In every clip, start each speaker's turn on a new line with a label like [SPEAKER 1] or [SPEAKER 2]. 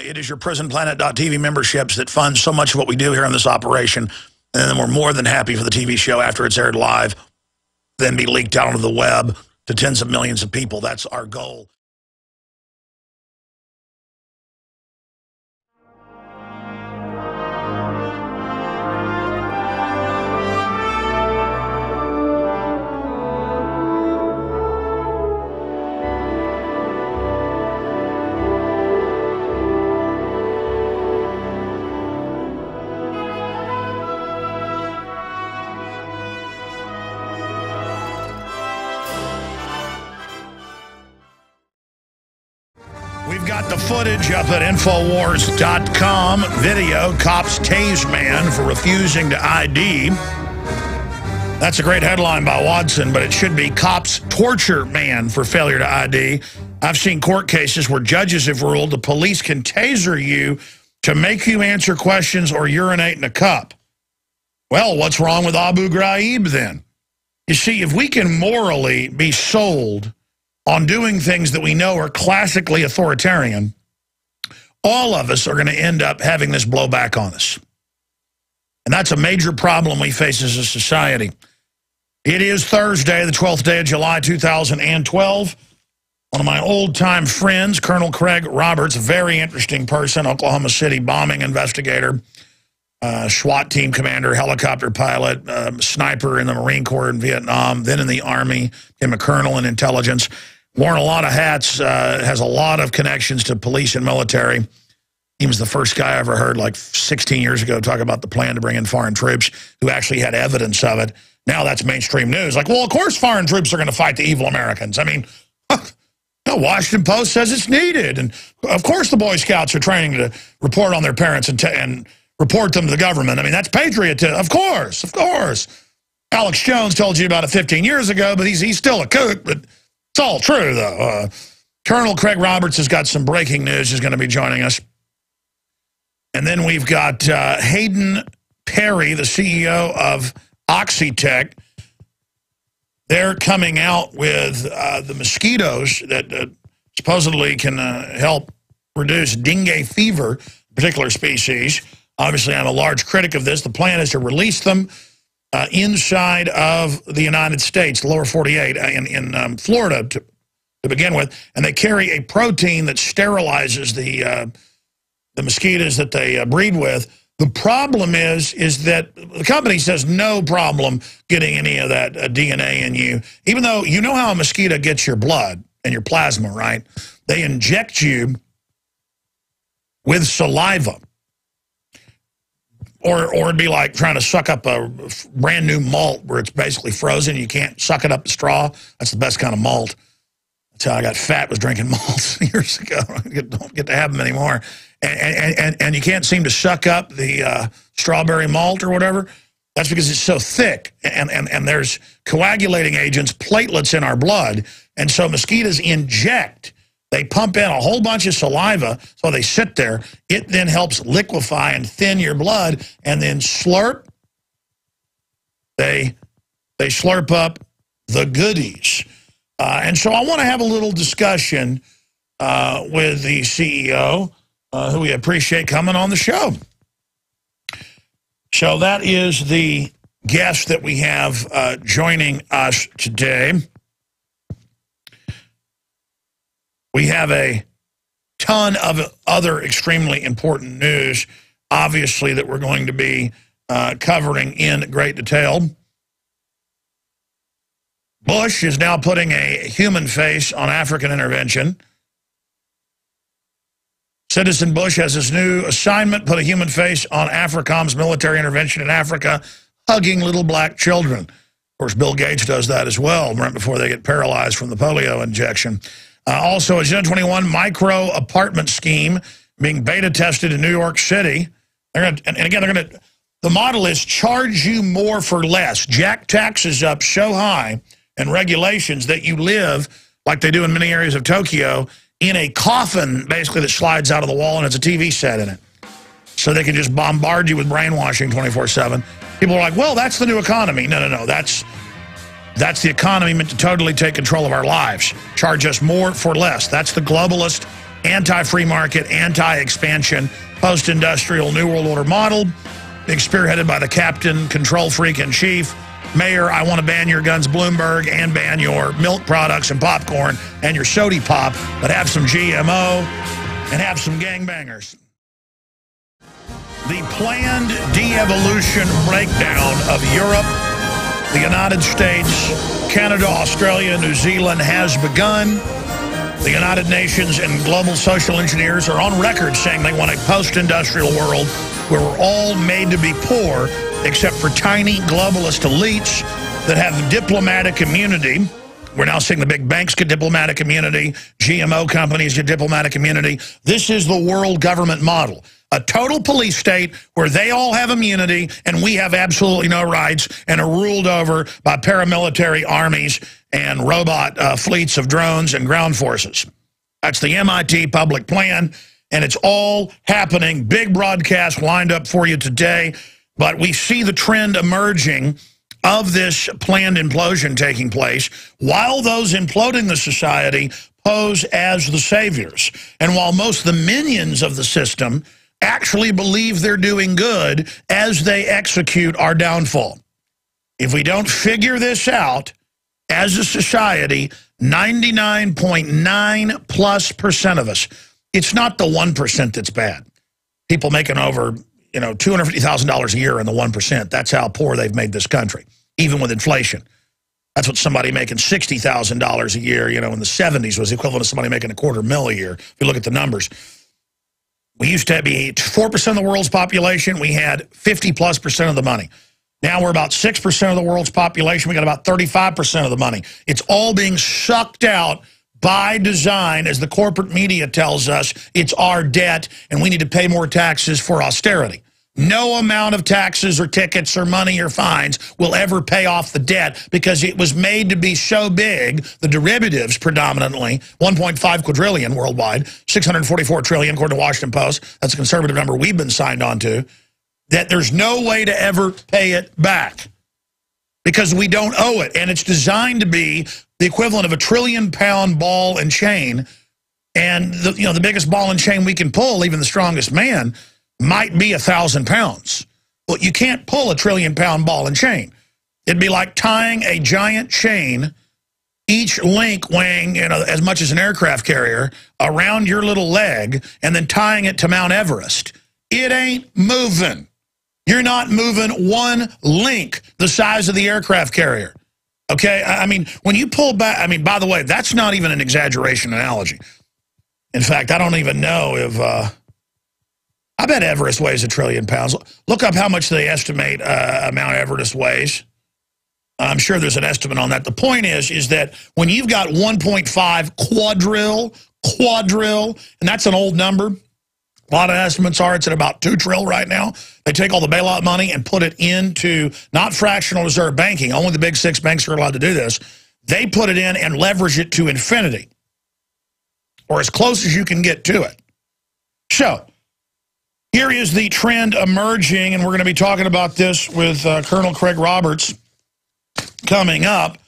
[SPEAKER 1] It is your prisonplanet.tv memberships that fund so much of what we do here in this operation. And then we're more than happy for the TV show after it's aired live, then be leaked out onto the web to tens of millions of people. That's our goal. We've got the footage up at Infowars.com. Video, cops tase man for refusing to ID. That's a great headline by Watson, but it should be cops torture man for failure to ID. I've seen court cases where judges have ruled the police can taser you to make you answer questions or urinate in a cup. Well, what's wrong with Abu Ghraib then? You see, if we can morally be sold on doing things that we know are classically authoritarian, all of us are going to end up having this blow back on us. And that's a major problem we face as a society. It is Thursday, the 12th day of July, 2012. One of my old-time friends, Colonel Craig Roberts, a very interesting person, Oklahoma City bombing investigator, SWAT team commander, helicopter pilot, sniper in the Marine Corps in Vietnam, then in the Army, became a colonel in intelligence. Worn a lot of hats, has a lot of connections to police and military. He was the first guy I ever heard, like 16 years ago, talk about the plan to bring in foreign troops who actually had evidence of it. Now that's mainstream news. Like, well, of course foreign troops are going to fight the evil Americans. I mean, the Washington Post says it's needed. And, of course, the Boy Scouts are training to report on their parents and report them to the government. I mean, that's patriotism. Of course, of course. Alex Jones told you about it 15 years ago, but he's still a kook, but it's all true, though. Colonel Craig Roberts has got some breaking news. He's going to be joining us. And then we've got Hadyn Parry, the CEO of Oxitec. They're coming out with the mosquitoes that supposedly can help reduce dengue fever, a particular species. Obviously, I'm a large critic of this. The plan is to release them inside of the United States, the lower 48, in Florida to begin with. And they carry a protein that sterilizes the mosquitoes that they breed with. The problem is that the company says no problem getting any of that DNA in you, even though you know how a mosquito gets your blood and your plasma, right? They inject you with saliva. Or it'd be like trying to suck up a brand new malt where it's basically frozen. You can't suck it up the straw. That's the best kind of malt. That's how I got fat, was drinking malts years ago. I don't get to have them anymore. And you can't seem to suck up the strawberry malt or whatever. That's because it's so thick. And there's coagulating agents, platelets in our blood. And so mosquitoes inject. They pump in a whole bunch of saliva, so they sit there. It then helps liquefy and thin your blood, and then slurp. They slurp up the goodies. And so I want to have a little discussion with the CEO, who we appreciate coming on the show. So that is the guest that we have joining us today. We have a ton of other extremely important news, obviously, that we're going to be covering in great detail. Bush is now putting a human face on African intervention. Citizen Bush has his new assignment, put a human face on AFRICOM's military intervention in Africa, hugging little black children. Of course, Bill Gates does that as well, right before they get paralyzed from the polio injection. Also, a Gen 21 micro apartment scheme being beta tested in New York City. And again, the model is charge you more for less. Jack taxes up so high and regulations that you live, like they do in many areas of Tokyo, in a coffin, basically, that slides out of the wall and has a TV set in it. So they can just bombard you with brainwashing 24/7. People are like, well, that's the new economy. No. That's the economy meant to totally take control of our lives. Charge us more for less. That's the globalist anti-free market, anti-expansion, post-industrial New World Order model, being spearheaded by the captain, control freak in chief, Mayor, I want to ban your guns, Bloomberg, and ban your milk products and popcorn and your sody pop, but have some GMO and have some gangbangers. The planned de-evolution breakdown of Europe, the United States, Canada, Australia, New Zealand has begun. The United Nations and global social engineers are on record saying they want a post-industrial world where we're all made to be poor, except for tiny globalist elites that have diplomatic immunity. We're now seeing the big banks get diplomatic immunity, GMO companies get diplomatic immunity. This is the world government model. A total police state where they all have immunity and we have absolutely no rights and are ruled over by paramilitary armies and robot fleets of drones and ground forces. That's the MIT public plan, and it's all happening. Big broadcast lined up for you today, but we see the trend emerging of this planned implosion taking place while those imploding the society pose as the saviors. And while most of the minions of the system actually believe they're doing good as they execute our downfall. If we don't figure this out as a society, 99.9+% of us, it's not the 1% that's bad. People making over, $250,000 a year in the 1%. That's how poor they've made this country, even with inflation. That's what somebody making $60,000 a year, in the 70s was equivalent to somebody making $250,000 a year. If you look at the numbers. We used to be 4% of the world's population. We had 50+% of the money. Now we're about 6% of the world's population. We got about 35% of the money. It's all being sucked out by design, as the corporate media tells us. It's our debt, and we need to pay more taxes for austerity. No amount of taxes or tickets or money or fines will ever pay off the debt because it was made to be so big, the derivatives predominantly, 1.5 quadrillion worldwide, 644 trillion according to Washington Post. That's a conservative number we've been signed on to, that there's no way to ever pay it back because we don't owe it. And it's designed to be the equivalent of a trillion-pound ball and chain. And the biggest ball and chain we can pull, even the strongest man, might be 1,000 pounds. Well, you can't pull a trillion-pound ball and chain. It'd be like tying a giant chain, each link weighing as much as an aircraft carrier, around your little leg and then tying it to Mount Everest. It ain't moving. You're not moving one link the size of the aircraft carrier. Okay? I mean, when you pull back, by the way, that's not even an exaggeration analogy. In fact, I don't even know if... I bet Everest weighs 1 trillion pounds. Look up how much they estimate Mount Everest weighs. I'm sure there's an estimate on that. The point is that when you've got 1.5 quadrille, and that's an old number. A lot of estimates are it's at about 2 trill right now. They take all the bailout money and put it into not fractional reserve banking. Only the big 6 banks are allowed to do this. They put it in and leverage it to infinity, or as close as you can get to it. So here is the trend emerging, and we're going to be talking about this with Colonel Craig Roberts coming up.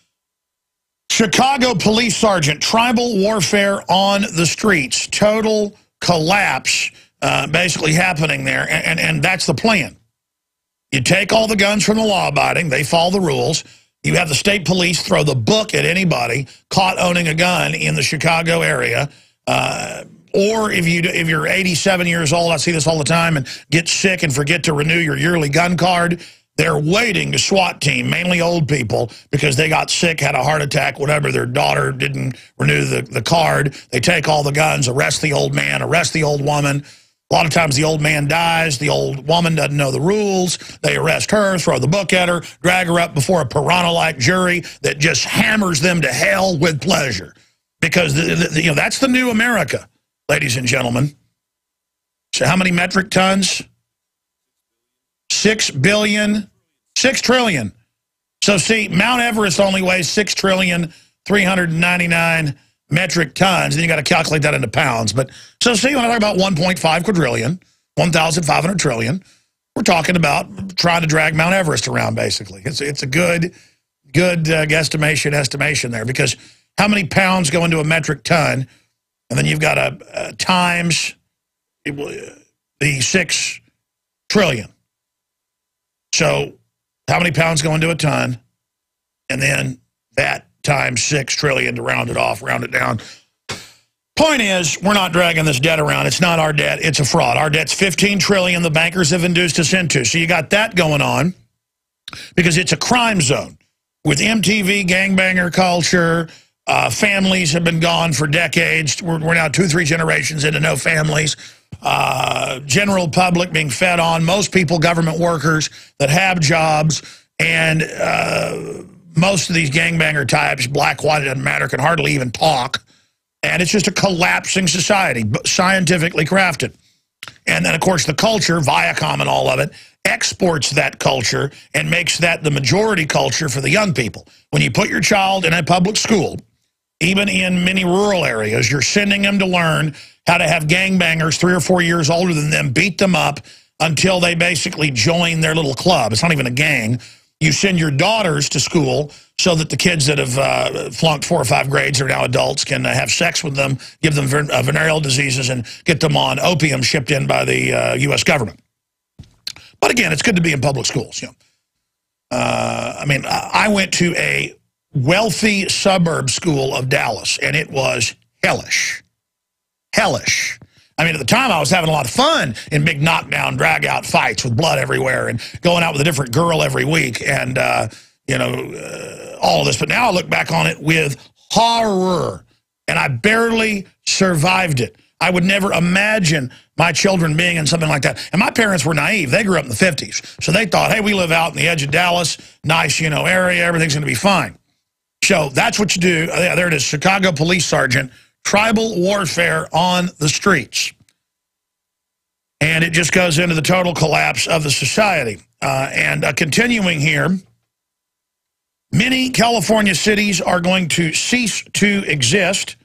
[SPEAKER 1] Chicago police sergeant, tribal warfare on the streets, total collapse basically happening there, and that's the plan. You take all the guns from the law-abiding, they follow the rules. You have the state police throw the book at anybody caught owning a gun in the Chicago area. Or if you're 87 years old, I see this all the time, and get sick and forget to renew your yearly gun card, they're waiting to SWAT team, mainly old people, because they got sick, had a heart attack, whatever, their daughter didn't renew the card. They take all the guns, arrest the old man, arrest the old woman. A lot of times the old man dies, the old woman doesn't know the rules. They arrest her, throw the book at her, drag her up before a piranha-like jury that just hammers them to hell with pleasure. Because that's the new America. Ladies and gentlemen, so how many metric tons? 6 billion, 6 trillion. So see, Mount Everest only weighs 6,399,000,000 metric tons. Then you got to calculate that into pounds. But so see, when I talk about 1.5 quadrillion, 1,500 trillion, we're talking about trying to drag Mount Everest around. Basically, it's a good estimation there, because how many pounds go into a metric ton? And then you've got a times the 6 trillion. So how many pounds go into a ton? And then that times 6 trillion to round it off, round it down. Point is, we're not dragging this debt around. It's not our debt. It's a fraud. Our debt's 15 trillion the bankers have induced us into. So you got that going on because it's a crime zone with MTV, gangbanger culture. Families have been gone for decades. We're now 2-3 generations into no families. General public being fed on. Most people, government workers that have jobs. And most of these gangbanger types, black, white, it doesn't matter, can hardly even talk. And it's just a collapsing society, scientifically crafted. And then, of course, the culture, Viacom and all of it, exports that culture and makes that the majority culture for the young people. When you put your child in a public school, even in many rural areas, you're sending them to learn how to have gangbangers 3 or 4 years older than them beat them up until they basically join their little club. It's not even a gang. You send your daughters to school so that the kids that have flunked 4 or 5 grades are now adults can have sex with them, give them venereal diseases, and get them on opium shipped in by the U.S. government. But again, it's good to be in public schools. You know. I mean, I went to a wealthy suburb school of Dallas, and it was hellish. Hellish. I mean, at the time, I was having a lot of fun in big knockdown, drag-out fights with blood everywhere and going out with a different girl every week and, you know, all of this. But now I look back on it with horror, and I barely survived it. I would never imagine my children being in something like that. And my parents were naive. They grew up in the 50s. So they thought, hey, we live out on the edge of Dallas, nice, you know, area, everything's going to be fine. So that's what you do. Yeah, there it is, Chicago police sergeant. Tribal warfare on the streets. And it just goes into the total collapse of the society. Continuing here, many California cities are going to cease to exist.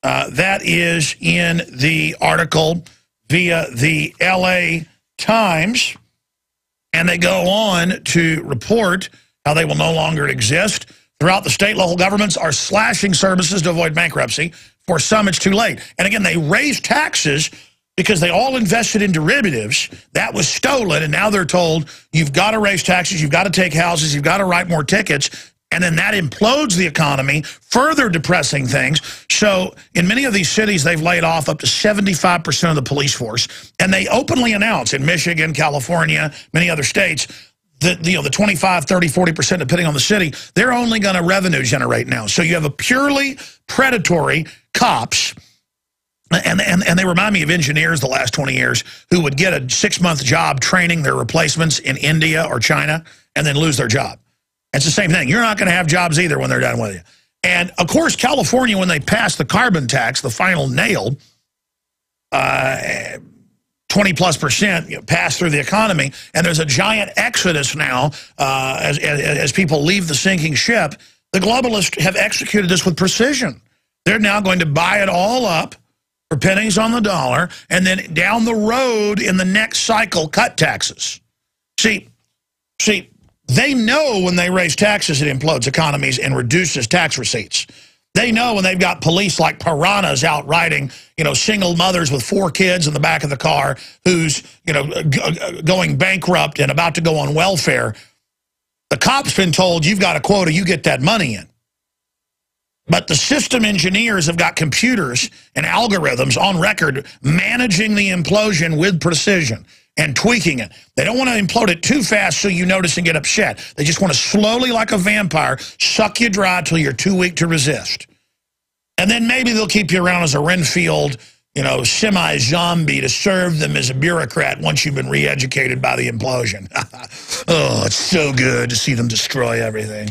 [SPEAKER 1] That is in the article via the LA Times. And they go on to report how they will no longer exist. Throughout the state, local governments are slashing services to avoid bankruptcy. For some, it's too late. And again, they raised taxes because they all invested in derivatives. That was stolen, and now they're told, you've got to raise taxes, you've got to take houses, you've got to write more tickets, and then that implodes the economy, further depressing things. So in many of these cities, they've laid off up to 75% of the police force, and they openly announce in Michigan, California, many other states, that, you know, the 25, 30, 40%, depending on the city, they're only going to revenue generate now. So you have a purely predatory cops, and they remind me of engineers the last 20 years who would get a 6-month job training their replacements in India or China and then lose their job. It's the same thing. You're not going to have jobs either when they're done with you. And, of course, California, when they passed the carbon tax, the final nail, 20+% pass through the economy, and there's a giant exodus now as people leave the sinking ship. The globalists have executed this with precision. They're now going to buy it all up for pennies on the dollar, and then down the road in the next cycle, cut taxes. See, they know when they raise taxes, it implodes economies and reduces tax receipts. They know when they've got police like piranhas out riding, you know, single mothers with 4 kids in the back of the car who's, you know, going bankrupt and about to go on welfare. The cop's been told, you've got a quota, you get that money in. But the system engineers have got computers and algorithms on record managing the implosion with precision and tweaking it. They don't want to implode it too fast so you notice and get upset. They just want to slowly, like a vampire, suck you dry till you're too weak to resist. And then maybe they'll keep you around as a Renfield, you know, semi-zombie to serve them as a bureaucrat once you've been re-educated by the implosion. Oh, it's so good to see them destroy everything.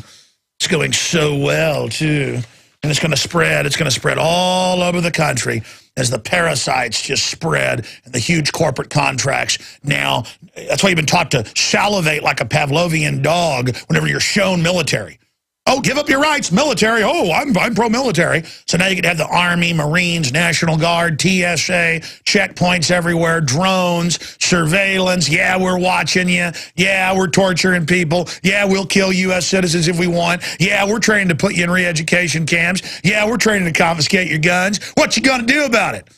[SPEAKER 1] It's going so well, too. And it's going to spread. It's going to spread all over the country as the parasites just spread and the huge corporate contracts. Now, that's why you've been taught to salivate like a Pavlovian dog whenever you're shown military. Oh, give up your rights, military. Oh, I'm pro-military. So now you could have the Army, Marines, National Guard, TSA, checkpoints everywhere, drones, surveillance. Yeah, we're watching you. Yeah, we're torturing people. Yeah, we'll kill U.S. citizens if we want. Yeah, we're training to put you in re-education camps. Yeah, we're training to confiscate your guns. What you going to do about it?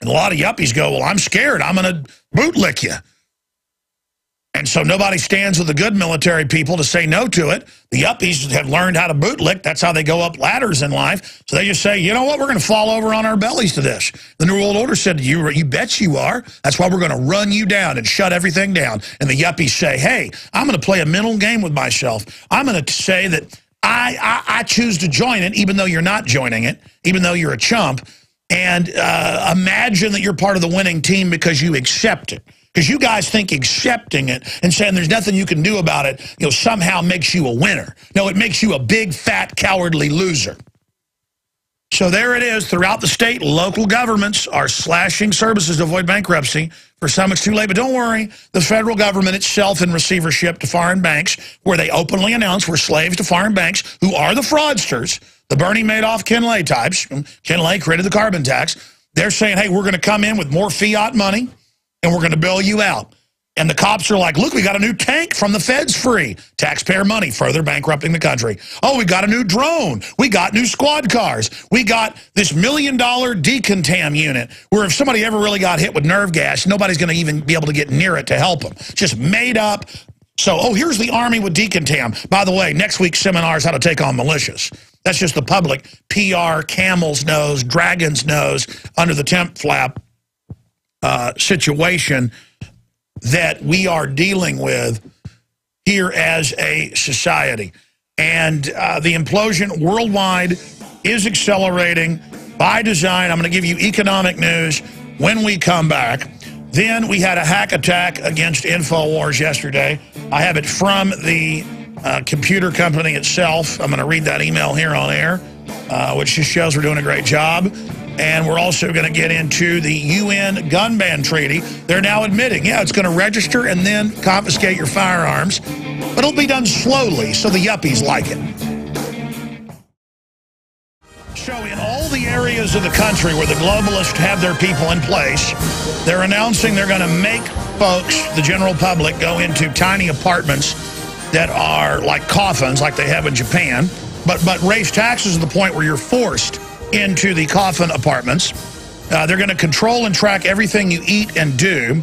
[SPEAKER 1] And a lot of yuppies go, well, I'm scared. I'm going to bootlick you. And so nobody stands with the good military people to say no to it. The yuppies have learned how to bootlick. That's how they go up ladders in life. So they just say, you know what, we're going to fall over on our bellies to this. The New World Order said, you bet you are. That's why we're going to run you down and shut everything down. And the yuppies say, hey, I'm going to play a mental game with myself. I'm going to say that I choose to join it, even though you're not joining it, even though you're a chump. And imagine that you're part of the winning team because you accept it. Because you guys think accepting it and saying there's nothing you can do about it, somehow makes you a winner. No, it makes you a big, fat, cowardly loser. So there it is. Throughout the state, local governments are slashing services to avoid bankruptcy. For some, it's too late. But don't worry. The federal government itself in receivership to foreign banks, where they openly announce we're slaves to foreign banks, who are the fraudsters, the Bernie Madoff, Ken Lay types. Ken Lay created the carbon tax. They're saying, hey, we're going to come in with more fiat money, and we're going to bail you out. And the cops are like, look, we got a new tank from the feds free. Taxpayer money, further bankrupting the country. Oh, we got a new drone. We got new squad cars. We got this $1 million decontam unit where if somebody ever really got hit with nerve gas, nobody's going to even be able to get near it to help them. Just made up. So, oh, here's the Army with decontam. By the way, next week's seminar is how to take on militias. That's just the public PR, camel's nose, dragon's nose, under the tent flap situation that we are dealing with here as a society. And the implosion worldwide is accelerating by design. I'm going to give you economic news when we come back. Then we had a hack attack against InfoWars yesterday. I have it from the computer company itself. I'm going to read that email here on air, which just shows we're doing a great job. And we're also going to get into the UN gun ban treaty. They're now admitting, yeah, it's going to register and then confiscate your firearms. But it'll be done slowly, so the yuppies like it. So in all the areas of the country where the globalists have their people in place, they're announcing they're going to make folks, the general public, go into tiny apartments that are like coffins, like they have in Japan, but raise taxes to the point where you're forced into the coffin apartments. They're going to control and track everything you eat and do.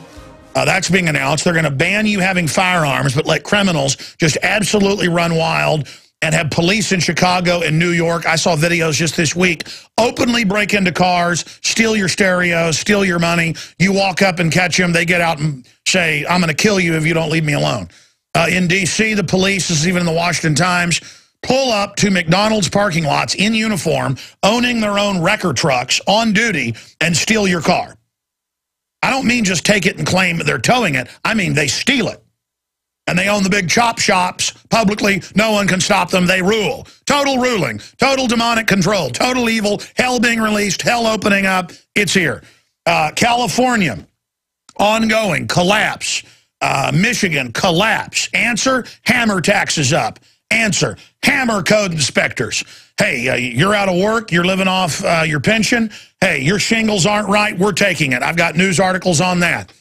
[SPEAKER 1] That's being announced. They're going to ban you having firearms, but let criminals just absolutely run wild and have police in Chicago and New York. I saw videos just this week, openly break into cars, steal your stereos, steal your money. You walk up and catch them. They get out and say, I'm going to kill you if you don't leave me alone. In D.C., the police, this is even in the Washington Times, pull up to McDonald's parking lots in uniform, owning their own wrecker trucks on duty, and steal your car. I don't mean just take it and claim they're towing it. I mean they steal it. And they own the big chop shops publicly. No one can stop them. They rule. Total ruling. Total demonic control. Total evil. Hell being released. Hell opening up. It's here. California, ongoing collapse. Michigan, collapse. Answer, hammer taxes up. Answer, hammer code inspectors. Hey, you're out of work, you're living off your pension. Hey, your shingles aren't right, we're taking it. I've got news articles on that.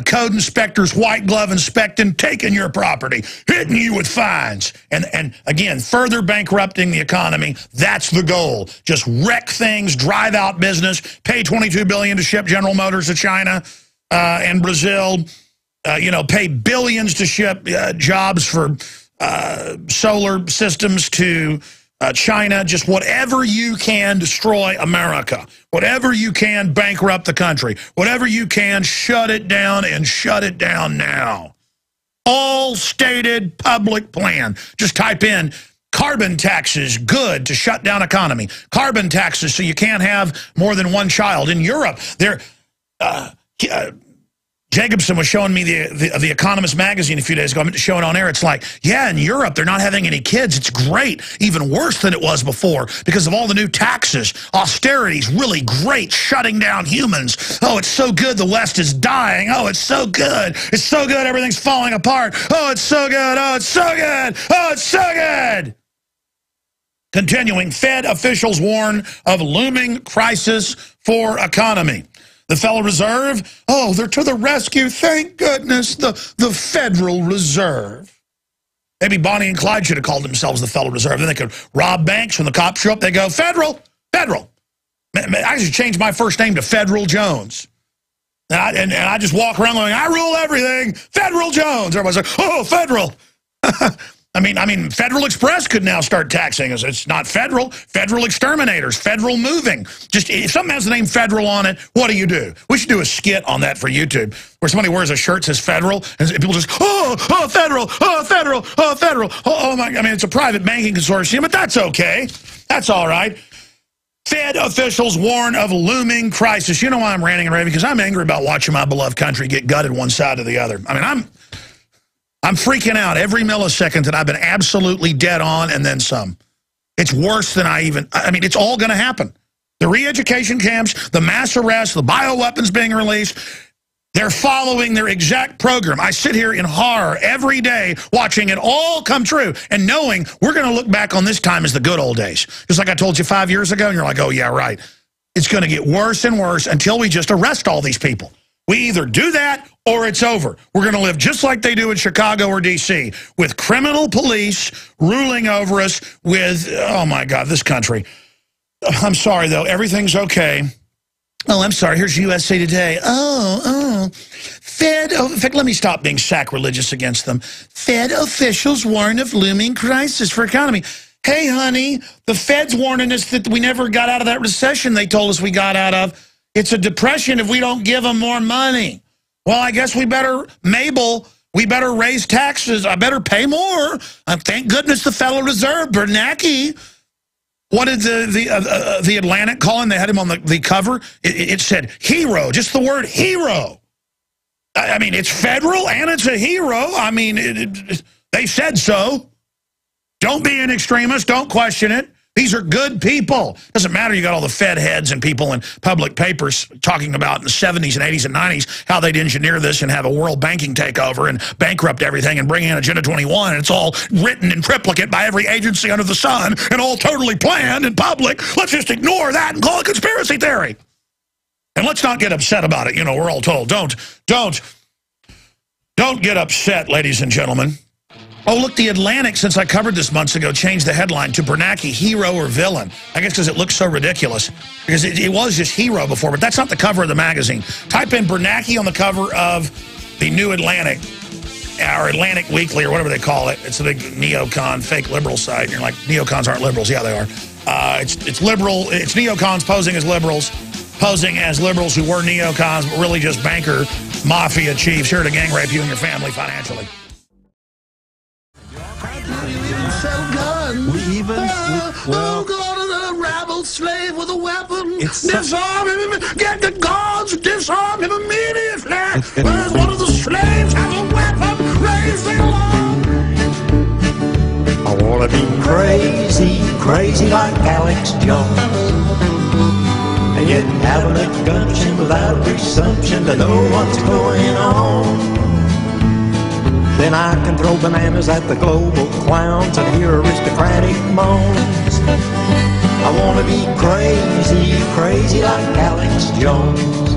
[SPEAKER 1] Code inspectors, white glove inspecting, taking your property, hitting you with fines. And again, further bankrupting the economy. That's the goal. Just wreck things, drive out business, pay $22 billion to ship General Motors to China and Brazil. Pay billions to ship jobs for solar systems to China, just whatever you can destroy America, whatever you can bankrupt the country, whatever you can shut it down and shut it down now. All stated public plan. Just type in carbon taxes, good to shut down economy. Carbon taxes so you can't have more than one child. In Europe, Jacobson was showing me the Economist magazine a few days ago. I'm showing on air. It's like, yeah, in Europe, they're not having any kids. It's great. Even worse than it was before because of all the new taxes. Austerity's really great, shutting down humans. Oh, it's so good. The West is dying. Oh, it's so good. It's so good. Everything's falling apart. Oh, it's so good. Oh, it's so good. Oh, it's so good. Continuing, Fed officials warn of looming crisis for economy. The Federal Reserve, oh, they're to the rescue. Thank goodness, the Federal Reserve. Maybe Bonnie and Clyde should have called themselves the Federal Reserve. Then they could rob banks. When the cops show up, they go, Federal, Federal. I should change my first name to Federal Jones. And I just walk around going, I rule everything. Federal Jones. Everybody's like, oh, Federal. I mean, Federal Express could now start taxing us. It's not federal. Federal exterminators, federal moving. Just if something has the name Federal on it, what do? We should do a skit on that for YouTube where somebody wears a shirt that says Federal and people just, oh, Federal, oh, Federal, oh, Federal. Oh, my. I mean, it's a private banking consortium, but that's okay. That's all right. Fed officials warn of looming crisis. You know why I'm ranting and raving? Because I'm angry about watching my beloved country get gutted one side or the other. I mean, I'm freaking out every millisecond that I've been absolutely dead on and then some. It's worse than I mean, it's all going to happen. The re-education camps, the mass arrests, the bioweapons being released, they're following their exact program. I sit here in horror every day watching it all come true and knowing we're going to look back on this time as the good old days. Just like I told you 5 years ago, and you're like, oh, yeah, right. It's going to get worse and worse until we just arrest all these people. We either do that or it's over. We're going to live just like they do in Chicago or D.C. with criminal police ruling over us with, oh, my God, this country. I'm sorry, though. Everything's okay. Oh, I'm sorry. Here's USA Today. Oh. In fact, let me stop being sacrilegious against them. Fed officials warn of looming crisis for economy. Hey, honey, the Fed's warning us that we never got out of that recession they told us we got out of. It's a depression if we don't give them more money. Well, I guess we better, Mabel, we better raise taxes. I better pay more. Thank goodness the Federal Reserve, Bernanke. What did the Atlantic call him? They had him on the cover. It said hero, just the word hero. I mean, it's federal and it's a hero. I mean, they said so. Don't be an extremist. Don't question it. These are good people. Doesn't matter you got all the Fed heads and people in public papers talking about in the 70s and 80s and 90s how they'd engineer this and have a world banking takeover and bankrupt everything and bring in Agenda 21. And it's all written in triplicate by every agency under the sun and all totally planned in public. Let's just ignore that and call it conspiracy theory. And let's not get upset about it. You know, we're all told, don't get upset, ladies and gentlemen. Oh, look, the Atlantic, since I covered this months ago, changed the headline to Bernanke, hero or villain. I guess because it looks so ridiculous. Because it was just hero before, but that's not the cover of the magazine. Type in Bernanke on the cover of the New Atlantic, or Atlantic Weekly, or whatever they call it. It's a big neocon, fake liberal site. And you're like, neocons aren't liberals. Yeah, they are. It's liberal. It's neocons posing as liberals who were neocons, but really just banker mafia chiefs here to gang rape you and your family financially.
[SPEAKER 2] Sell guns. Well, go to the rabble slave with a weapon. Disarm him. Get the guards. Disarm him immediately. Whereas one of the slaves has a weapon. Raise the alarm.
[SPEAKER 3] I wanna be crazy, crazy like Alex Jones, and yet having a gumption without a presumption to know what's going on. Then I can throw bananas at the global clowns and hear aristocratic moans. I wanna be crazy, crazy like Alex Jones.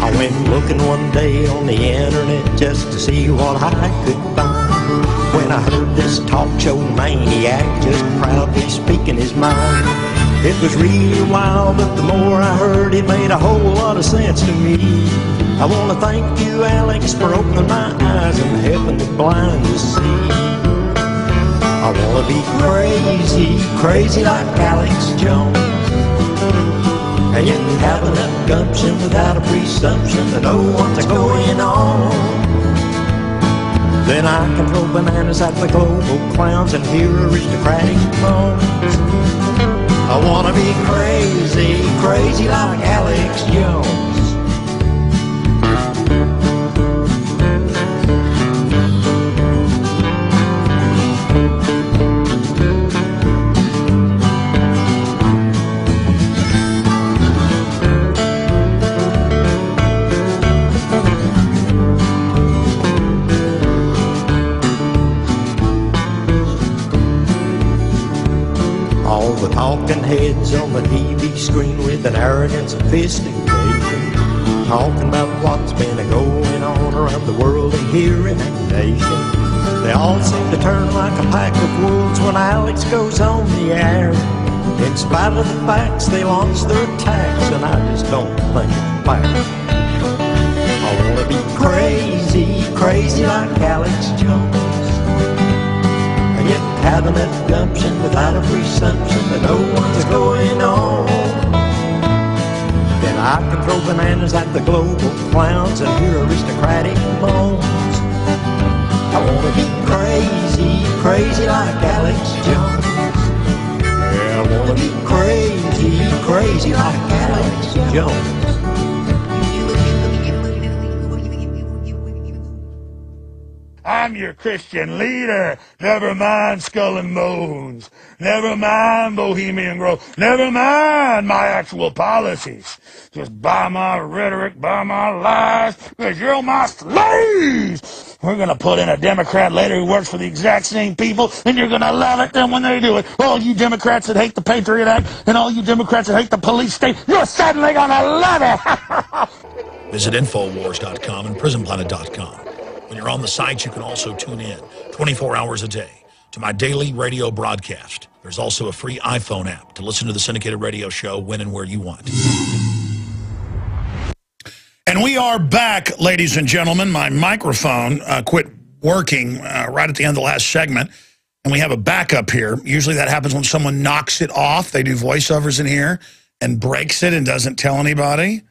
[SPEAKER 3] I went looking one day on the internet just to see what I could find, when I heard this talk show maniac just proudly speaking his mind. It was really wild, but the more I heard, it made a whole lot of sense to me. I want to thank you, Alex, for opening my eyes and helping the blind to see. I want to be crazy, crazy like Alex Jones, and yet having that gumption without a presumption to know what's going on. Then I can throw bananas at the global clowns and hear aristocratic moans. I want to be crazy, crazy like Alex Jones. the talking heads on the TV screen with an arrogant sophistication, talking about what's been going on around the world and here in our nation. They all seem to turn like a pack of wolves when Alex goes on the air. In spite of the facts, they launch their attacks, and I just don't think it's fair. I wanna be crazy, crazy like Alex Jones, and yet have enough gumption without a presumption that no one's going on. Then I can throw bananas at the global clowns and hear aristocratic moans. I wanna be crazy, crazy like Alex Jones. Yeah, I wanna be crazy, crazy like Alex Jones.
[SPEAKER 1] I'm your Christian leader. Never mind Skull and Bones. Never mind Bohemian Grove. Never mind my actual policies. Just buy my rhetoric, buy my lies, because you're my slaves. We're going to put in a Democrat later who works for the exact same people, and you're going to laugh at them when they do it. All you Democrats that hate the Patriot Act, and all you Democrats that hate the police state, you're suddenly going to love it. Visit Infowars.com and PrisonPlanet.com. When you're on the site, you can also tune in 24 hours a day to my daily radio broadcast. There's also a free iPhone app to listen to the syndicated radio show when and where you want. And we are back, ladies and gentlemen. My microphone quit working right at the end of the last segment, and we have a backup here. Usually that happens when someone knocks it off. They do voiceovers in here and breaks it and doesn't tell anybody,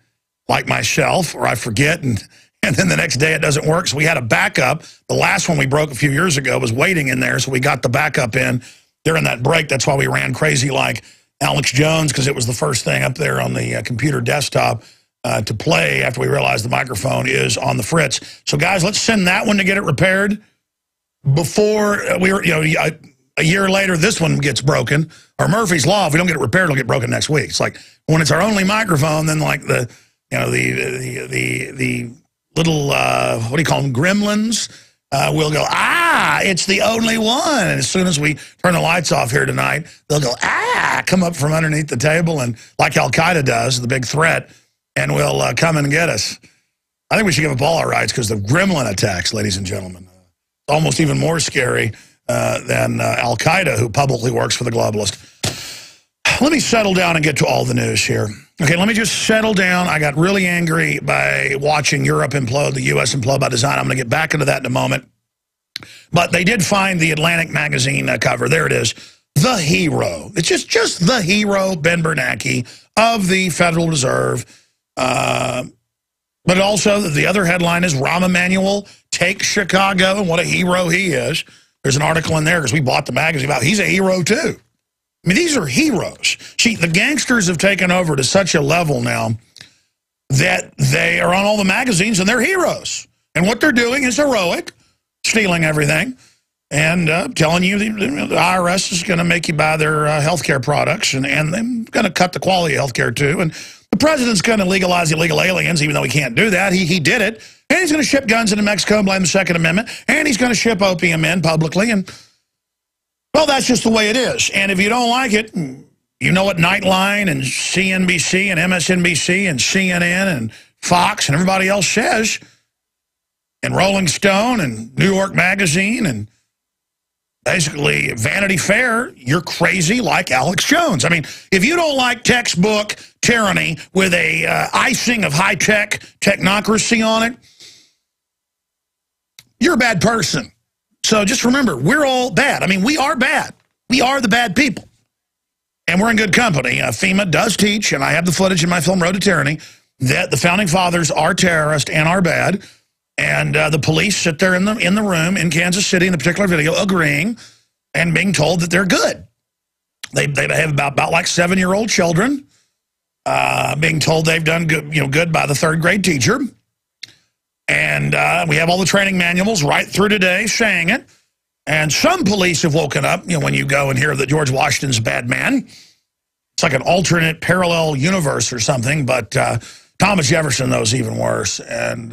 [SPEAKER 1] like myself, or I forget, and then the next day it doesn't work. So we had a backup. The last one we broke a few years ago was waiting in there, so we got the backup in during that break. That's why we ran crazy like Alex Jones, because it was the first thing up there on the computer desktop to play after we realized the microphone is on the fritz. So, guys, let's send that one to get it repaired before we were, a year later, this one gets broken. Or Murphy's Law, if we don't get it repaired, it'll get broken next week. It's like when it's our only microphone, then like the little, what do you call them, gremlins, will go, it's the only one. And as soon as we turn the lights off here tonight, they'll go, come up from underneath the table, and like Al-Qaeda does, the big threat, and will come and get us. I think we should give up all our rights, because the gremlin attacks, ladies and gentlemen, almost even more scary than Al-Qaeda, who publicly works for the globalist. Let me settle down and get to all the news here. Okay, let me just settle down. I got really angry by watching Europe implode, the U.S. implode by design. I'm going to get back into that in a moment. But they did find the Atlantic magazine cover. There it is. The hero. It's just the hero, Ben Bernanke, of the Federal Reserve. But also, the other headline is Rahm Emanuel takes Chicago, and what a hero he is. There's an article in there, because we bought the magazine about he's a hero, too. I mean, these are heroes. See, the gangsters have taken over to such a level now that they are on all the magazines, and they're heroes. And what they're doing is heroic, stealing everything, and telling you the IRS is going to make you buy their health care products, and they're going to cut the quality of health care, too. And the president's going to legalize illegal aliens, even though he can't do that. He did it. And he's going to ship guns into Mexico and blame the Second Amendment. And he's going to ship opium in publicly, and well, that's just the way it is. And if you don't like it, you know what Nightline and CNBC and MSNBC and CNN and Fox and everybody else says, and Rolling Stone and New York Magazine and basically Vanity Fair, you're crazy like Alex Jones. I mean, if you don't like textbook tyranny with a icing of high-tech technocracy on it, you're a bad person. So just remember, we're all bad. I mean, we are bad. We are the bad people. And we're in good company. FEMA does teach, and I have the footage in my film Road to Tyranny, that the Founding Fathers are terrorists and are bad. And the police sit there in the room in Kansas City in the particular video agreeing and being told that they're good. They behave about like 7-year-old children, being told they've done good by the 3rd grade teacher. And we have all the training manuals right through today saying it. And some police have woken up, when you go and hear that George Washington's a bad man. It's like an alternate parallel universe or something. But Thomas Jefferson knows even worse. And,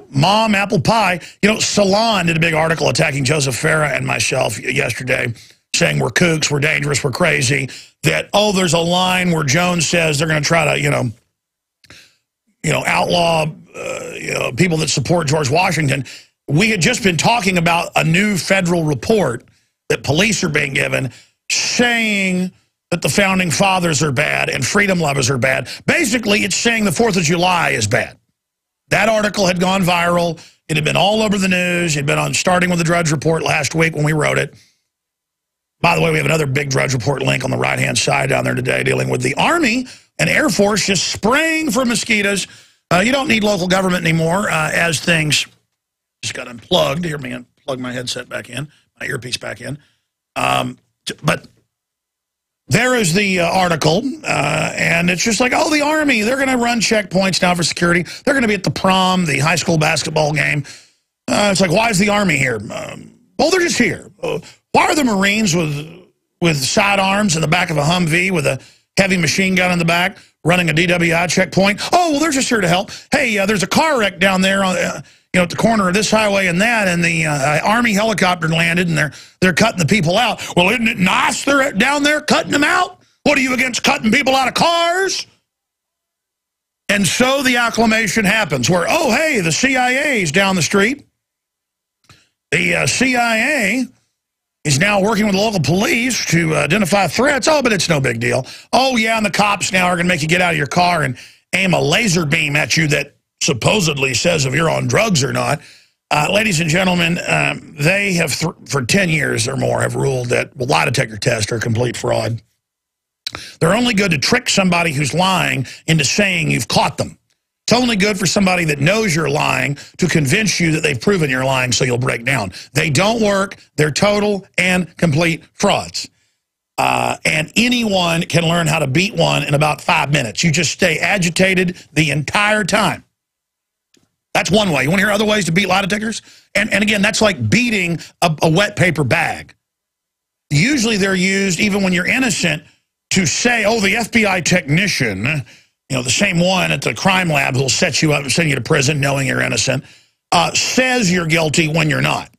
[SPEAKER 1] Mom, apple pie. Salon did a big article attacking Joseph Farah and myself yesterday, saying we're kooks, we're dangerous, we're crazy, that, oh, there's a line where Jones says they're going to try to, outlaw people that support George Washington. We had just been talking about a new federal report that police are being given saying that the Founding Fathers are bad and freedom lovers are bad. Basically, it's saying the 4th of July is bad. That article had gone viral. It had been all over the news. It had been on Starting with the Drudge Report last week when we wrote it. By the way, we have another big Drudge Report link on the right-hand side down there today dealing with the Army and Air Force just spraying for mosquitoes. You don't need local government anymore as things just got unplugged. Hear me plug my headset back in, my earpiece back in. But there is the article, and it's just like, oh, the Army, they're going to run checkpoints now for security. They're going to be at the prom, the high school basketball game. It's like, why is the Army here? Well, they're just here. Why are the Marines with sidearms in the back of a Humvee with a heavy machine gun in the back running a DWI checkpoint? Oh, well, they're just here to help. Hey, there's a car wreck down there on, at the corner of this highway and that, and the Army helicopter landed, and they're cutting the people out. Well, isn't it nice they're down there cutting them out? What are you against cutting people out of cars? And so the acclamation happens where, oh, hey, the CIA's down the street. The CIA is now working with the local police to identify threats. Oh, but it's no big deal. Oh, yeah, and the cops now are going to make you get out of your car and aim a laser beam at you that supposedly says if you're on drugs or not. Ladies and gentlemen, they have, for 10 years or more, have ruled that lie detector tests are a complete fraud. They're only good to trick somebody who's lying into saying you've caught them. It's only good for somebody that knows you're lying to convince you that they've proven you're lying so you'll break down. They don't work. They're total and complete frauds. And anyone can learn how to beat one in about 5 minutes. You just stay agitated the entire time. That's one way. You want to hear other ways to beat lie detectors? And again, that's like beating a wet paper bag. Usually they're used, even when you're innocent, to say, oh, the FBI technician, the same one at the crime lab who'll set you up and send you to prison knowing you're innocent, says you're guilty when you're not.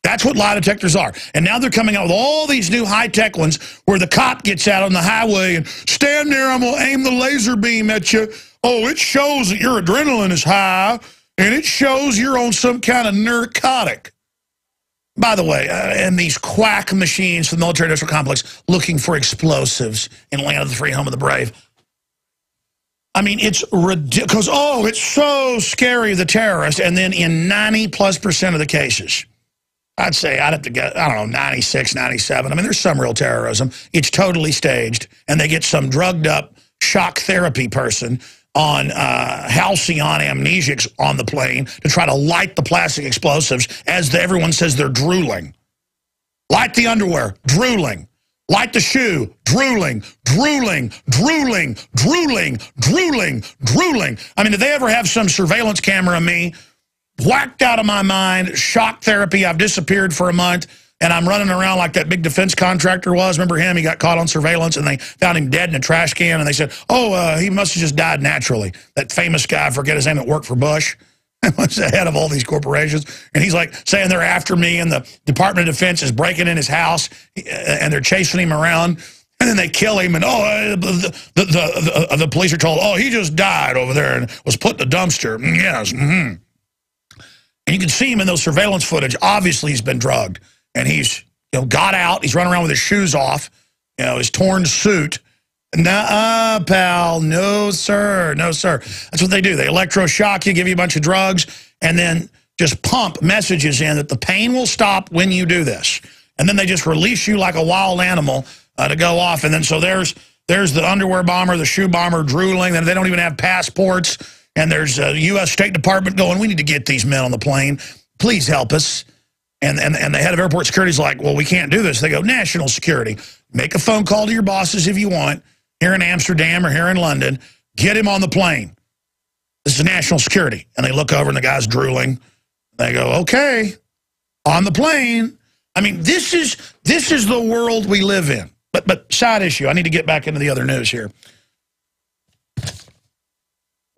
[SPEAKER 1] That's what lie detectors are. And now they're coming out with all these new high-tech ones where the cop gets out on the highway and stand there, I'm going to aim the laser beam at you. Oh, it shows that your adrenaline is high, and it shows you're on some kind of narcotic. By the way, and these quack machines from the military-industrial complex looking for explosives in Land of the Free, Home of the Brave. I mean, it's ridiculous. Oh, it's so scary, the terrorist. And then in 90+% of the cases, I'd have to get, I don't know, 96, 97. I mean, there's some real terrorism. It's totally staged. And they get some drugged up shock therapy person on halcyon amnesics on the plane to try to light the plastic explosives as everyone says they're drooling. Light the underwear, drooling. Light the shoe, drooling, drooling, drooling, drooling, drooling, drooling. I mean, did they ever have some surveillance camera of me whacked out of my mind, shock therapy, I've disappeared for a month, and I'm running around like that big defense contractor was. Remember him? He got caught on surveillance, and they found him dead in a trash can, and they said, oh, he must have just died naturally. That famous guy, I forget his name, that worked for Bush. Was the head of all these corporations, and he's like saying they're after me, and the Department of Defense is breaking in his house, and they're chasing him around, and then they kill him, and the police are told, oh, he just died over there and was put in a dumpster. Yes, and you can see him in those surveillance footage. Obviously, he's been drugged, and he's got out. He's running around with his shoes off, his torn suit. Nuh-uh, pal. No, sir. No, sir. That's what they do. They electroshock you, give you a bunch of drugs, and then just pump messages in that the pain will stop when you do this. And then they just release you like a wild animal to go off. And then so there's the underwear bomber, the shoe bomber drooling, and they don't even have passports. And there's a U.S. State Department going, we need to get these men on the plane. Please help us. And the head of airport security is like, well, we can't do this. They go, national security. Make a phone call to your bosses if you want. Here in Amsterdam or here in London, get him on the plane. This is national security. And they look over and the guy's drooling. They go, okay, on the plane. I mean, this is the world we live in. But side issue, I need to get back into the other news here.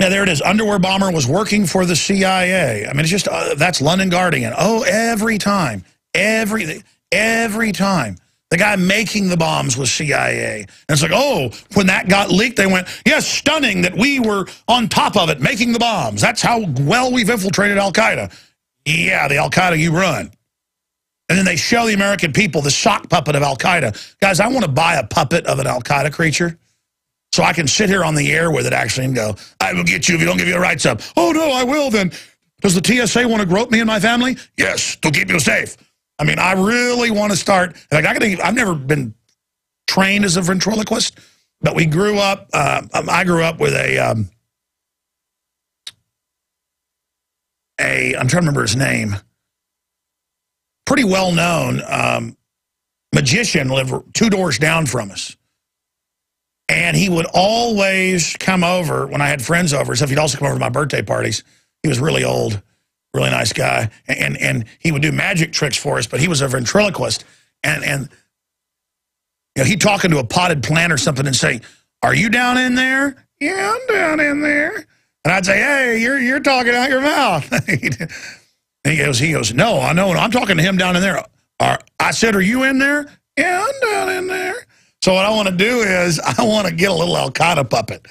[SPEAKER 1] Yeah, there it is. Underwear bomber was working for the CIA. I mean, it's just, that's London Guardian. Oh, every time they The guy making the bombs was CIA. And it's like, oh, when that got leaked, they went, yes, stunning that we were on top of it, making the bombs. That's how well we've infiltrated al-Qaeda. Yeah, the al-Qaeda you run. And then they show the American people the sock puppet of al-Qaeda. Guys, I want to buy a puppet of an al-Qaeda creature so I can sit here on the air with it actually and go, I will get you if you don't give your rights up. Oh, no, I will then. Does the TSA want to grope me and my family? Yes, to keep you safe. I mean, I really want to start. Like, I've never been trained as a ventriloquist, but we grew up. I grew up with I'm trying to remember his name. Pretty well known magician lived 2 doors down from us, and he would always come over when I had friends over. So he'd also come over to my birthday parties. He was really old. Really nice guy, and he would do magic tricks for us, but he was a ventriloquist, and you know, he'd talk into a potted plant or something and say, are you down in there? Yeah, I'm down in there. And I'd say, hey, you're talking out your mouth. And he goes, no, I know, I'm talking to him down in there. I said, are you in there? Yeah, I'm down in there. So what I want to do is I want to get a little al-Qaeda puppet.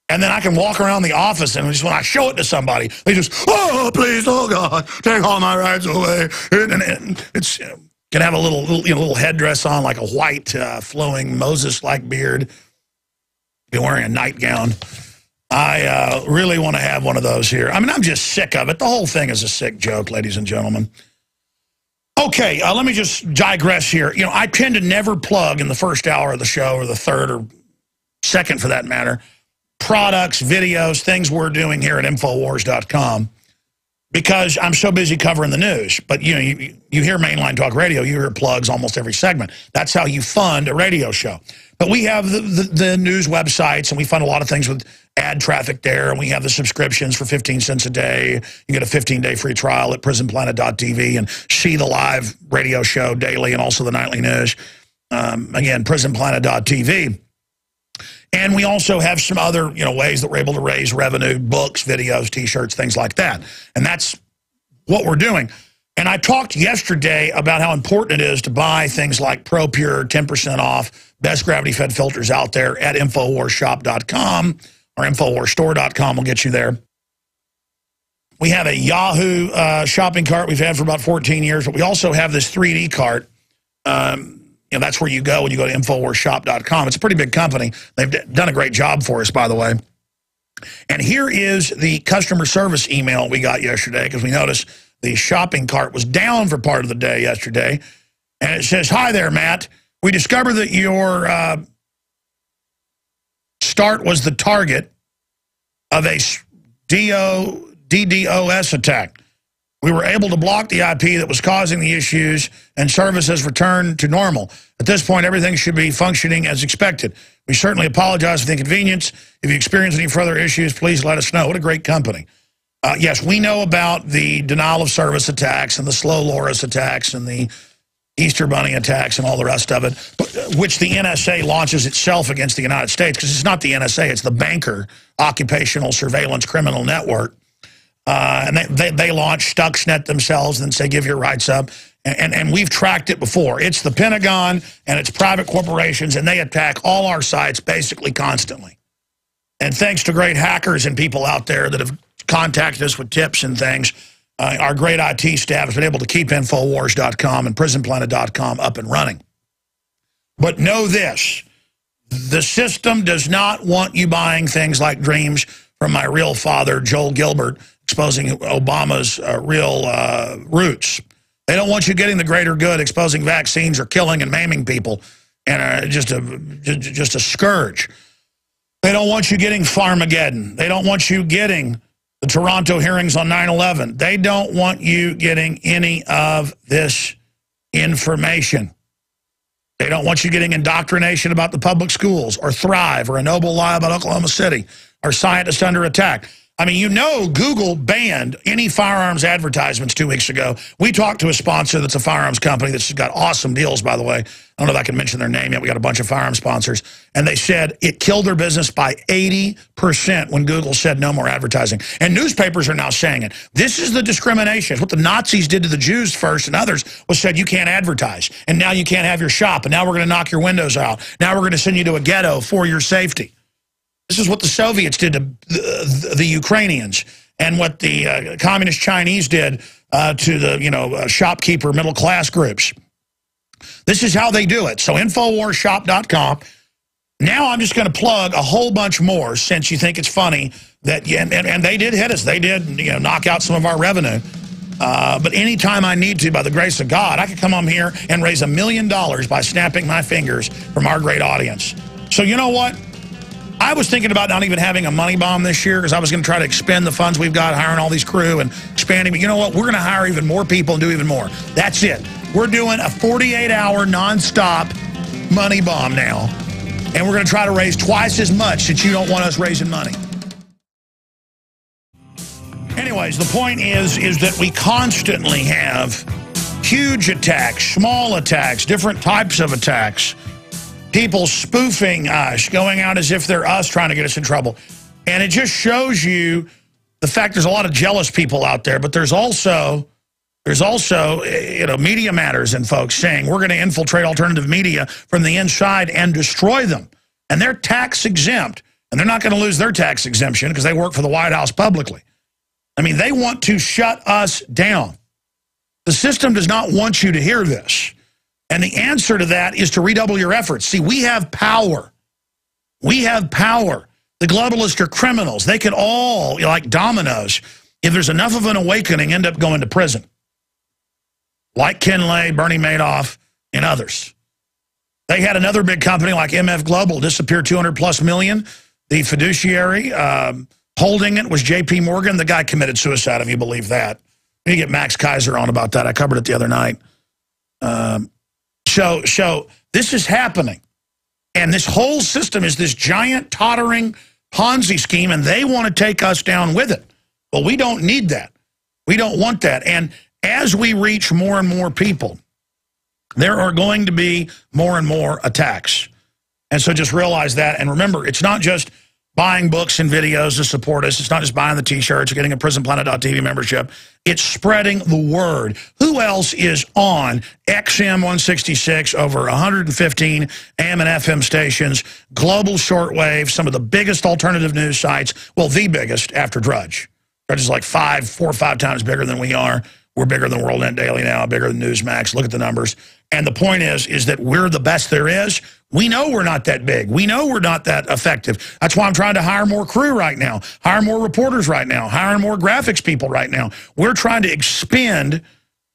[SPEAKER 1] And then I can walk around the office, and just when I show it to somebody, they just, oh, please, oh, God, take all my rights away. And it's can have a little headdress on, like a white, flowing Moses-like beard. Be wearing a nightgown. I really want to have one of those here. I mean, I'm just sick of it. The whole thing is a sick joke, ladies and gentlemen. Okay, let me just digress here. You know, I tend to never plug in the first hour of the show, or the third, or second for that matter, products, videos, things we're doing here at Infowars.com, because I'm so busy covering the news. But, you know, you hear mainline talk radio, you hear plugs almost every segment. That's how you fund a radio show. But we have the news websites, and we fund a lot of things with ad traffic there, and we have the subscriptions for 15 cents a day. You get a 15-day free trial at prisonplanet.tv and see the live radio show daily and also the nightly news. Again, prisonplanet.tv. And we also have some other, you know, ways that we're able to raise revenue, books, videos, T-shirts, things like that. And that's what we're doing. And I talked yesterday about how important it is to buy things like ProPure, 10% off, best gravity-fed filters out there at InfoWarsShop.com or InfoWarsStore.com will get you there. We have a Yahoo shopping cart we've had for about 14 years, but we also have this 3D cart. You know, that's where you go when you go to InfoWarsShop.com. It's a pretty big company. They've done a great job for us, by the way. And here is the customer service email we got yesterday, because we noticed the shopping cart was down for part of the day yesterday. And it says, hi there, Matt. We discovered that your start was the target of a DDoS attack. We were able to block the IP that was causing the issues, and services returned to normal. At this point, everything should be functioning as expected. We certainly apologize for the inconvenience. If you experience any further issues, please let us know. What a great company. Yes, we know about the denial of service attacks and the slow Loris attacks and the Easter Bunny attacks and all the rest of it, which the NSA launches itself against the United States, because it's not the NSA, it's the Banker Occupational Surveillance Criminal Network. And they launch Stuxnet themselves and say, give your rights up. And we've tracked it before. It's the Pentagon and it's private corporations, and they attack all our sites basically constantly. And thanks to great hackers and people out there that have contacted us with tips and things, our great IT staff has been able to keep Infowars.com and PrisonPlanet.com up and running. But know this, the system does not want you buying things like dreams from my real father, Joel Gilbert, exposing Obama's real roots. They don't want you getting the greater good, exposing vaccines or killing and maiming people, and just a scourge. They don't want you getting Farmageddon. They don't want you getting the Toronto hearings on 9/11. They don't want you getting any of this information. They don't want you getting indoctrination about the public schools, or Thrive, or a noble lie about Oklahoma City, or Scientists Under Attack. I mean, you know, Google banned any firearms advertisements 2 weeks ago. We talked to a sponsor that's a firearms company that's got awesome deals, by the way. I don't know if I can mention their name yet. We got a bunch of firearms sponsors. And they said it killed their business by 80% when Google said no more advertising. And newspapers are now saying it. This is the discrimination. It's what the Nazis did to the Jews first and others was said you can't advertise. And now you can't have your shop. And now we're going to knock your windows out. Now we're going to send you to a ghetto for your safety. This is what the Soviets did to the Ukrainians and what the communist Chinese did to the, shopkeeper middle-class groups. This is how they do it. So InfoWarsShop.com. Now I'm just going to plug a whole bunch more since you think it's funny that, and they did hit us. They did, knock out some of our revenue. But anytime I need to, by the grace of God, I could come on here and raise $1 million by snapping my fingers from our great audience. So you know what? I was thinking about not even having a money bomb this year because I was going to try to expend the funds we've got, hiring all these crew and expanding. But you know what? We're going to hire even more people and do even more. That's it. We're doing a 48-hour nonstop money bomb now. And we're going to try to raise twice as much since you don't want us raising money. Anyways, the point is that we constantly have huge attacks, small attacks, different types of attacks. People spoofing us, going out as if they're us trying to get us in trouble. And it just shows you the fact there's a lot of jealous people out there, but there's also Media Matters and folks saying we're going to infiltrate alternative media from the inside and destroy them. And they're tax exempt, and they're not going to lose their tax exemption because they work for the White House publicly. I mean, they want to shut us down. The system does not want you to hear this. And the answer to that is to redouble your efforts. See, we have power. We have power. The globalists are criminals. They could all, like dominoes, if there's enough of an awakening, end up going to prison. Like Ken Lay, Bernie Madoff, and others. They had another big company like MF Global disappear $200+ million. The fiduciary holding it was J.P. Morgan. The guy committed suicide, if you believe that. We need to get Max Kaiser on about that. I covered it the other night. So this is happening. And this whole system is this giant, tottering Ponzi scheme, and they want to take us down with it. Well, we don't need that. We don't want that. And as we reach more and more people, there are going to be more and more attacks. And so just realize that. And remember, it's not just buying books and videos to support us. It's not just buying the T-shirts or getting a PrisonPlanet.tv membership. It's spreading the word. Who else is on XM 166, over 115 AM and FM stations, global shortwave, some of the biggest alternative news sites, well, the biggest after Drudge. Drudge is like 4 or 5 times bigger than we are. We're bigger than World Net Daily now, bigger than Newsmax. Look at the numbers. And the point is that we're the best there is. We know we're not that big. We know we're not that effective. That's why I'm trying to hire more crew right now, hire more reporters right now, hiring more graphics people right now. We're trying to expend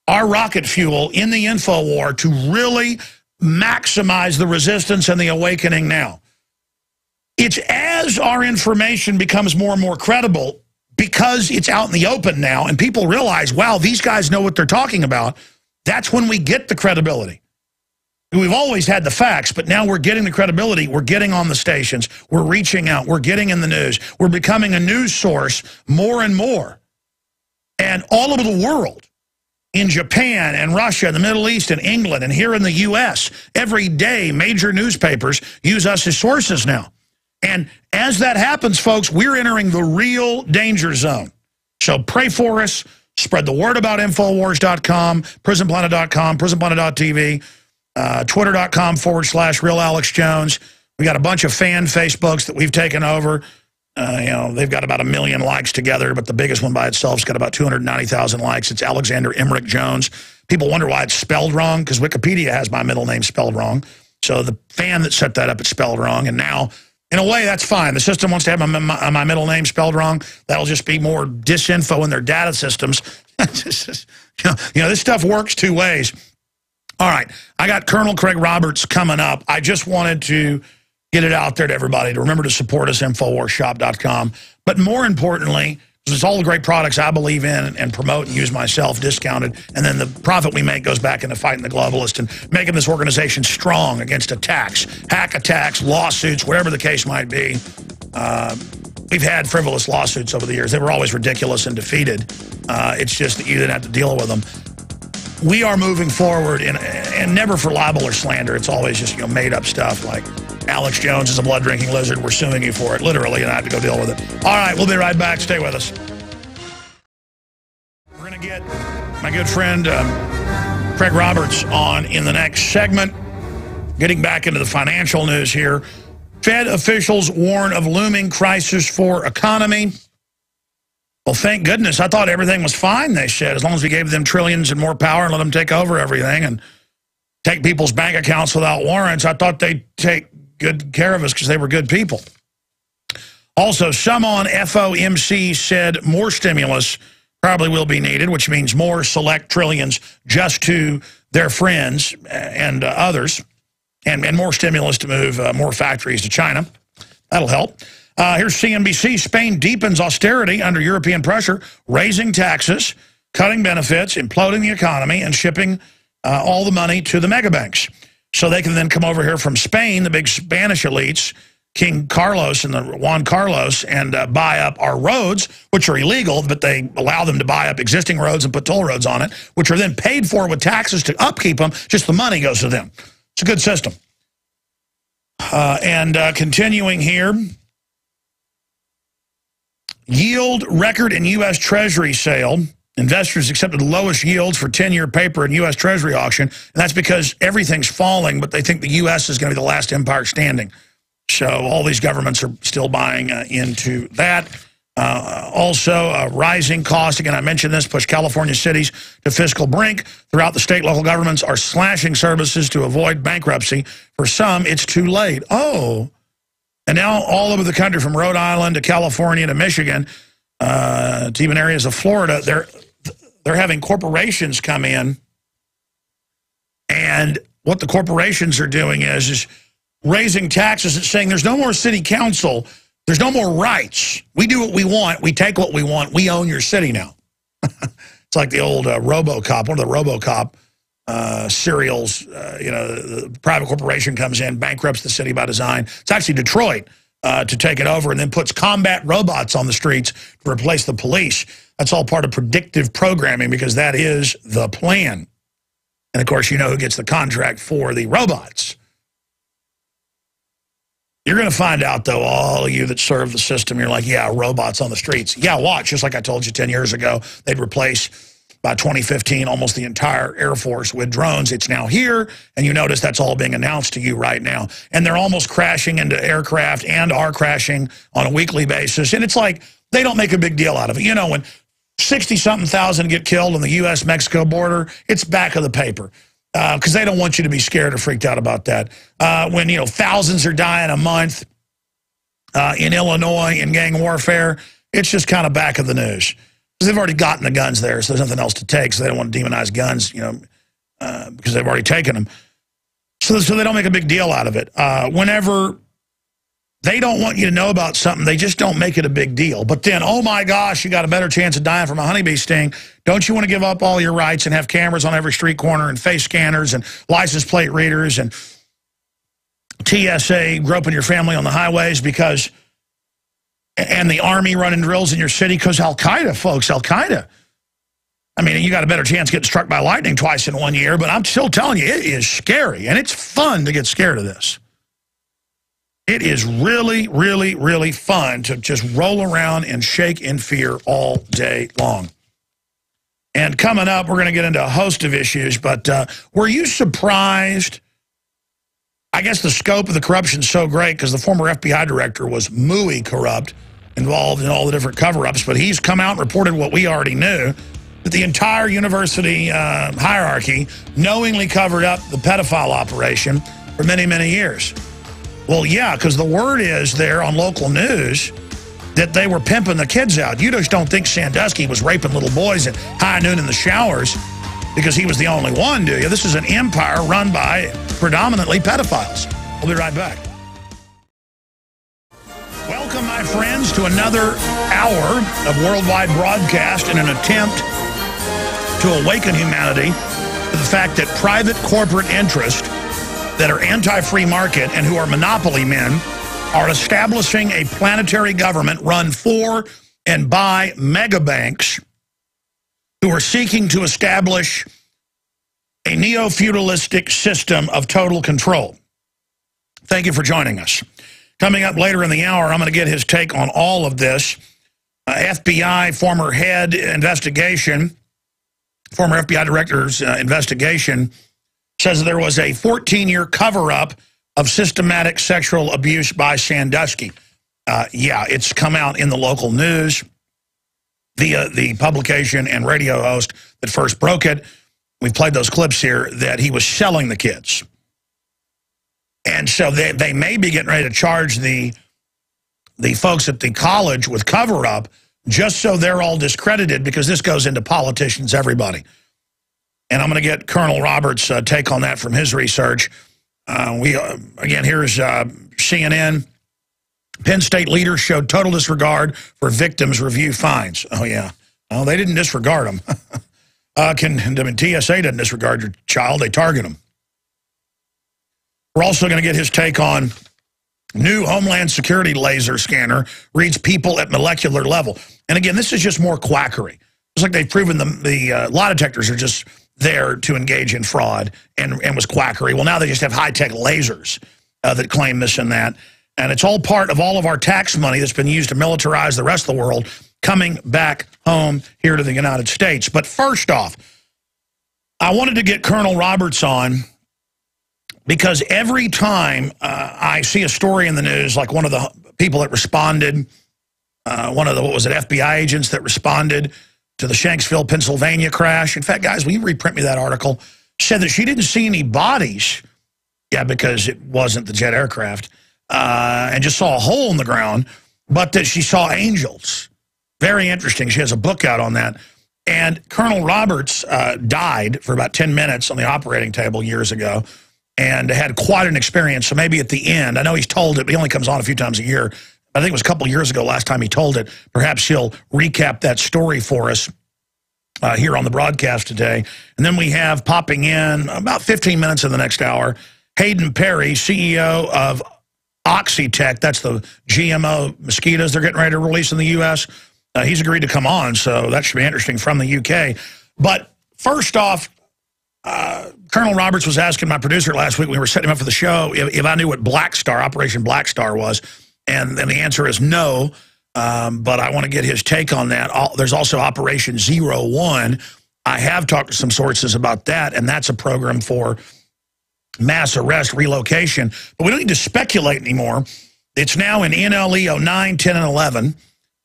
[SPEAKER 1] our rocket fuel in the info war to really maximize the resistance and the awakening now. It's as our information becomes more and more credible, because it's out in the open now and people realize, wow, these guys know what they're talking about, that's when we get the credibility. We've always had the facts, but now we're getting the credibility. We're getting on the stations. We're reaching out. We're getting in the news. We're becoming a news source more and more. And all over the world, in Japan and Russia and the Middle East and England and here in the U.S., every day major newspapers use us as sources now. And as that happens, folks, we're entering the real danger zone. So pray for us. Spread the word about Infowars.com, PrisonPlanet.com, PrisonPlanet.tv, Twitter.com/RealAlexJones. We got a bunch of fan Facebooks that we've taken over. They've got about 1 million likes together, but the biggest one by itself's got about 290,000 likes. It's Alexander Emmerich Jones. People wonder why it's spelled wrong, because Wikipedia has my middle name spelled wrong. So the fan that set that up, it's spelled wrong. And now, in a way, that's fine. The system wants to have my middle name spelled wrong. That'll just be more disinfo in their data systems. This stuff works 2 ways. All right, I got Colonel Craig Roberts coming up. I just wanted to get it out there to everybody to remember to support us, InfoWarsShop.com. But more importantly, it's all the great products I believe in and promote and use myself, discounted, and then the profit we make goes back into fighting the globalists and making this organization strong against attacks, hack attacks, lawsuits, whatever the case might be. we've had frivolous lawsuits over the years. They were always ridiculous and defeated. It's just that you didn't have to deal with them. We are moving forward, and never for libel or slander. It's always just, you know, made up stuff like Alex Jones is a blood-drinking lizard. We're suing you for it, literally, and I have to go deal with it. All right, we'll be right back. Stay with us. We're going to get my good friend Craig Roberts on in the next segment. Getting back into the financial news here. Fed officials warn of looming crisis for economy. Well, thank goodness. I thought everything was fine, they said, as long as we gave them trillions and more power and let them take over everything and take people's bank accounts without warrants. I thought they'd take good care of us because they were good people. Also, some on FOMC said more stimulus probably will be needed, which means more select trillions just to their friends and others, and more stimulus to move more factories to China. That'll help. Here's CNBC. Spain deepens austerity under European pressure, raising taxes, cutting benefits, imploding the economy, and shipping all the money to the mega banks. So they can then come over here from Spain, the big Spanish elites, King Carlos and the Juan Carlos, and buy up our roads, which are illegal, but they allow them to buy up existing roads and put toll roads on it, which are then paid for with taxes to upkeep them. Just the money goes to them. It's a good system. Continuing here, yield record in U.S. Treasury sale. Investors accepted the lowest yields for 10-year paper in U.S. Treasury auction, and that's because everything's falling, but they think the U.S. is going to be the last empire standing. So all these governments are still buying into that. Also, rising costs. Again, I mentioned this, push California cities to fiscal brink. Throughout the state, local governments are slashing services to avoid bankruptcy. For some, it's too late. Oh. And now all over the country, from Rhode Island to California to Michigan, to even areas of Florida, they're having corporations come in. And what the corporations are doing is raising taxes and saying there's no more city council. There's no more rights. We do what we want. We take what we want. We own your city now. It's like the old RoboCop, one of the RoboCop serials. You know, the private corporation comes in, bankrupts the city by design. It's actually Detroit to take it over, and then puts combat robots on the streets to replace the police. That's all part of predictive programming, because that is the plan. And, of course, you know who gets the contract for the robots. You're going to find out, though, all of you that serve the system, you're like, yeah, robots on the streets. Yeah, watch. Just like I told you 10 years ago, they'd replace, by 2015, almost the entire Air Force with drones. It's now here, and you notice that's all being announced to you right now. And they're almost crashing into aircraft and are crashing on a weekly basis. And it's like they don't make a big deal out of it. You know, when 60-something thousand get killed on the U.S.-Mexico border, it's back of the paper. Because they don't want you to be scared or freaked out about that. When, you know, thousands are dying a month in Illinois in gang warfare, it's just kind of back of the news. Because they've already gotten the guns there, so there's nothing else to take, so they don't want to demonize guns, you know, because they've already taken them. So they don't make a big deal out of it. Whenever they don't want you to know about something, they just don't make it a big deal. But then, oh my gosh, you got a better chance of dying from a honeybee sting. Don't you want to give up all your rights and have cameras on every street corner and face scanners and license plate readers and TSA groping your family on the highways because, and the army running drills in your city because Al-Qaeda, folks, Al-Qaeda. I mean, you got a better chance of getting struck by lightning twice in 1 year, but I'm still telling you, it is scary, and it's fun to get scared of this. It is really, really, really fun to just roll around and shake in fear all day long. And coming up, we're going to get into a host of issues, but were you surprised? I guess the scope of the corruption is so great because the former FBI director was muy corrupt, involved in all the different cover-ups, but he's come out and reported what we already knew, that the entire university hierarchy knowingly covered up the pedophile operation for many, many years. Well, yeah, because the word is there on local news that they were pimping the kids out. You just don't think Sandusky was raping little boys at high noon in the showers because he was the only one, do you? This is an empire run by predominantly pedophiles. We'll be right back. Welcome, my friends, to another hour of worldwide broadcast in an attempt to awaken humanity to the fact that private corporate interest that are anti-free market and who are monopoly men are establishing a planetary government run for and by megabanks who are seeking to establish a neo-feudalistic system of total control. Thank you for joining us. Coming up later in the hour, I'm going to get his take on all of this. FBI former head investigation, former FBI director's investigation, says there was a 14-year cover-up of systematic sexual abuse by Sandusky. Yeah, it's come out in the local news via the publication and radio host that first broke it. We've played those clips here, that he was selling the kids. And so they may be getting ready to charge the folks at the college with cover-up just so they're all discredited, because this goes into politicians, everybody. And I'm going to get Colonel Roberts' take on that from his research. Again, here's CNN. Penn State leaders showed total disregard for victims' review fines. Oh, yeah. Oh, they didn't disregard them. TSA didn't disregard your child. They target them. We're also going to get his take on new Homeland Security laser scanner reads people at molecular level. And again, this is just more quackery. It's like they've proven the lie detectors are just there to engage in fraud and was quackery. Well, now they just have high-tech lasers that claim this and that. And it's all part of all of our tax money that's been used to militarize the rest of the world coming back home here to the United States. But first off, I wanted to get Colonel Roberts on, because every time I see a story in the news, like one of the people that responded, one of the, FBI agents that responded to the Shanksville, Pennsylvania crash. In fact, guys, will you reprint me that article? Said that she didn't see any bodies. Yeah, because it wasn't the jet aircraft. And just saw a hole in the ground, but that she saw angels. Very interesting. She has a book out on that. And Colonel Roberts died for about 10 minutes on the operating table years ago, and had quite an experience. So maybe at the end, I know he's told it, but he only comes on a few times a year. I think it was a couple years ago last time he told it. Perhaps he'll recap that story for us here on the broadcast today. And then we have popping in about 15 minutes in the next hour, Hadyn Parry, CEO of Oxitec. That's the GMO mosquitoes they're getting ready to release in the U.S. He's agreed to come on, so that should be interesting, from the UK. But first off, Colonel Roberts was asking my producer last week when we were setting him up for the show if I knew what Blackstar, Operation Blackstar was, and the answer is no, but I want to get his take on that. There's also Operation 01. I have talked to some sources about that, and that's a program for mass arrest relocation, but we don't need to speculate anymore. It's now in NLE 09, 10, and 11.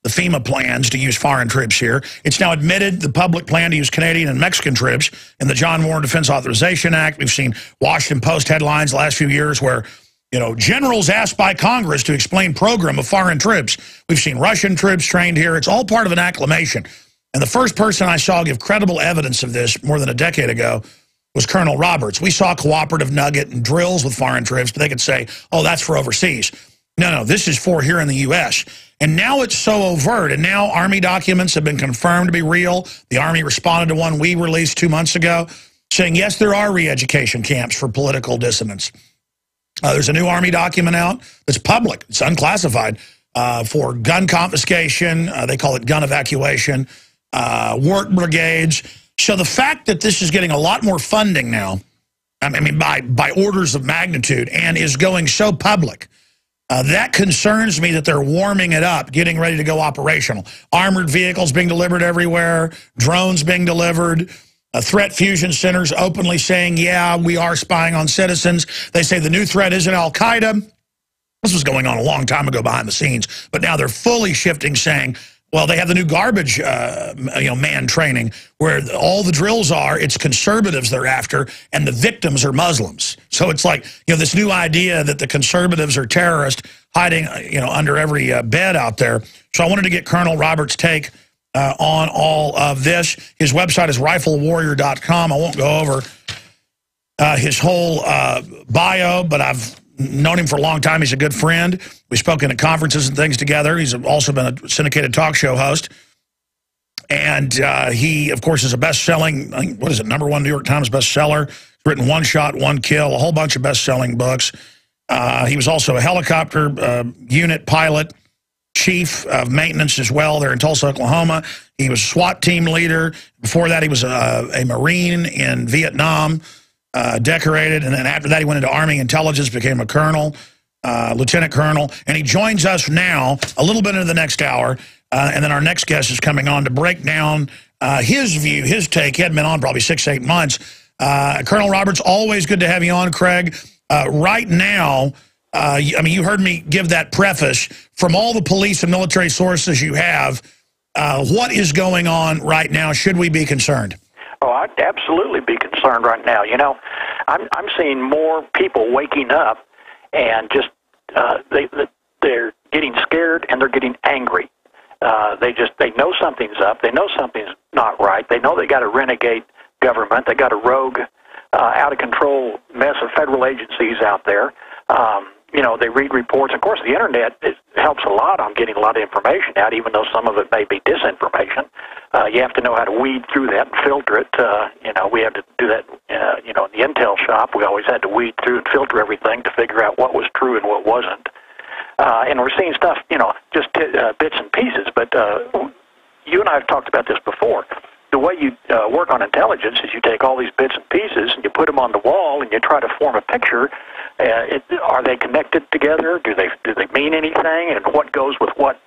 [SPEAKER 1] The FEMA plans to use foreign troops here. It's now admitted the public plan to use Canadian and Mexican troops in the John Warren Defense Authorization Act. We've seen Washington Post headlines the last few years where, you know, generals asked by Congress to explain program of foreign troops. We've seen Russian troops trained here. It's all part of an acclamation. And the first person I saw give credible evidence of this more than a decade ago was Colonel Roberts. We saw cooperative nugget and drills with foreign troops, but they could say, oh, that's for overseas. No, this is for here in the U.S., and now it's so overt, and now Army documents have been confirmed to be real. The Army responded to one we released 2 months ago, saying, yes, there are re-education camps for political dissidents. There's a new Army document out that's public. It's unclassified for gun confiscation. They call it gun evacuation, work brigades. So the fact that this is getting a lot more funding now, I mean, by orders of magnitude, and is going so public, that concerns me, that they're warming it up, getting ready to go operational. Armored vehicles being delivered everywhere, drones being delivered, threat fusion centers openly saying, yeah, we are spying on citizens. They say the new threat isn't al-Qaeda. This was going on a long time ago behind the scenes, but now they're fully shifting, saying, well, they have the new garbage man training where all the drills are, it's conservatives they're after, and the victims are Muslims. So it's like, this new idea that the conservatives are terrorists hiding, under every bed out there. So I wanted to get Colonel Roberts' take on all of this. His website is riflewarrior.com. I won't go over his whole bio, but I've known him for a long time. He's a good friend. We've spoken at conferences and things together. He's also been a syndicated talk show host. And he, of course, is a best-selling, #1 New York Times bestseller. He's written One Shot, One Kill, a whole bunch of best-selling books. He was also a helicopter unit pilot, chief of maintenance as well there in Tulsa, Oklahoma. He was a SWAT team leader. Before that, he was a Marine in Vietnam, decorated. And then after that, he went into Army intelligence, became a colonel, lieutenant colonel. And he joins us now a little bit into the next hour. And then our next guest is coming on to break down his view, his take. He hadn't been on probably 6 to 8 months. Colonel Roberts, always good to have you on, Craig. Right now, I mean, you heard me give that preface. From all the police and military sources you have, what is going on right now? Should we be concerned?
[SPEAKER 4] Oh, I'd absolutely be concerned right now. You know, I'm seeing more people waking up and just they're getting scared and they're getting angry. They know something's up. They know something's not right. They know they got a renegade government. They got a rogue, out of control mess of federal agencies out there. You know, they read reports. Of course, the internet helps a lot on getting a lot of information out, even though some of it may be disinformation. You have to know how to weed through that and filter it. You know, we had to do that, you know, in the intel shop. We always had to weed through and filter everything to figure out what was true and what wasn't. And we're seeing stuff, you know, just bits and pieces. But you and I have talked about this before. The way you work on intelligence is you take all these bits and pieces and you put them on the wall and you try to form a picture. Are they connected together? Do they mean anything? And what goes with what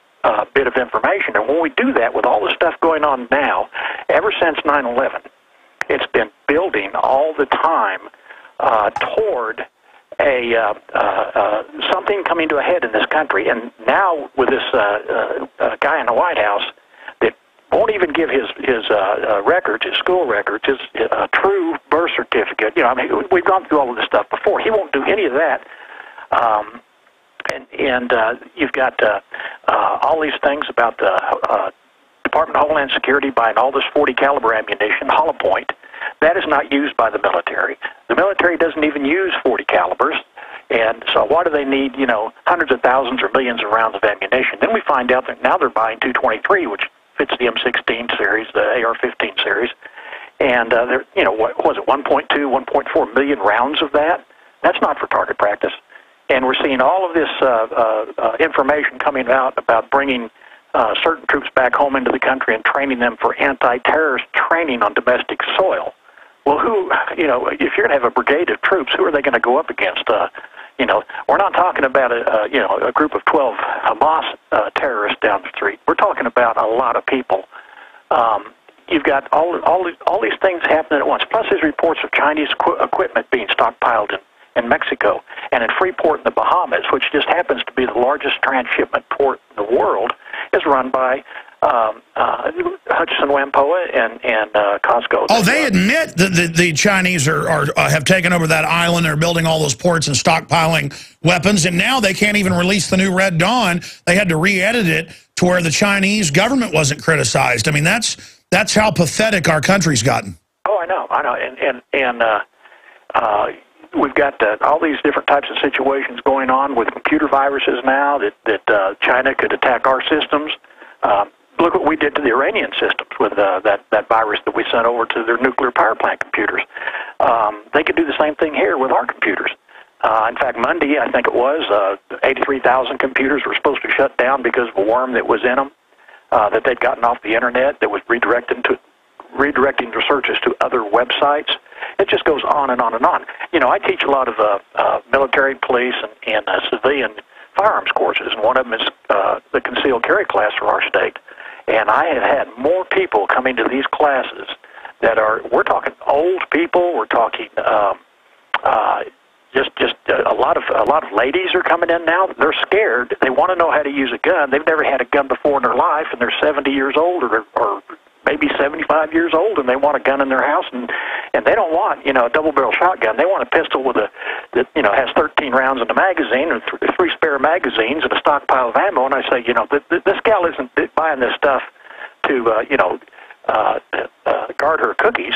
[SPEAKER 4] bit of information? And when we do that with all the stuff going on now, ever since 9/11, it's been building all the time toward a something coming to a head in this country. And now with this guy in the White House that won't even give his records, his school records, his true birth certificate. You know, I mean, we've gone through all of this stuff before. He won't do any of that. And you've got all these things about the Department of Homeland Security buying all this 40 caliber ammunition, hollow point. That is not used by the military. The military doesn't even use 40 calibers. And so why do they need, you know, hundreds of thousands or millions of rounds of ammunition? Then we find out that now they're buying 223, which fits the M16 series, the AR-15 series. And, they're, you know, what was it, 1.2, 1.4 million rounds of that? That's not for target practice. And we're seeing all of this information coming out about bringing certain troops back home into the country and training them for anti-terrorist training on domestic soil. Well, who, you know, if you're going to have a brigade of troops, who are they going to go up against? You know, we're not talking about a group of 12 Hamas terrorists down the street. We're talking about a lot of people. You've got all these things happening at once. Plus, there's reports of Chinese equipment being stockpiled in Mexico and in Freeport in the Bahamas, which just happens to be the largest transshipment port in the world, is run by Hutchison Whampoa and Costco.
[SPEAKER 1] Oh, they admit that the Chinese have taken over that island. They're building all those ports and stockpiling weapons, and now they can't even release the new Red Dawn. They had to re-edit it to where the Chinese government wasn't criticized. I mean, that's how pathetic our country's gotten.
[SPEAKER 4] Oh, I know, and we've got all these different types of situations going on with computer viruses now that China could attack our systems. Look what we did to the Iranian systems with that virus that we sent over to their nuclear power plant computers. They could do the same thing here with our computers. In fact, Monday, I think it was, 83,000 computers were supposed to shut down because of a worm that was in them, that they'd gotten off the internet, that was redirecting the searches to other websites. It just goes on and on and on. You know, I teach a lot of military, police, and civilian firearms courses, and one of them is the concealed carry class for our state. And I have had more people coming to these classes that we're talking old people, we're talking just a lot of ladies are coming in now. They're scared. They want to know how to use a gun. They've never had a gun before in their life, and they're 70 years old or maybe 75 years old, and they want a gun in their house, and they don't want, you know, a double-barrel shotgun. They want a pistol that you know, has 13 rounds in the magazine and three spare magazines and a stockpile of ammo. And I say, you know, this gal isn't buying this stuff to, you know, guard her cookies.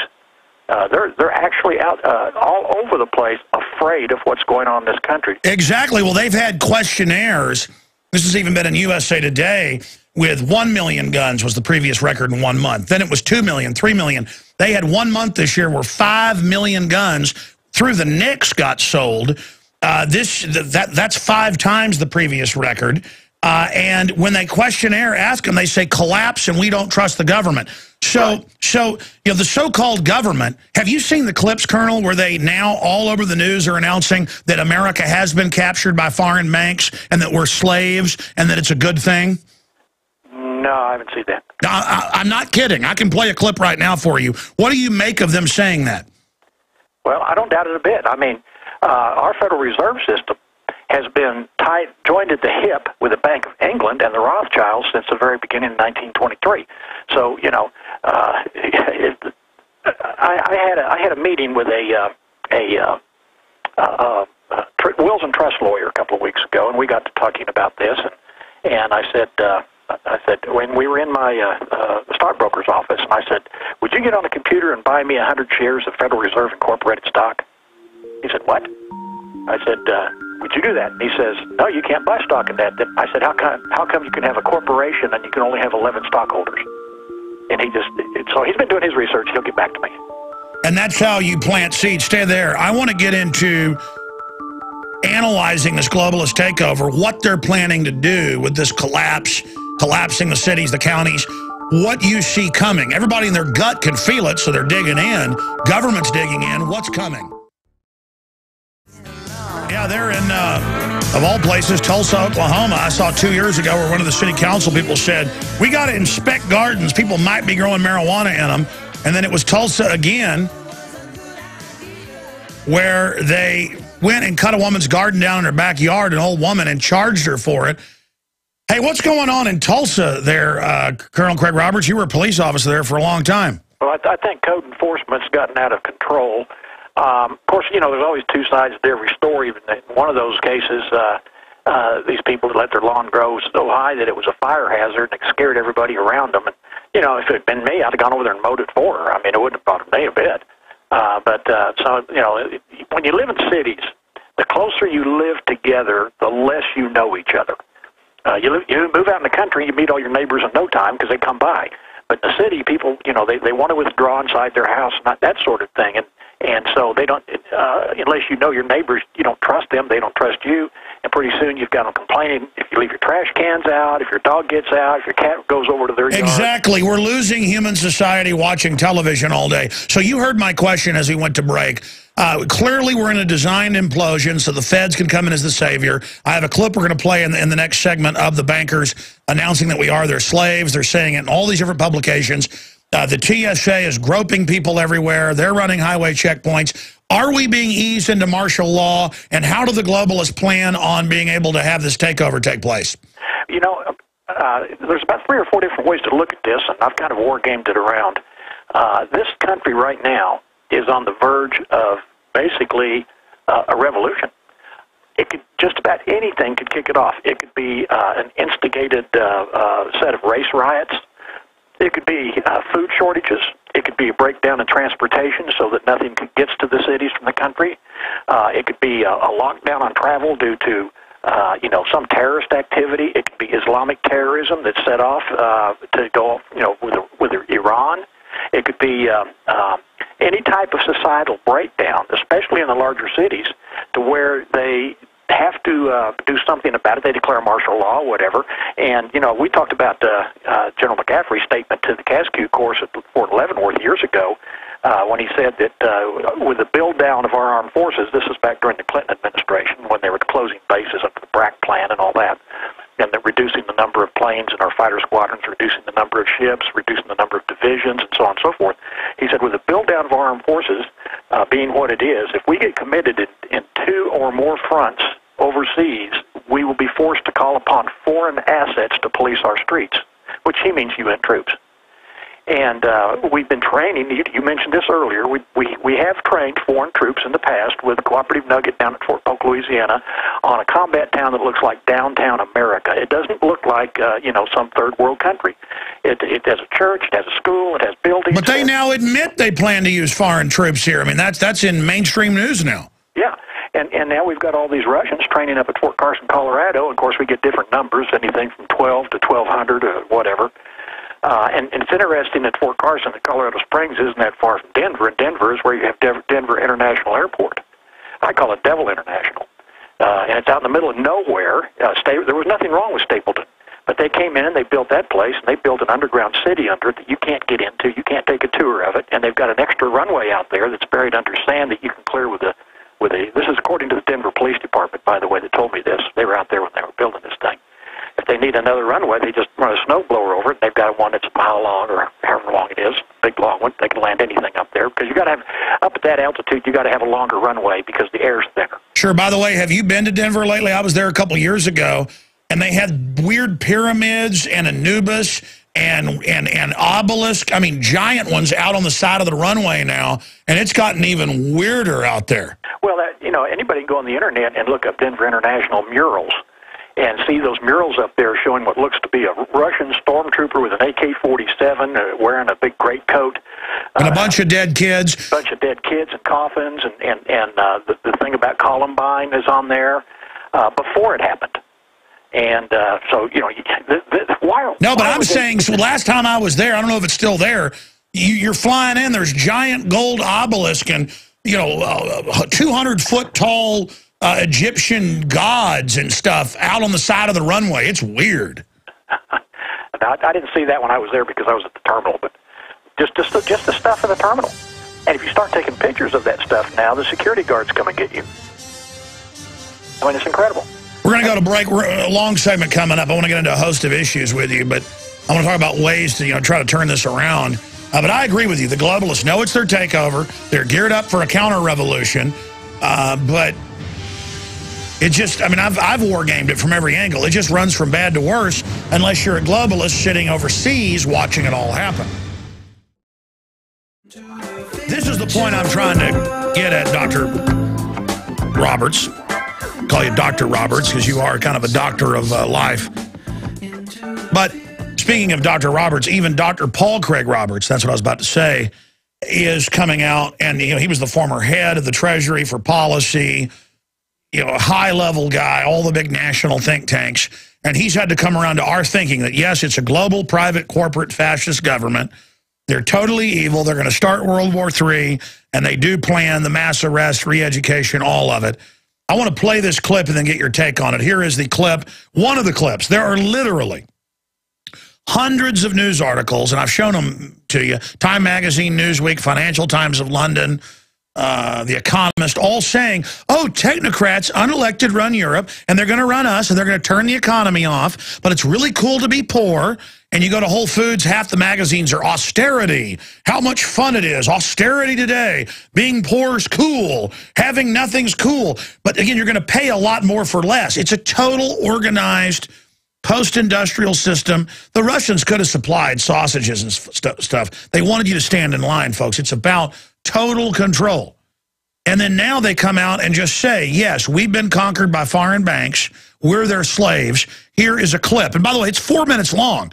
[SPEAKER 4] They're actually out all over the place, afraid of what's going on in this country.
[SPEAKER 1] Exactly. Well, they've had questionnaires. This has even been in USA Today. With 1 million guns was the previous record in 1 month. Then it was 2 million, 3 million. They had 1 month this year where 5 million guns through the NICS got sold. That's 5 times the previous record. And when they questionnaire ask them, they say collapse and we don't trust the government. So the so-called government, have you seen the clips, Colonel, where they now all over the news are announcing that America has been captured by foreign banks and that we're slaves and that it's a good thing?
[SPEAKER 4] No, I haven't seen that.
[SPEAKER 1] I'm not kidding. I can play a clip right now for you. What do you make of them saying that?
[SPEAKER 4] Well, I don't doubt it a bit. I mean, our Federal Reserve System has been joined at the hip with the Bank of England and the Rothschilds since the very beginning of 1923. So, you know, I had a meeting with a wills and trust lawyer a couple of weeks ago, and we got to talking about this, and I said, when we were in my stockbroker's office, and I said, would you get on the computer and buy me 100 shares of Federal Reserve Incorporated stock? He said, what? I said, would you do that? And he says, no, you can't buy stock in that. I said, how come you can have a corporation and you can only have 11 stockholders? And so he's been doing his research. He'll get back to me.
[SPEAKER 1] And that's how you plant seeds. Stay there. I want to get into analyzing this globalist takeover, what they're planning to do with this collapsing the cities, the counties, what you see coming. Everybody in their gut can feel it, so they're digging in. Government's digging in. What's coming? Yeah, they're in, of all places, Tulsa, Oklahoma. I saw 2 years ago where one of the city council people said, we got to inspect gardens. People might be growing marijuana in them. And then it was Tulsa again where they went and cut a woman's garden down in her backyard, an old woman, and charged her for it. Hey, what's going on in Tulsa there, Colonel Craig Roberts? You were a police officer there for a long time.
[SPEAKER 4] Well, I think code enforcement's gotten out of control. Of course, you know, there's always 2 sides to every story. In one of those cases, these people let their lawn grow so high that it was a fire hazard and it scared everybody around them. And, you know, if it had been me, I'd have gone over there and mowed it for her. I mean, it wouldn't have bothered me a bit. So, you know, when you live in cities, the closer you live together, the less you know each other. You move out in the country, you meet all your neighbors in no time because they come by. But in the city, people, you know, they want to withdraw inside their house, not that sort of thing. And so they don't, unless you know your neighbors, you don't trust them, they don't trust you, and pretty soon you've got them complaining if you leave your trash cans out, if your dog gets out, if your cat goes over to their yard.
[SPEAKER 1] Exactly. We're losing human society watching television all day. So you heard my question as we went to break. Clearly we're in a designed implosion so the feds can come in as the savior. I have a clip we're going to play in the next segment of the bankers announcing that we are their slaves. They're saying it in all these different publications. The TSA is groping people everywhere. They're running highway checkpoints. Are we being eased into martial law? And how do the globalists plan on being able to have this takeover take place?
[SPEAKER 4] You know, there's about 3 or 4 different ways to look at this, and I've kind of war-gamed it around. This country right now is on the verge of basically a revolution. It could just about anything could kick it off. It could be an instigated set of race riots. It could be food shortages. It could be a breakdown in transportation so that nothing gets to the cities from the country. It could be a lockdown on travel due to, you know, some terrorist activity. It could be Islamic terrorism that's set off to go, you know, with Iran. It could be any type of societal breakdown, especially in the larger cities, to where they have to do something about it. They declare martial law, whatever. And, you know, we talked about General McCaffrey's statement to the CASQ course at Fort Leavenworth years ago when he said that with the build-down of our armed forces, this was back during the Clinton administration when they were closing bases under the BRAC plan and all that, and they're reducing the number of planes in our fighter squadrons, reducing the number of ships, reducing the number of divisions, and so on and so forth. He said with the build-down of our armed forces being what it is, if we get committed in 2 or more fronts overseas, we will be forced to call upon foreign assets to police our streets, which he means UN troops. And we've been training, you mentioned this earlier, we have trained foreign troops in the past with a cooperative nugget down at Fort Polk, Louisiana, on a combat town that looks like downtown America. It doesn't look like, you know, some third world country. It has a church, it has a school, it has buildings.
[SPEAKER 1] But they now admit they plan to use foreign troops here. I mean, that's in mainstream news now. Yeah.
[SPEAKER 4] And now we've got all these Russians training up at Fort Carson, Colorado. Of course, we get different numbers, anything from 12 to 1,200 or whatever. And it's interesting that Fort Carson at Colorado Springs isn't that far from Denver, and Denver is where you have Denver International Airport. I call it Devil International. and it's out in the middle of nowhere. There was nothing wrong with Stapleton. But they came in and they built that place, and they built an underground city under it that you can't get into. You can't take a tour of it, and they've got an extra runway out there that's buried under sand that you can clear with a. This is according to the Denver Police Department, by the way, that told me this. They were out there when they were building this thing. If they need another runway, they just run a snowblower over it. They've got one that's a mile long or however long it is, big long one. They can land anything up there because you got to have up at that altitude. You got to have a longer runway because the air's thinner.
[SPEAKER 1] Sure. By the way, have you been to Denver lately? I was there a couple years ago. And they had weird pyramids and Anubis and obelisk. I mean, giant ones out on the side of the runway now. And it's gotten even weirder out there.
[SPEAKER 4] Well, anybody can go on the internet and look up Denver International murals and see those murals up there showing what looks to be a Russian stormtrooper with an AK-47 wearing a big greatcoat.
[SPEAKER 1] And a bunch of dead kids.
[SPEAKER 4] A bunch of dead kids and coffins. And the thing about Columbine is on there before it happened. And so, wild. No,
[SPEAKER 1] but I'm saying, so last time I was there, I don't know if it's still there, you're flying in, there's giant gold obelisk and, 200-foot tall Egyptian gods and stuff out on the side of the runway. It's weird.
[SPEAKER 4] I didn't see that when I was there because I was at the terminal, but just the stuff in the terminal. And if you start taking pictures of that stuff now, the security guards come and get you. I mean, it's incredible.
[SPEAKER 1] We're going to go to break. A long segment coming up. I want to get into a host of issues with you, but I want to talk about ways to try to turn this around. But I agree with you. The globalists know it's their takeover. They're geared up for a counter-revolution. But it just, I mean, I've war-gamed it from every angle. It just runs from bad to worse unless you're a globalist sitting overseas watching it all happen. This is the point I'm trying to get at, Dr. Roberts. Call you Dr. Roberts because you are kind of a doctor of life. But speaking of Dr. Roberts, even Dr. Paul Craig Roberts, that's what I was about to say, is coming out, and he was the former head of the Treasury for policy, a high-level guy, all the big national think tanks, and he's had to come around to our thinking that, yes, it's a global, private, corporate, fascist government. They're totally evil. They're going to start World War III, and they do plan the mass arrest, re-education, all of it. I want to play this clip and then get your take on it. Here is the clip, one of the clips. There are literally hundreds of news articles, and I've shown them to you. Time Magazine, Newsweek, Financial Times of London, The Economist, all saying, oh, technocrats, unelected, run Europe, and they're going to run us, and they're going to turn the economy off, but it's really cool to be poor. And you go to Whole Foods, half the magazines are austerity, how much fun it is, austerity today, being poor is cool, having nothing's cool. But again, you're going to pay a lot more for less. It's a total organized post-industrial system. The Russians could have supplied sausages and stuff. They wanted you to stand in line, folks. It's about total control. And then now they come out and just say, yes, we've been conquered by foreign banks. We're their slaves. Here is a clip. And by the way, it's 4 minutes long.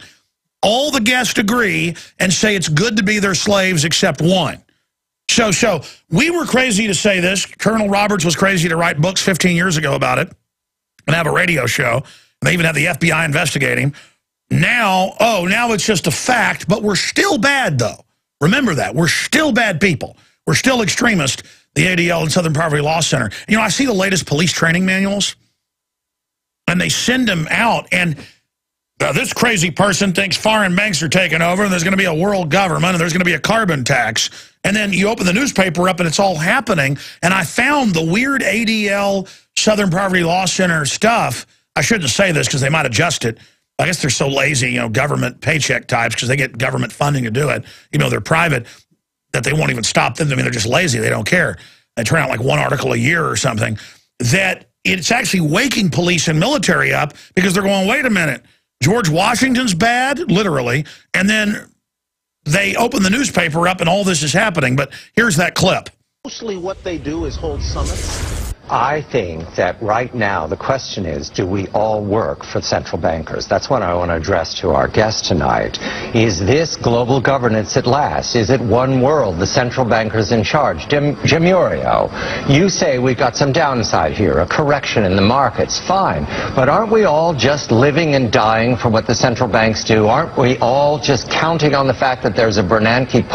[SPEAKER 1] All the guests agree and say it's good to be their slaves except one. So we were crazy to say this. Colonel Roberts was crazy to write books 15 years ago about it and have a radio show. And they even have the FBI investigating. Now it's just a fact, but we're still bad, though. Remember that. We're still bad people. We're still extremists, the ADL and Southern Poverty Law Center. I see the latest police training manuals, and they send them out, and this crazy person thinks foreign banks are taking over and there's going to be a world government and there's going to be a carbon tax. And then you open the newspaper up and it's all happening. And I found the weird ADL Southern Poverty Law Center stuff. I shouldn't say this because they might adjust it. I guess they're so lazy, government paycheck types because they get government funding to do it. They're private that they won't even stop them. I mean, they're just lazy. They don't care. They turn out like one article a year or something. That it's actually waking police and military up because they're going, wait a minute. George Washington's bad, literally, and then they open the newspaper up and all this is happening. But here's that clip.
[SPEAKER 5] Mostly what they do is hold summits.
[SPEAKER 6] I think that right now the question is, do we all work for central bankers? That's what I want to address to our guest tonight. Is this global governance at last? Is it one world, the central bankers in charge? Jim Urio, you say we've got some downside here, a correction in the markets, fine. But aren't we all just living and dying for what the central banks do? Aren't we all just counting on the fact that there's a Bernanke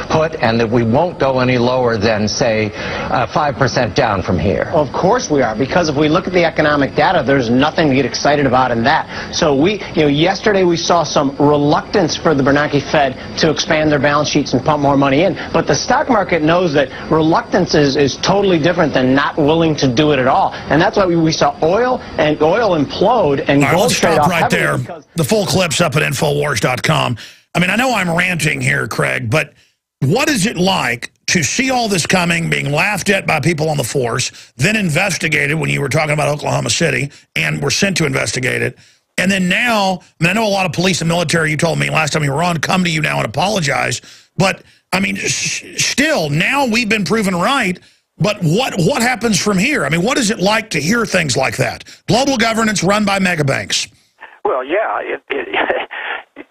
[SPEAKER 6] put and that we won't go any lower than, say, 5% down from here?
[SPEAKER 7] Of course we are, because if we look at the economic data, there's nothing to get excited about in that. So yesterday we saw some reluctance for the Bernanke Fed to expand their balance sheets and pump more money in. But the stock market knows that reluctance is totally different than not willing to do it at all. And that's why we saw oil implode and gold trade off
[SPEAKER 1] right there. The full clip's up at Infowars.com. I mean, I know I'm ranting here, Craig, but what is it like to see all this coming, being laughed at by people on the force, then investigated when you were talking about Oklahoma City and were sent to investigate it, and then now, I mean, I know a lot of police and military, you told me last time you were on, come to you now and apologize, but, I mean, still, now we've been proven right, but what happens from here? I mean, what is it like to hear things like that? Global governance run by megabanks.
[SPEAKER 4] Well, yeah,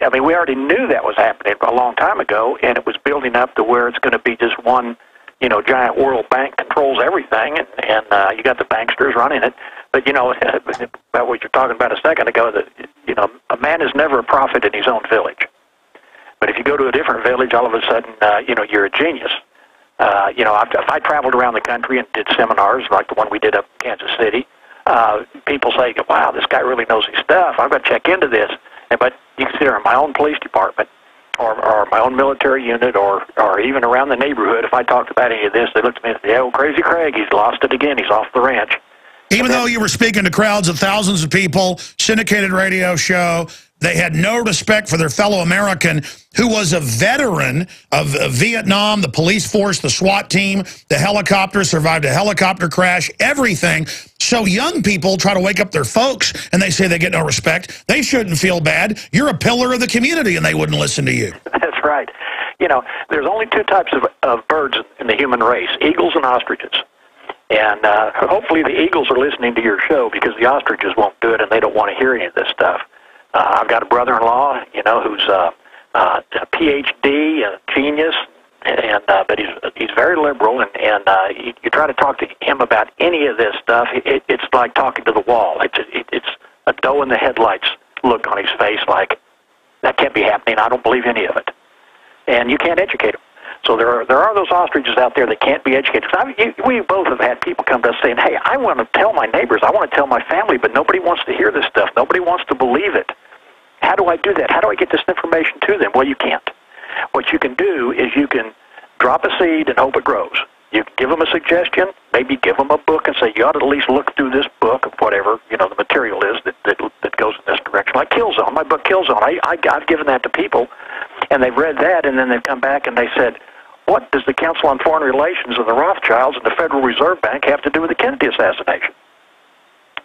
[SPEAKER 4] I mean, we already knew that was happening a long time ago, and it was building up to where it's going to be just one, giant world bank controls everything, and you got the banksters running it. But, about what you're talking about a second ago, that, a man is never a prophet in his own village. But if you go to a different village, all of a sudden, you're a genius. If I traveled around the country and did seminars like the one we did up in Kansas City, people say, wow, this guy really knows his stuff. I've got to check into this. But you consider my own police department or my own military unit or even around the neighborhood, if I talked about any of this, they looked at me and said, yeah, well, Crazy Craig, he's lost it again. He's off the ranch.
[SPEAKER 1] Even though you were speaking to crowds of thousands of people, syndicated radio show, they had no respect for their fellow American who was a veteran of Vietnam, the police force, the SWAT team, the helicopter, survived a helicopter crash, everything. So young people try to wake up their folks, and they say they get no respect. They shouldn't feel bad. You're a pillar of the community, and they wouldn't listen to you.
[SPEAKER 4] That's right. There's only two types of birds in the human race, eagles and ostriches. And hopefully the eagles are listening to your show because the ostriches won't do it, and they don't want to hear any of this stuff. I've got a brother-in-law, who's a PhD, a genius, but he's very liberal, and you try to talk to him about any of this stuff, it's like talking to the wall. It's a doe in the headlights look on his face, like that can't be happening. I don't believe any of it, and you can't educate him. So there are those ostriches out there that can't be educated. We both have had people come to us saying, hey, I want to tell my neighbors, I want to tell my family, but nobody wants to hear this stuff. Nobody wants to believe it. How do I do that? How do I get this information to them? Well, you can't. What you can do is you can drop a seed and hope it grows. You can give them a suggestion, maybe give them a book and say, you ought to at least look through this book of whatever, the material is that goes in this direction. Like Killzone, my book Killzone, I've given that to people, and they've read that, and then they've come back and they said, what does the Council on Foreign Relations and the Rothschilds and the Federal Reserve Bank have to do with the Kennedy assassination?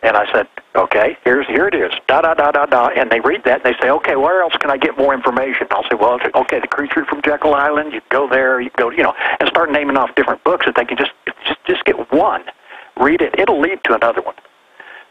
[SPEAKER 4] And I said, okay, here it is, da-da-da-da-da, and they read that, and they say, okay, where else can I get more information? I'll say, well, okay, The Creature from Jekyll Island, you go there, you go, and start naming off different books that they can just get one, read it, it'll lead to another one.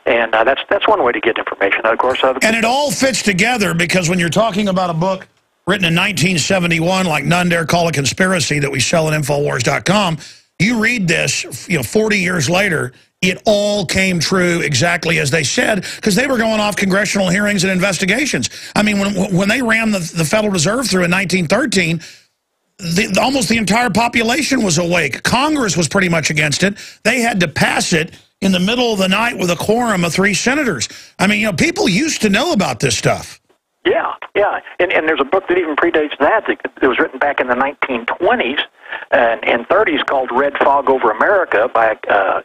[SPEAKER 4] And that's one way to get information. Of course,
[SPEAKER 1] and it all fits together because when you're talking about a book written in 1971, like None Dare Call a Conspiracy, that we sell at Infowars.com, you read this, 40 years later, it all came true exactly as they said, because they were going off congressional hearings and investigations. I mean, when they ran the Federal Reserve through in 1913, almost the entire population was awake. Congress was pretty much against it. They had to pass it in the middle of the night with a quorum of 3 senators. I mean, people used to know about this stuff.
[SPEAKER 4] Yeah. And there's a book that even predates that was written back in the 1920s and 30s called Red Fog Over America by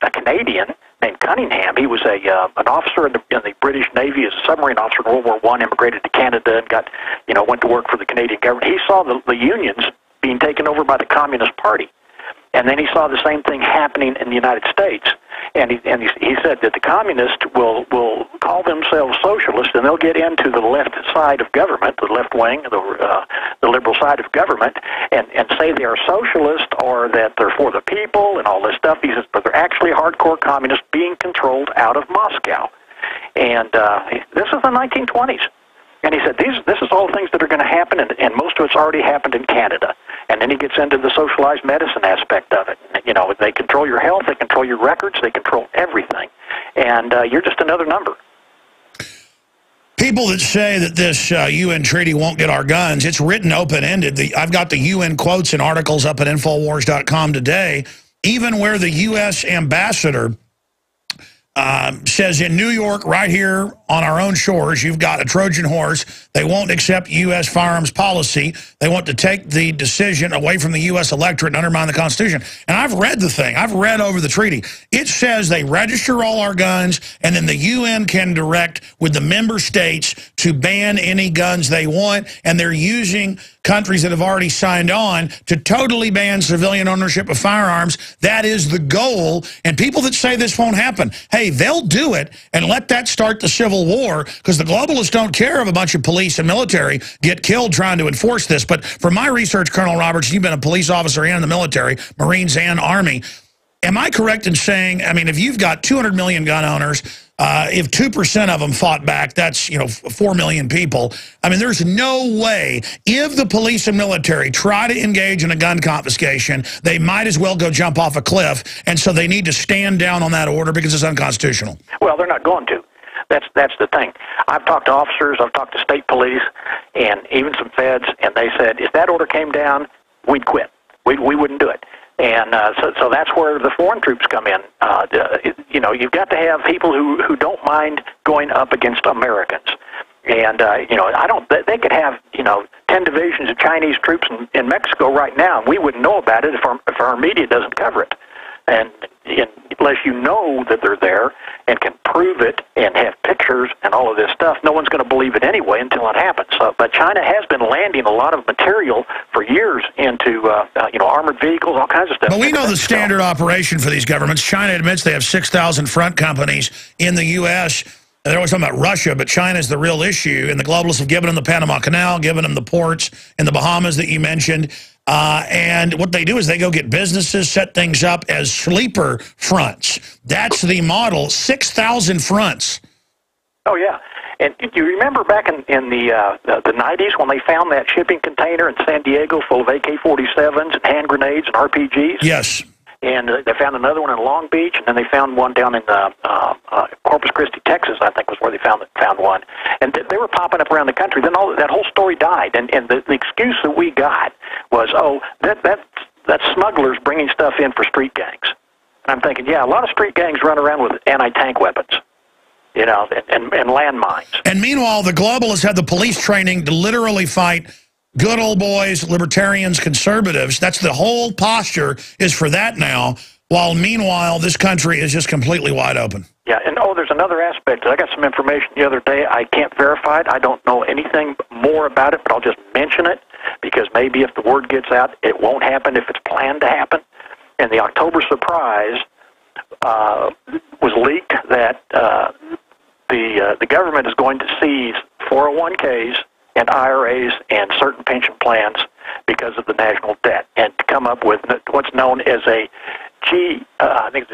[SPEAKER 4] a Canadian named Cunningham. He was an officer in the British Navy as a submarine officer in World War I, immigrated to Canada and went to work for the Canadian government. He saw the unions being taken over by the Communist Party. And then he saw the same thing happening in the United States. And he said that the communists will call themselves socialists, and they'll get into the left side of government, the left wing, the liberal side of government, and say they are socialist or that they're for the people and all this stuff. He says, but they're actually hardcore communists being controlled out of Moscow. And this is the 1920s. And he said, this is all things that are going to happen, and most of it's already happened in Canada. And then he gets into the socialized medicine aspect of it. They control your health, they control your records, they control everything. And you're just another number.
[SPEAKER 1] People that say that this UN treaty won't get our guns, it's written open-ended. I've got the UN quotes and articles up at Infowars.com today, even where the U.S. ambassador says in New York, right here on our own shores, you've got a Trojan horse. They won't accept U.S. firearms policy. They want to take the decision away from the U.S. electorate and undermine the Constitution. And I've read the thing. I've read over the treaty. It says they register all our guns, and then the UN can direct with the member states to ban any guns they want, and they're using countries that have already signed on to totally ban civilian ownership of firearms. That is the goal. And people that say this won't happen, hey, they'll do it and let that start the Civil War, because the globalists don't care if a bunch of police and military get killed trying to enforce this. But from my research, Colonel Roberts, you've been a police officer and in the military, Marines and Army. Am I correct in saying, I mean, if you've got 200 million gun owners, if 2% of them fought back, that's, 4 million people. I mean, there's no way, if the police and military try to engage in a gun confiscation, they might as well go jump off a cliff, and so they need to stand down on that order because it's unconstitutional.
[SPEAKER 4] Well, they're not going to. That's the thing. I've talked to officers, I've talked to state police, and even some feds, and they said if that order came down, we'd quit. We wouldn't do it. And so that's where the foreign troops come in. You've got to have people who don't mind going up against Americans. And, they could have, 10 divisions of Chinese troops in Mexico right now, and we wouldn't know about it if our media doesn't cover it. And unless you know that they're there and can prove it and have pictures and all of this stuff, no one's going to believe it anyway until it happens. But China has been landing a lot of material for years into, armored vehicles, all kinds of stuff.
[SPEAKER 1] But we know the standard operation for these governments. China admits they have 6,000 front companies in the U.S. They're always talking about Russia, but China's the real issue. And the globalists have given them the Panama Canal, given them the ports in the Bahamas that you mentioned. And what they do is they go get businesses, set things up as sleeper fronts. That's the model, 6,000 fronts. Oh, yeah. And do you remember back in the 90s when they found that shipping container in San Diego full of AK-47s and hand grenades and RPGs? Yes. And they found another one in Long Beach, and then they found one down in Corpus Christi, Texas, I think was where they found one. And they were popping up around the country. Then that whole story died, and the excuse that we got was, that's smugglers bringing stuff in for street gangs. And I'm thinking, yeah, a lot of street gangs run around with anti-tank weapons, and landmines. And meanwhile, the globalists had the police training to literally fight good old boys, libertarians, conservatives. That's the whole posture is for that now, while meanwhile this country is just completely wide open. Yeah, and there's another aspect. I got some information the other day. I can't verify it. I don't know anything more about it, but I'll just mention it because maybe if the word gets out, it won't happen if it's planned to happen. And the October surprise was leaked that the government is going to seize 401ks and IRAs and certain pension plans because of the national debt, and to come up with what's known as a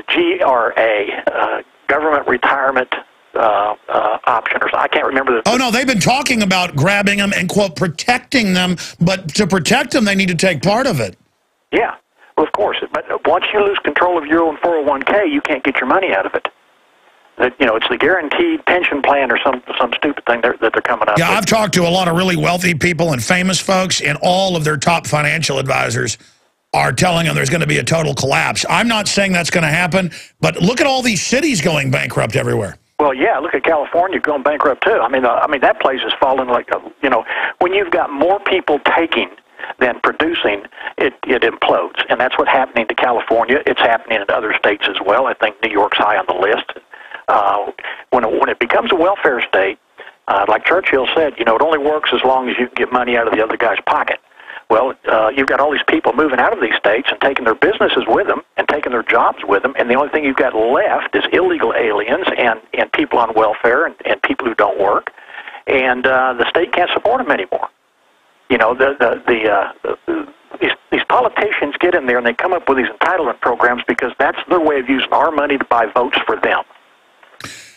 [SPEAKER 1] GRA, government retirement option, or I can't remember. Oh, no, they've been talking about grabbing them and, quote, protecting them, but to protect them, they need to take part of it. Yeah, well, of course. But once you lose control of your own 401k, you can't get your money out of it. It's the guaranteed pension plan or some stupid thing that they're coming up with. Yeah, I've talked to a lot of really wealthy people and famous folks, and all of their top financial advisors are telling them there's going to be a total collapse. I'm not saying that's going to happen, but look at all these cities going bankrupt everywhere. Well, yeah, look at California going bankrupt too. I mean, that place is falling like, when you've got more people taking than producing, it implodes, and that's what's happening to California. It's happening in other states as well. I think New York's high on the list. When it becomes a welfare state, like Churchill said, it only works as long as you can get money out of the other guy's pocket. Well, you've got all these people moving out of these states and taking their businesses with them and taking their jobs with them, and the only thing you've got left is illegal aliens and people on welfare and people who don't work, and the state can't support them anymore. These politicians get in there and they come up with these entitlement programs because that's their way of using our money to buy votes for them.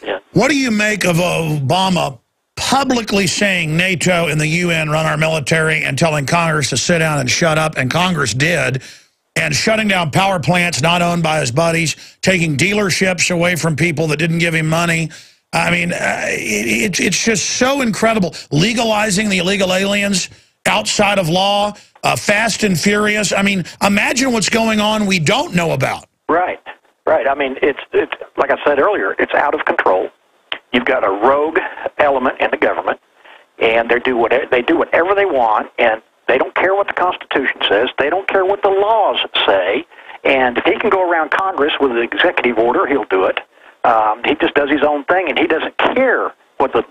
[SPEAKER 1] Yeah. What do you make of Obama publicly saying NATO and the UN run our military and telling Congress to sit down and shut up, and Congress did, and shutting down power plants not owned by his buddies, taking dealerships away from people that didn't give him money? I mean, it's just so incredible. Legalizing the illegal aliens outside of law, fast and furious. I mean, imagine what's going on we don't know about. Right.
[SPEAKER 4] Right. I mean, it's like I said earlier, it's out of control. You've got a rogue element in the government, and they do whatever they want, and they don't care what the Constitution says. They don't care what the laws say. And if he can go around Congress with an executive order, he'll do it. He just does his own thing, and he doesn't care what the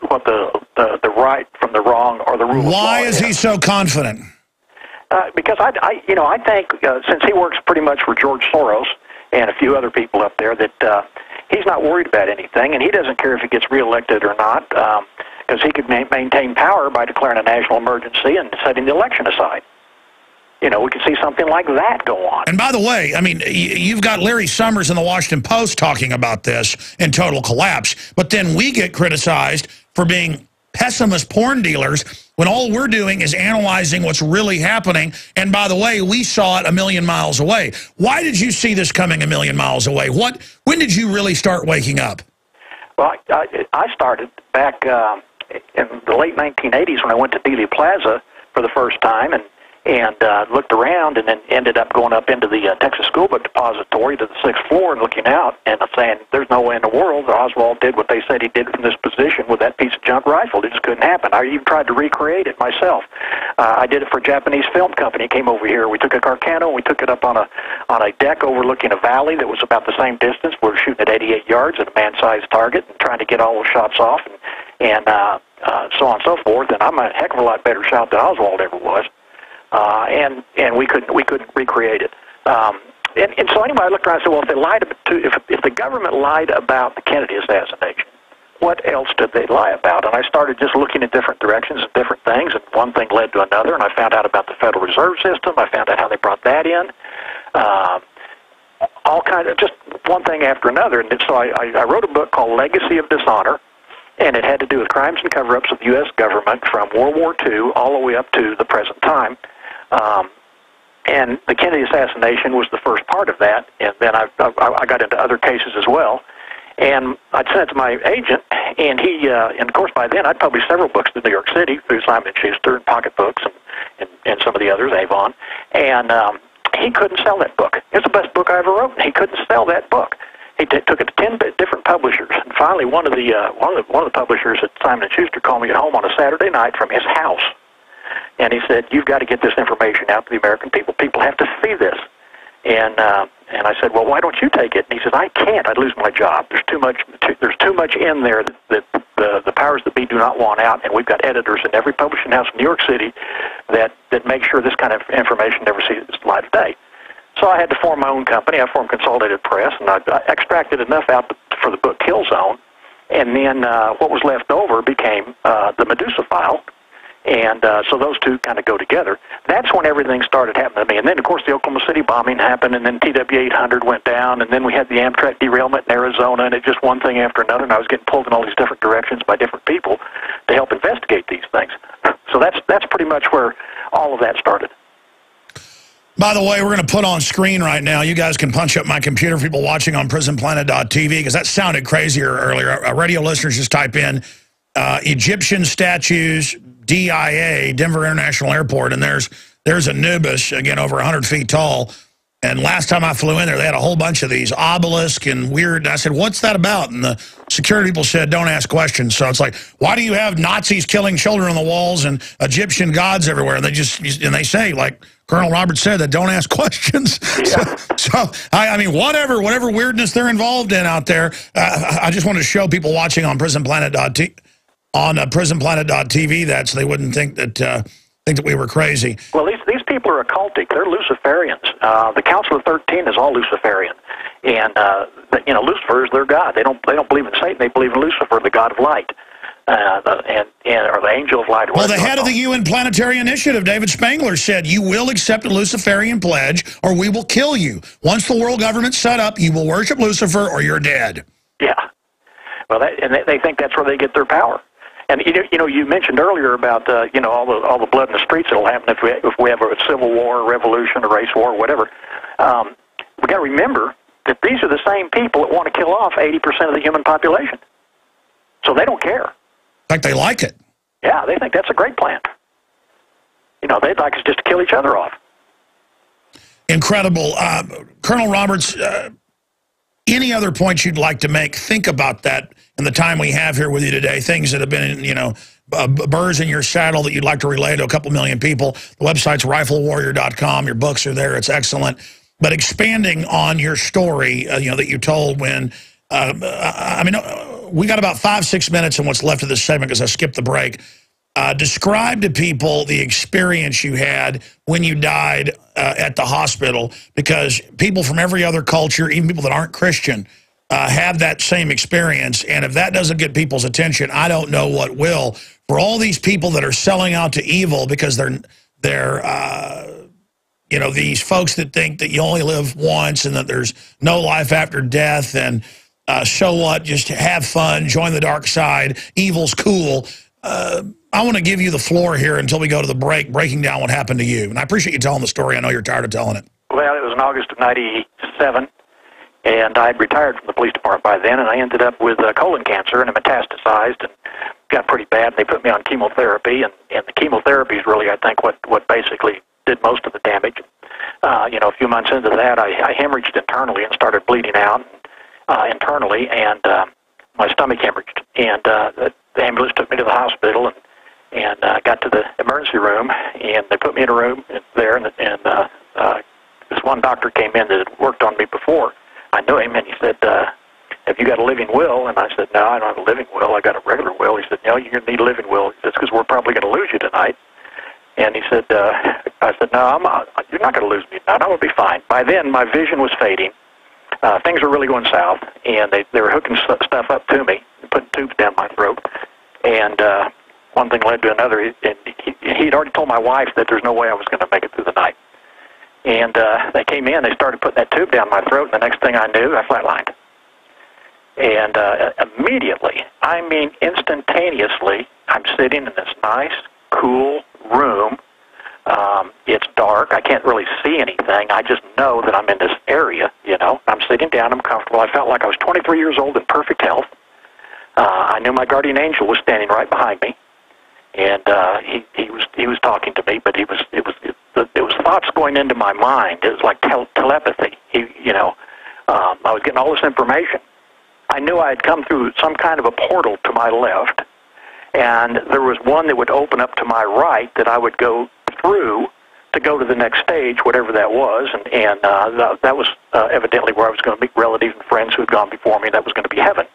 [SPEAKER 4] right from the wrong or the rule of law is.
[SPEAKER 1] Why is he so confident?
[SPEAKER 4] Because I think since he works pretty much for George Soros and a few other people up there, that he's not worried about anything, and he doesn't care if he gets reelected or not, because he could maintain power by declaring a national emergency and setting the election aside. You know, we could see something like that go on.
[SPEAKER 1] And by the way, I mean, you've got Larry Summers in the Washington Post talking about this in total collapse, but then we get criticized for being pessimist porn dealers when all we're doing is analyzing what's really happening. And by the way, we saw it a million miles away. Why did you see this coming a million miles away? When did you really start waking up?
[SPEAKER 4] Well, I started back in the late 1980s when I went to Dealey Plaza for the first time, and looked around, and then ended up going up into the Texas School Book Depository to the 6th floor and looking out and saying, there's no way in the world that Oswald did what they said he did from this position with that piece of junk rifle. It just couldn't happen. I even tried to recreate it myself. I did it for a Japanese film company. It came over here. We took a Carcano, and we took it up on a deck overlooking a valley that was about the same distance. We were shooting at 88 yards at a man-sized target and trying to get all those shots off and so on and so forth. And I'm a heck of a lot better shot than Oswald ever was. And we couldn't recreate it. And so anyway, I looked around and said, well, if the government lied about the Kennedy assassination, what else did they lie about? And I started just looking in different directions and different things, and one thing led to another, and I found out about the Federal Reserve System. I found out how they brought that in. All kinds of, just one thing after another. And so I wrote a book called Legacy of Dishonor, and it had to do with crimes and cover-ups of the U.S. government from World War II all the way up to the present time. And the Kennedy assassination was the first part of that, and then I got into other cases as well. And I'd sent it to my agent, and and of course by then I'd published several books in New York City through Simon & Schuster and Pocket Books and some of the others, Avon. And he couldn't sell that book. It's the best book I ever wrote, and he couldn't sell that book. He took it to 10 different publishers, and finally one of the publishers at Simon & Schuster called me at home on a Saturday night from his house. And he said, you've got to get this information out to the American people. People have to see this. And I said, well, why don't you take it? And he said, I can't. I'd lose my job. There's too much in there that the powers that be do not want out. And we've got editors in every publishing house in New York City that make sure this kind of information never sees the light of day. So I had to form my own company. I formed Consolidated Press, and I extracted enough out for the book Kill Zone. And then what was left over became the Medusa File. And so those two kind of go together. That's when everything started happening to me. And then, of course, the Oklahoma City bombing happened, and then TW-800 went down, and then we had the Amtrak derailment in Arizona, and it just one thing after another, and I was getting pulled in all these different directions by different people to help investigate these things. So that's pretty much where all of that started.
[SPEAKER 1] By the way, we're going to put on screen right now. You guys can punch up my computer for people watching on prisonplanet.tv, because that sounded crazier earlier. Radio listeners just type in Egyptian statues, DIA, Denver International Airport, and there's Anubis, again, over 100 feet tall. And last time I flew in there, they had a whole bunch of these obelisks and weird. And I said, what's that about? And the security people said, don't ask questions. So it's like, why do you have Nazis killing children on the walls and Egyptian gods everywhere? And they say, like Colonel Roberts said, that don't ask questions. Yeah. So I mean, whatever weirdness they're involved in out there, I just wanted to show people watching on prisonplanet.tv that, so they wouldn't think that we were crazy.
[SPEAKER 4] Well, these people are occultic. They're Luciferians. The Council of 13 is all Luciferian, and Lucifer is their god. They don't believe in Satan. They believe in Lucifer, the god of light, or the angel of light.
[SPEAKER 1] Well, the head of the UN Planetary Initiative, David Spangler, said, "You will accept a Luciferian pledge, or we will kill you. Once the world government's set up, you will worship Lucifer, or you're dead." Yeah.
[SPEAKER 4] Well, they think that's where they get their power. And you mentioned earlier about all the blood in the streets that'll happen if we have a civil war, a revolution, a race war, or whatever. We got to remember that these are the same people that want to kill off 80% of the human population. So they don't care.
[SPEAKER 1] In fact, they like it.
[SPEAKER 4] Yeah, they think that's a great plan. They'd like us just to kill each other off.
[SPEAKER 1] Incredible. Colonel Roberts, Any other points you'd like to make? Think about that in the time we have here with you today. Things that have been, you know, burrs in your saddle that you'd like to relay to a couple million people. The website's riflewarrior.com. Your books are there. It's excellent. But expanding on your story, you know, that you told when, I mean, we got about 5-6 minutes in what's left of this segment because I skipped the break. Describe to people the experience you had when you died at the hospital, because people from every other culture, even people that aren't Christian, have that same experience. And if that doesn't get people's attention, I don't know what will. For all these people that are selling out to evil because they're you know, these folks that think that you only live once and that there's no life after death and so what, just have fun, join the dark side, evil's cool. I want to give you the floor here until we go to the break, breaking down what happened to you. And I appreciate you telling the story. I know you're tired of telling it.
[SPEAKER 4] Well, it was in August of '97, and I had retired from the police department by then, and I ended up with colon cancer, and it metastasized and got pretty bad. They put me on chemotherapy, and the chemotherapy is really, I think, what basically did most of the damage. You know, a few months into that, I hemorrhaged internally and started bleeding out internally, and my stomach hemorrhaged. And the ambulance took me to the hospital, and got to the emergency room, and they put me in a room there, and this one doctor came in that had worked on me before. I knew him, and he said, have you got a living will? And I said, no, I don't have a living will. I got a regular will. He said, no, you're going to need a living will. He said, because we're probably going to lose you tonight. And he said, I said, no, you're not going to lose me tonight. I'm going to be fine. By then, my vision was fading. Things were really going south, and they were hooking stuff up to me, putting tubes down my throat. And one thing led to another, and he'd already told my wife that there's no way I was going to make it through the night. And they came in, they started putting that tube down my throat, and the next thing I knew, I flatlined. And immediately, I mean instantaneously, I'm sitting in this nice, cool room. It's dark. I can't really see anything. I just know that I'm in this area, you know. I'm sitting down. I'm comfortable. I felt like I was 23 years old in perfect health. I knew my guardian angel was standing right behind me. And he was talking to me, but it was thoughts going into my mind. It was like telepathy. I was getting all this information. I knew I had come through some kind of a portal to my left, and there was one that would open up to my right that I would go through to go to the next stage, whatever that was, and that was evidently where I was going to meet relatives and friends who had gone before me. That was going to be heaven.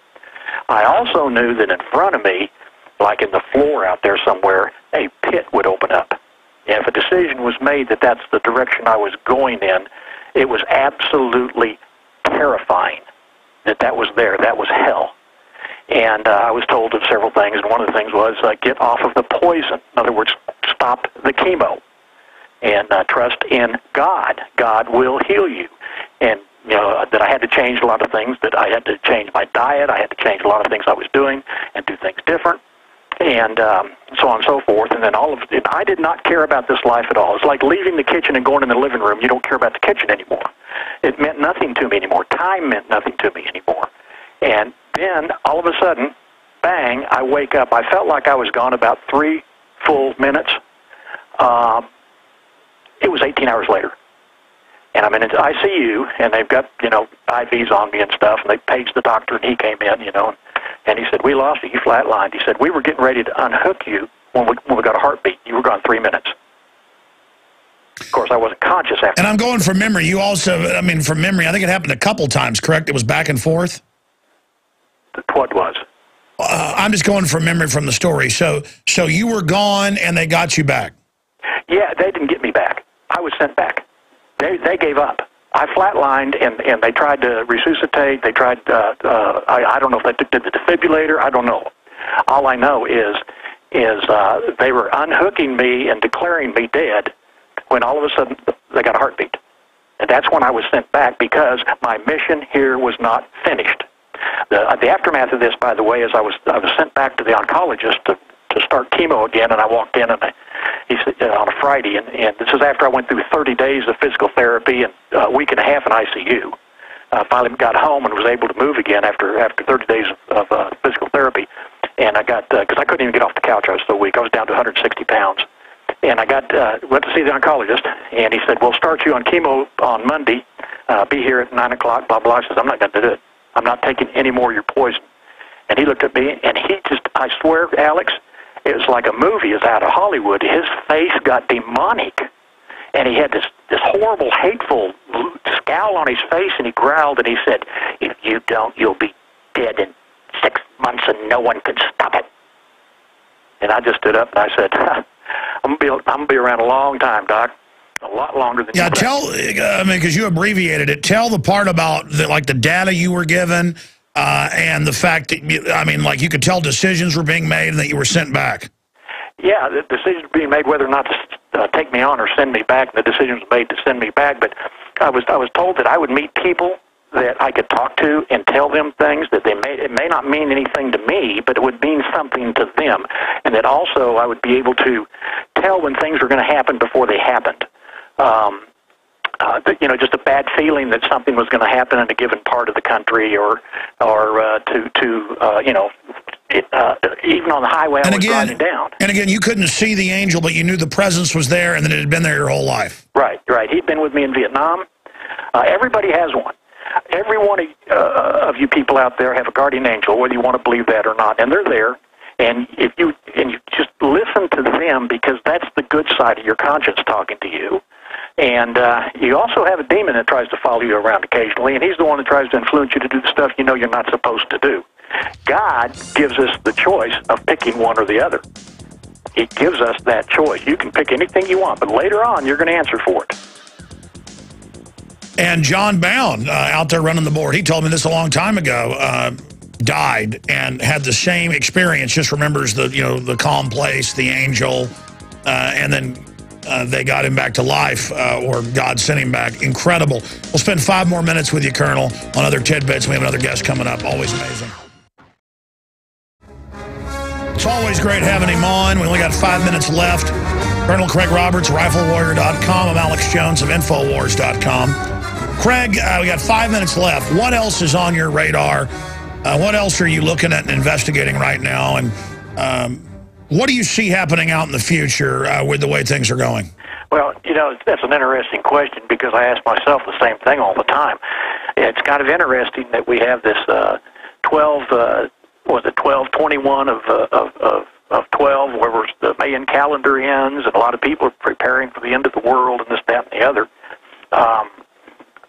[SPEAKER 4] I also knew that in front of me, like in the floor out there somewhere, a pit would open up. And if a decision was made that that's the direction I was going in, it was absolutely terrifying that was there. That was hell. And I was told of several things, and one of the things was get off of the poison. In other words, stop the chemo and trust in God. God will heal you. And you know, that I had to change a lot of things, that I had to change my diet, I had to change a lot of things I was doing and do things different, and so on and so forth. And then all of it, I did not care about this life at all. It's like leaving the kitchen and going in the living room. You don't care about the kitchen anymore. It meant nothing to me anymore. Time meant nothing to me anymore. And then, all of a sudden, bang, I wake up. I felt like I was gone about 3 full minutes. It was 18 hours later. And I'm in an ICU, and they've got, you know, IVs on me and stuff, and they paged the doctor, and he came in, you know, and he said, we lost you. You flatlined. He said, we were getting ready to unhook you when we got a heartbeat. You were gone 3 minutes. Of course, I wasn't conscious after.
[SPEAKER 1] And I'm going from memory. You also, I mean, from memory, I think it happened a couple times, correct? It was back and forth?
[SPEAKER 4] What was?
[SPEAKER 1] I'm just going from memory from the story. So you were gone, and they got you back?
[SPEAKER 4] Yeah, they didn't get me back. I was sent back. They gave up. I flatlined, and they tried to resuscitate. They tried, I don't know if they did the defibrillator. I don't know. All I know is they were unhooking me and declaring me dead when all of a sudden they got a heartbeat. And that's when I was sent back because my mission here was not finished. The aftermath of this, by the way, is I was sent back to the oncologist to start chemo again, and I walked in, and he said on a Friday, and this is after I went through 30 days of physical therapy and a week and a half in ICU. Finally got home and was able to move again after 30 days of physical therapy, and I got because I couldn't even get off the couch. I was so weak. I was down to 160 pounds, and I went to see the oncologist, and he said, "We'll start you on chemo on Monday, be here at 9 o'clock, blah, blah. I says, I'm not going to do it. I'm not taking any more of your poison. And he looked at me, and he just, I swear, Alex, it was like a movie is out of Hollywood. His face got demonic, and he had this horrible, hateful scowl on his face, and he growled, and he said, if you don't, you'll be dead in 6 months, and no one can stop it. And I just stood up, and I said, I'm gonna be around a long time, Doc. A lot longer than
[SPEAKER 1] you tell, I mean, because you abbreviated it, tell the part about, the data you were given, and the fact that, I mean, like you could tell decisions were being made and that you were sent back.
[SPEAKER 4] Yeah, the decisions were being made whether or not to take me on or send me back, and the decision was made to send me back. But I was told that I would meet people that I could talk to and tell them things that it may not mean anything to me, but it would mean something to them, and that also I would be able to tell when things were going to happen before they happened. Just a bad feeling that something was going to happen in a given part of the country, or even on the highway I was driving down.
[SPEAKER 1] And again, you couldn't see the angel, but you knew the presence was there and that it had been there your whole life.
[SPEAKER 4] Right. He'd been with me in Vietnam. Everybody has one. Every one of you people out there have a guardian angel, whether you want to believe that or not, and they're there. And if you just listen to them, because that's the good side of your conscience talking to you. And you also have a demon that tries to follow you around occasionally, and he's the one that tries to influence you to do the stuff you know you're not supposed to do. God gives us the choice of picking one or the other. He gives us that choice. You can pick anything you want, but later on you're going to answer for it.
[SPEAKER 1] And John Bound, out there running the board, he told me this a long time ago, died and had the same experience, just remembers the calm place, the angel, and then they got him back to life, or God sent him back. Incredible. We'll spend 5 more minutes with you, Colonel, on other tidbits. We have another guest coming up. Always amazing. It's always great having him on. We only got 5 minutes left. Colonel Craig Roberts, RifleWarrior.com. I'm Alex Jones of Infowars.com. Craig, we got 5 minutes left. What else is on your radar? What else are you looking at and investigating right now? And what do you see happening out in the future with the way things are going?
[SPEAKER 4] Well, that's an interesting question, because I ask myself the same thing all the time. It's kind of interesting that we have this 12/21 of 12, where the Mayan calendar ends, and a lot of people are preparing for the end of the world and this, that, and the other.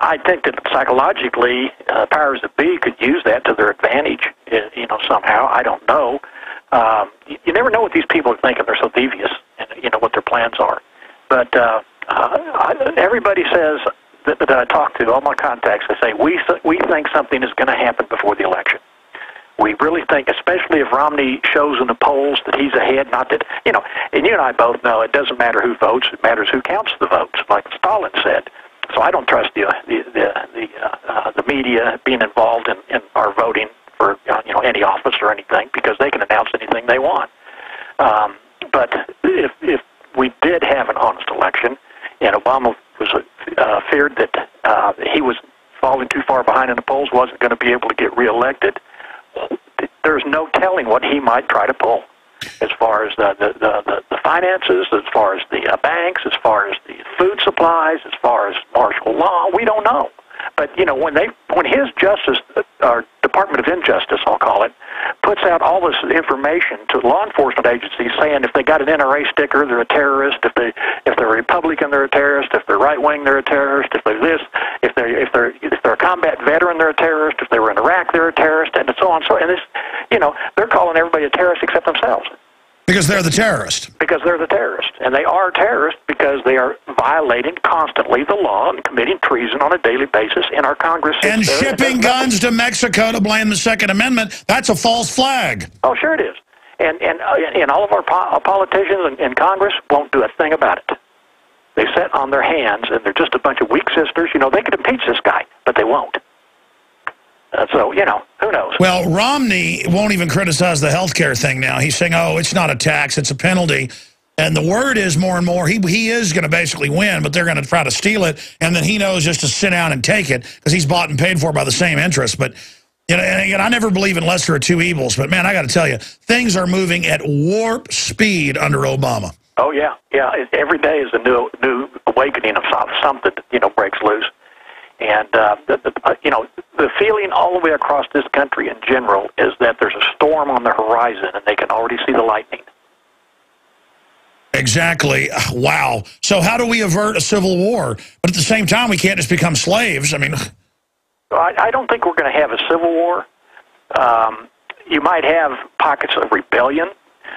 [SPEAKER 4] I think that psychologically, powers that be could use that to their advantage, somehow. I don't know. You never know what these people are thinking. They're so devious, and what their plans are. But everybody says that I talk to, all my contacts, they say, we think something is going to happen before the election. We really think, especially if Romney shows in the polls that he's ahead, not that, and you and I both know it doesn't matter who votes, it matters who counts the votes, like Stalin said. So I don't trust the media being involved in our voting for any office or anything, because they can announce anything they want. But if we did have an honest election, and Obama was feared that he was falling too far behind in the polls, wasn't going to be able to get reelected, there's no telling what he might try to pull, as far as the finances, as far as the banks, as far as the food supplies, as far as martial law. We don't know. But when his justice, or Department of Injustice, I'll call it, puts out all this information to law enforcement agencies saying if they got an NRA sticker, they're a terrorist. If they're a Republican, they're a terrorist. If they're right wing, they're a terrorist. If they're this, if they're a combat veteran, they're a terrorist. If they were in Iraq, they're a terrorist, and so on. So, and this, they're calling everybody a terrorist except themselves.
[SPEAKER 1] Because they're the terrorist.
[SPEAKER 4] Because they're the terrorist. And they are terrorists because they are violating constantly the law and committing treason on a daily basis in our Congress.
[SPEAKER 1] And shipping guns to Mexico to blame the Second Amendment, that's a false flag.
[SPEAKER 4] Oh, sure it is. And all of our politicians in Congress won't do a thing about it. They sit on their hands, and they're just a bunch of weak sisters. They could impeach this guy, but they won't. So, who knows?
[SPEAKER 1] Well, Romney won't even criticize the health care thing now. He's saying, oh, it's not a tax, it's a penalty. And the word is more and more, he is going to basically win, but they're going to try to steal it. And then he knows just to sit down and take it, because he's bought and paid for by the same interest. But, and again, I never believe in lesser of two evils. But, man, I got to tell you, things are moving at warp speed under Obama.
[SPEAKER 4] Oh, yeah. Yeah, every day is a new awakening of something, breaks loose. And the feeling all the way across this country in general is that there's a storm on the horizon, and they can already see the lightning.
[SPEAKER 1] Exactly. Wow. So how do we avert a civil war? But at the same time, we can't just become slaves. I mean,
[SPEAKER 4] I don't think we're going to have a civil war. You might have pockets of rebellion,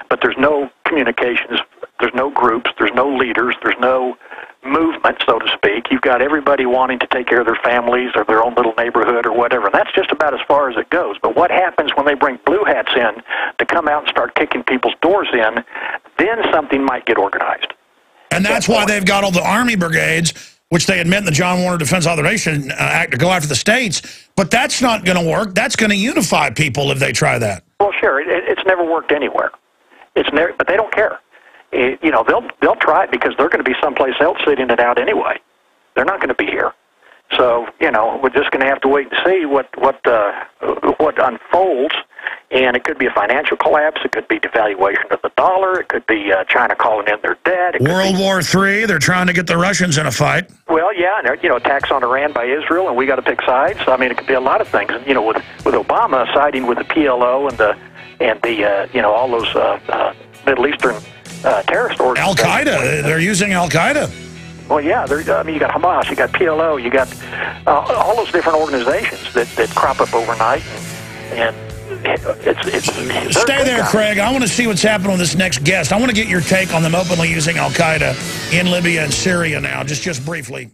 [SPEAKER 4] but there's no communications, there's no groups, there's no leaders, there's no movement, so to speak. You've got everybody wanting to take care of their families or their own little neighborhood or whatever. And that's just about as far as it goes. But what happens when they bring blue hats in to come out and start kicking people's doors in, then something might get organized.
[SPEAKER 1] And that's why they've got all the Army brigades, which they admit in the John Warner Defense Authorization Act, to go after the states. But that's not going to work. That's going to unify people if they try that.
[SPEAKER 4] Well, sure. It's never worked anywhere. But they don't care. They'll try it because they're going to be someplace else sitting it out anyway. They're not going to be here. So, we're just going to have to wait and see what unfolds. And it could be a financial collapse. It could be devaluation of the dollar. It could be China calling in their debt.
[SPEAKER 1] World War III, they're trying to get the Russians in a fight.
[SPEAKER 4] Well, yeah, and attacks on Iran by Israel, and we got to pick sides. I mean, it could be a lot of things. And, with Obama siding with the PLO and all those Middle Eastern terrorist organizations.
[SPEAKER 1] Al-Qaeda, they're using Al-Qaeda.
[SPEAKER 4] Well, yeah, you got Hamas, you got PLO, you got all those different organizations that crop up overnight, and it's
[SPEAKER 1] Stay there, Craig. I want to see what's happening with this next guest. I want to get your take on them openly using Al-Qaeda in Libya and Syria now, just briefly.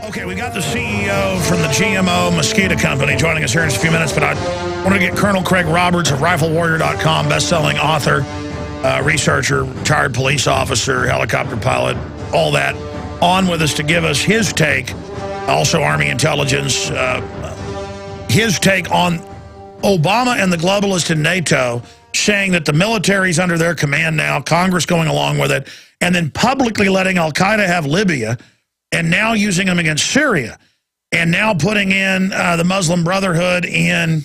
[SPEAKER 1] Okay, we got the CEO from the GMO Mosquito Company joining us here in just a few minutes, but I want to get Colonel Craig Roberts of RifleWarrior.com, best-selling author, researcher, retired police officer, helicopter pilot, all that, on with us to give us his take, also Army intelligence, his take on Obama and the globalists in NATO saying that the military's under their command now, Congress going along with it, and then publicly letting Al-Qaeda have Libya, and now using them against Syria, and now putting in the Muslim Brotherhood in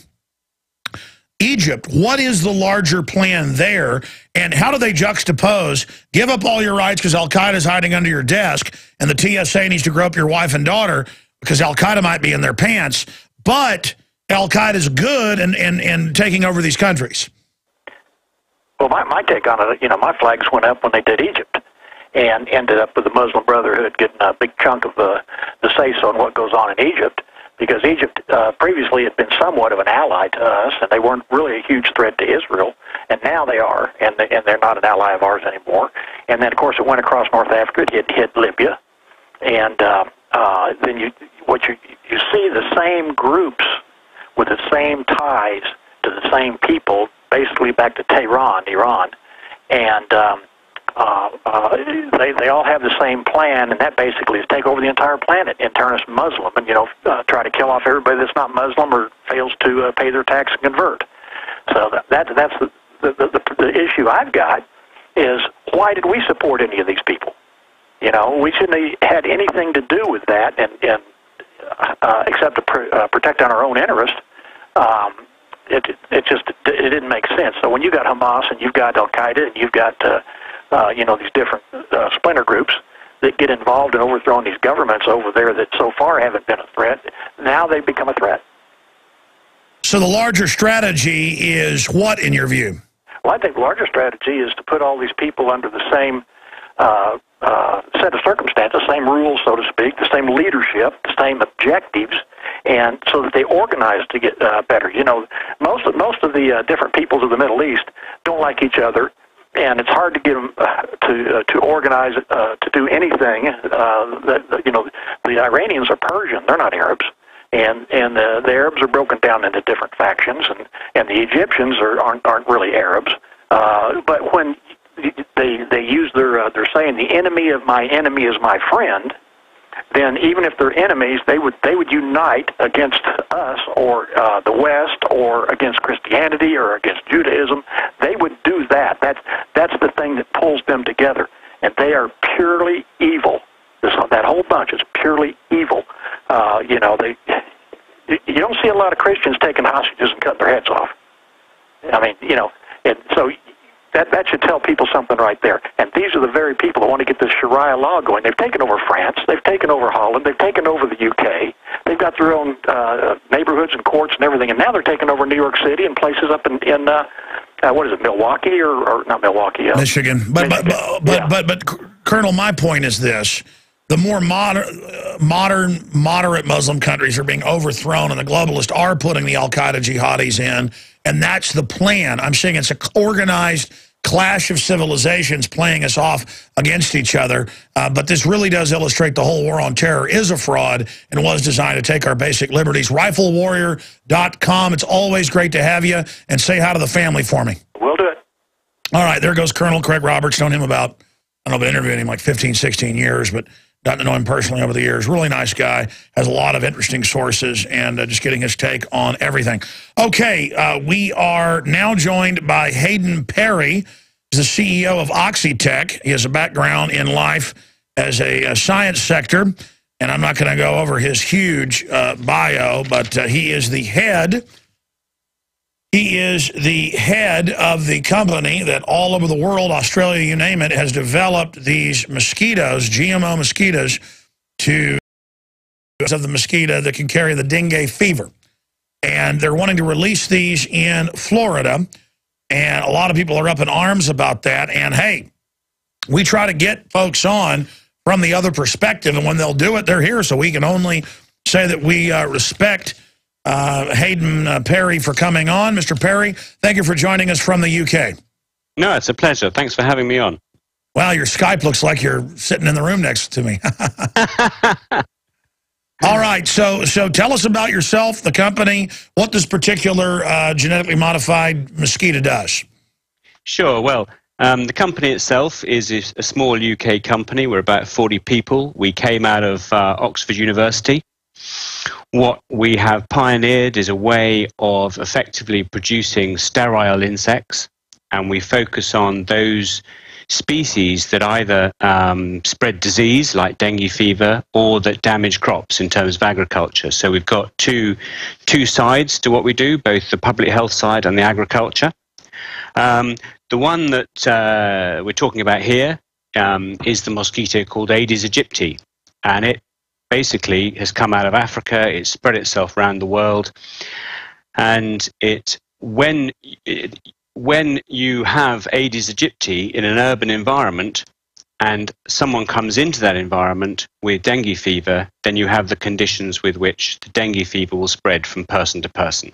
[SPEAKER 1] Egypt. What is the larger plan there, and how do they juxtapose, give up all your rights because Al-Qaeda is hiding under your desk, and the TSA needs to grow up your wife and daughter because Al-Qaeda might be in their pants, but Al-Qaeda is good and taking over these countries?
[SPEAKER 4] Well, my take on it, my flags went up when they did Egypt, and ended up with the Muslim Brotherhood getting a big chunk of the say-so on what goes on in Egypt, because Egypt previously had been somewhat of an ally to us, and they weren't really a huge threat to Israel, and now they are, and they're not an ally of ours anymore. And then, of course, it went across North Africa, it hit Libya, and then you see the same groups with the same ties to the same people, basically back to Tehran, Iran, and they all have the same plan, and that basically is take over the entire planet and turn us Muslim, and try to kill off everybody that's not Muslim or fails to pay their tax and convert. So that's the issue I've got is, why did we support any of these people? We shouldn't have had anything to do with that, and except to protect our own interest. It didn't make sense. So when you got Hamas and you've got Al-Qaeda and you've got these different splinter groups that get involved in overthrowing these governments over there that so far haven't been a threat, now they've become a threat.
[SPEAKER 1] So the larger strategy is what, in your view?
[SPEAKER 4] Well, I think the larger strategy is to put all these people under the same set of circumstances, same rules, so to speak, the same leadership, the same objectives, and so that they organize to get better. Most of the different peoples of the Middle East don't like each other, and it's hard to get them to organize to do anything. The Iranians are Persian; they're not Arabs, and the Arabs are broken down into different factions, and the Egyptians aren't really Arabs. But when they use their saying, the enemy of my enemy is my friend, then even if they're enemies, they would unite against us or the West or against Christianity or against Judaism. They would do that. That's the thing that pulls them together, and they are purely evil. That whole bunch is purely evil. You don't see a lot of Christians taking hostages and cutting their heads off. I mean, and so That should tell people something right there. And these are the very people that want to get this Sharia law going. They've taken over France. They've taken over Holland. They've taken over the UK. They've got their own neighborhoods and courts and everything. And now they're taking over New York City and places up in what is it, Milwaukee or not Milwaukee?
[SPEAKER 1] Michigan. But Colonel, my point is this. The more moderate Muslim countries are being overthrown, and the globalists are putting the al-Qaeda jihadis in, and that's the plan. I'm saying it's an organized clash of civilizations playing us off against each other, but this really does illustrate the whole war on terror is a fraud and was designed to take our basic liberties. RifleWarrior.com. It's always great to have you, and say hi to the family for me.
[SPEAKER 4] We'll do it.
[SPEAKER 1] All right, there goes Colonel Craig Roberts. Known him about, I don't know, I've been interviewing him like 15, 16 years, but gotten to know him personally over the years. Really nice guy. Has a lot of interesting sources and just getting his take on everything. Okay, we are now joined by Hadyn Parry. He's the CEO of Oxitec. He has a background in life as a science sector, and I'm not going to go over his huge bio, but he is the head. He is the head of the company that all over the world, Australia, you name it, has developed these mosquitoes, GMO mosquitoes, of the mosquito that can carry the dengue fever. And they're wanting to release these in Florida, and a lot of people are up in arms about that. And, hey, we try to get folks on from the other perspective, and when they'll do it, they're here, so we can only say that we respect Hadyn Parry for coming on. Mr. Parry, thank you for joining us from the UK.
[SPEAKER 8] No, it's a pleasure. Thanks for having me on.
[SPEAKER 1] Wow, your Skype looks like you're sitting in the room next to me. All right, so tell us about yourself, the company, what this particular genetically modified mosquito does.
[SPEAKER 8] Sure. Well, the company itself is a small UK company. We're about 40 people. We came out of Oxford University. What we have pioneered is a way of effectively producing sterile insects, and we focus on those species that either spread disease, like dengue fever, or that damage crops in terms of agriculture. So we've got two sides to what we do, both the public health side and the agriculture. The one that we're talking about here is the mosquito called Aedes aegypti, and it basically has come out of Africa. It's spread itself around the world, and when you have Aedes aegypti in an urban environment and someone comes into that environment with dengue fever, then you have the conditions with which the dengue fever will spread from person to person,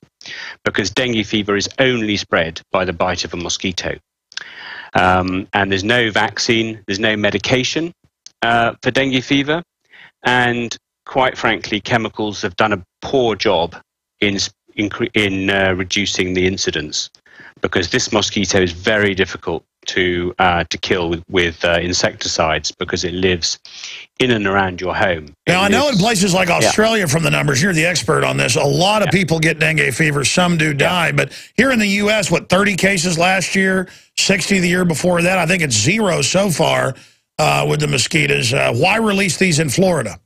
[SPEAKER 8] because dengue fever is only spread by the bite of a mosquito. And there's no vaccine, there's no medication for dengue fever. And quite frankly, chemicals have done a poor job in reducing the incidence, because this mosquito is very difficult to kill with insecticides, because it lives in and around your home.
[SPEAKER 1] Now, I know in places like Australia, from the numbers, you're the expert on this, a lot of people get dengue fever, some do die, but here in the U.S., what, 30 cases last year, 60 the year before that? I think it's 0 so far. With the mosquitoes. Why release these in Florida?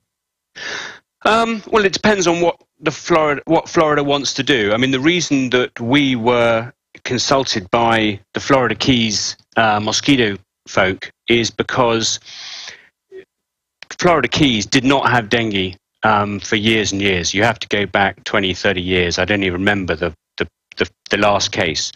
[SPEAKER 8] Well, it depends on what Florida wants to do. I mean, the reason that we were consulted by the Florida Keys mosquito folk is because Florida Keys did not have dengue for years and years. You have to go back 20, 30 years. I don't even remember the last case.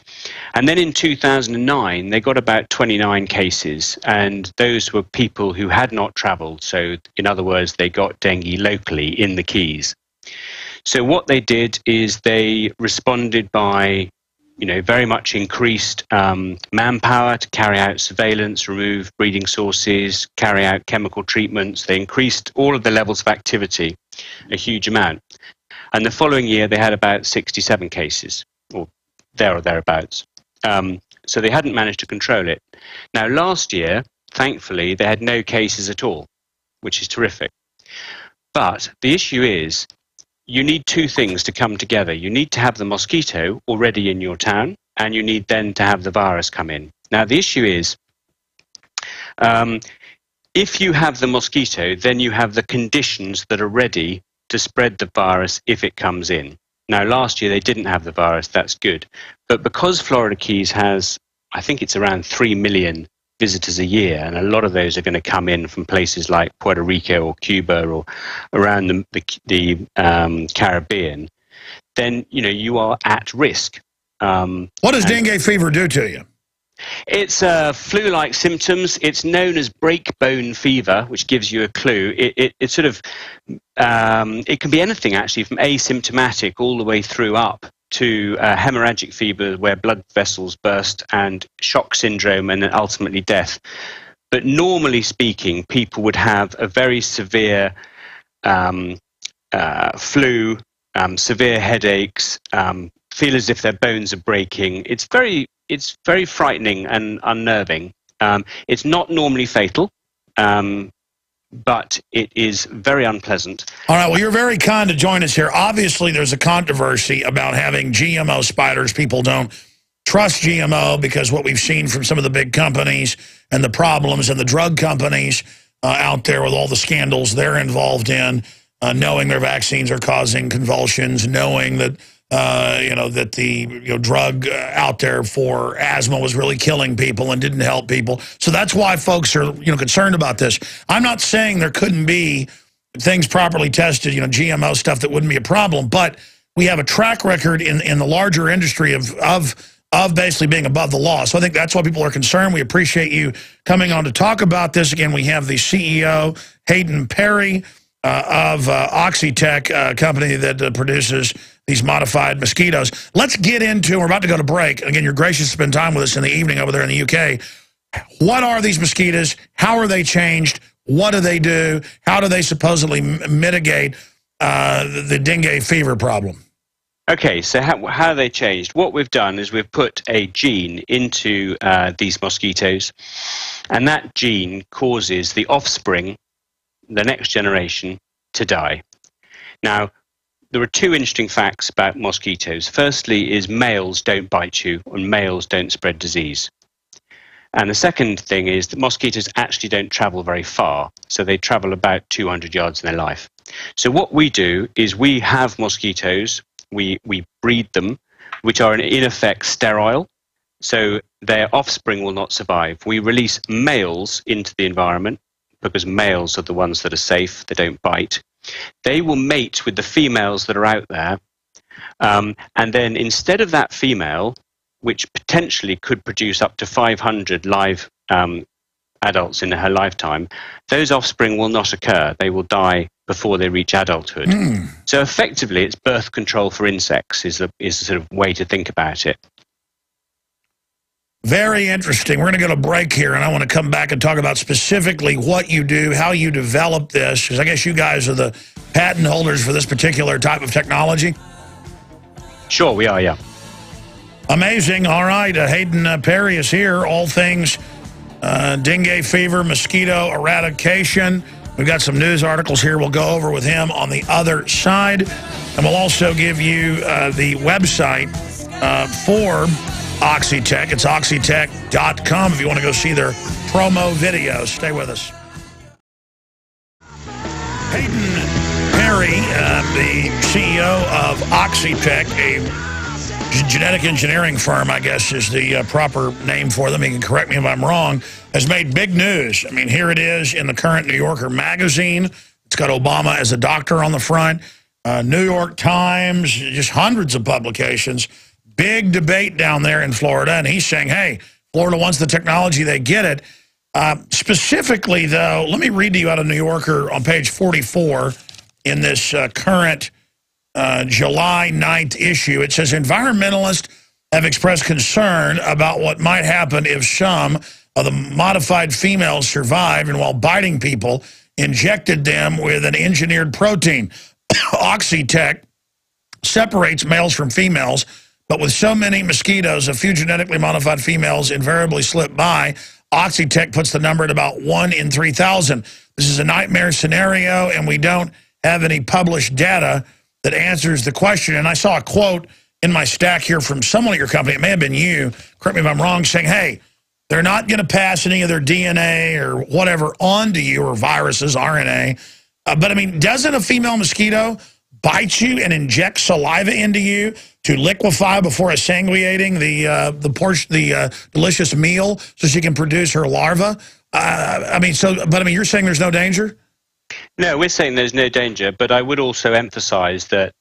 [SPEAKER 8] And then in 2009, they got about 29 cases, and those were people who had not traveled. So in other words, they got dengue locally in the Keys. So what they did is they responded by, very much increased manpower to carry out surveillance, remove breeding sources, carry out chemical treatments. They increased all of the levels of activity a huge amount. And the following year, they had about 67 cases, or there or thereabouts. So they hadn't managed to control it. Now, last year, thankfully, they had no cases at all, which is terrific. But the issue is, you need two things to come together. You need to have the mosquito already in your town, and you need then to have the virus come in. Now, the issue is, if you have the mosquito, then you have the conditions that are ready to spread the virus if it comes in. Now, last year they didn't have the virus, that's good. But because Florida Keys has I think it's around 3 million visitors a year, and a lot of those are going to come in from places like Puerto Rico or Cuba or around the Caribbean, then you are at risk.
[SPEAKER 1] What does dengue fever do to you?
[SPEAKER 8] It's flu-like symptoms. It's known as break-bone fever, which gives you a clue. It sort of it can be anything actually, from asymptomatic all the way through up to hemorrhagic fever, where blood vessels burst, and shock syndrome, and then ultimately death. But normally speaking, people would have a very severe flu, severe headaches, feel as if their bones are breaking. It's very frightening and unnerving. It's not normally fatal, but it is very unpleasant.
[SPEAKER 1] All right, well, you're very kind to join us here. Obviously, there's a controversy about having GMO spiders. People don't trust GMO because what we've seen from some of the big companies and the problems, and the drug companies out there with all the scandals they're involved in, knowing their vaccines are causing convulsions, knowing that that the drug out there for asthma was really killing people and didn't help people. So that's why folks are concerned about this. I'm not saying there couldn't be things properly tested, GMO stuff that wouldn't be a problem, but we have a track record in the larger industry of basically being above the law. So I think that's why people are concerned. We appreciate you coming on to talk about this. Again, we have the CEO, Hadyn Parry, of Oxitec, company that produces these modified mosquitoes. Let's get into, we're about to go to break. Again, you're gracious to spend time with us in the evening over there in the UK. What are these mosquitoes? How are they changed? What do they do? How do they supposedly mitigate the dengue fever problem?
[SPEAKER 8] Okay, so how are they changed? What we've done is we've put a gene into these mosquitoes, and that gene causes the offspring, the next generation, to die. Now, there are two interesting facts about mosquitoes. Firstly is males don't bite you, and males don't spread disease. And the second thing is that mosquitoes actually don't travel very far, so they travel about 200 yards in their life. So what we do is we have mosquitoes, we breed them, which are in effect sterile, so their offspring will not survive. We release males into the environment, because males are the ones that are safe, they don't bite. They will mate with the females that are out there, and then instead of that female, which potentially could produce up to 500 live adults in her lifetime, those offspring will not occur. They will die before they reach adulthood. So effectively, it's birth control for insects is a sort of way to think about it.
[SPEAKER 1] Very interesting. We're going to go to break here, and I want to come back and talk about specifically what you do, how you develop this, because I guess you guys are the patent holders for this particular type of technology.
[SPEAKER 8] Sure, we are, yeah.
[SPEAKER 1] Amazing. All right, Hadyn Parry is here. All things dengue fever, mosquito eradication. We've got some news articles here we'll go over with him on the other side. And we'll also give you the website for Oxitec. It's oxitec.com if you want to go see their promo videos. Stay with us. Hadyn Parry, the CEO of Oxitec, a genetic engineering firm, I guess is the proper name for them. He can correct me if I'm wrong, has made big news. I mean, here it is in the current New Yorker magazine. It's got Obama as a doctor on the front. New York Times, just hundreds of publications. Big debate down there in Florida, and he's saying, hey, Florida wants the technology, they get it. Specifically, though, let me read to you out of New Yorker on page 44 in this current July 9th issue. It says, environmentalists have expressed concern about what might happen if some of the modified females survived and while biting people, injected them with an engineered protein. Oxitec separates males from females, but with so many mosquitoes, a few genetically modified females invariably slip by. Oxitec puts the number at about 1 in 3,000. This is a nightmare scenario, and we don't have any published data that answers the question. And I saw a quote in my stack here from someone at your company, it may have been you, correct me if I'm wrong, saying, hey, they're not going to pass any of their DNA or whatever on to you, or viruses, RNA. But, I mean, doesn't a female mosquito bite you and inject saliva into you to liquefy before sanguinating the delicious meal so she can produce her larva. But you're saying there's no danger?
[SPEAKER 8] No, we're saying there's no danger, but I would also emphasize that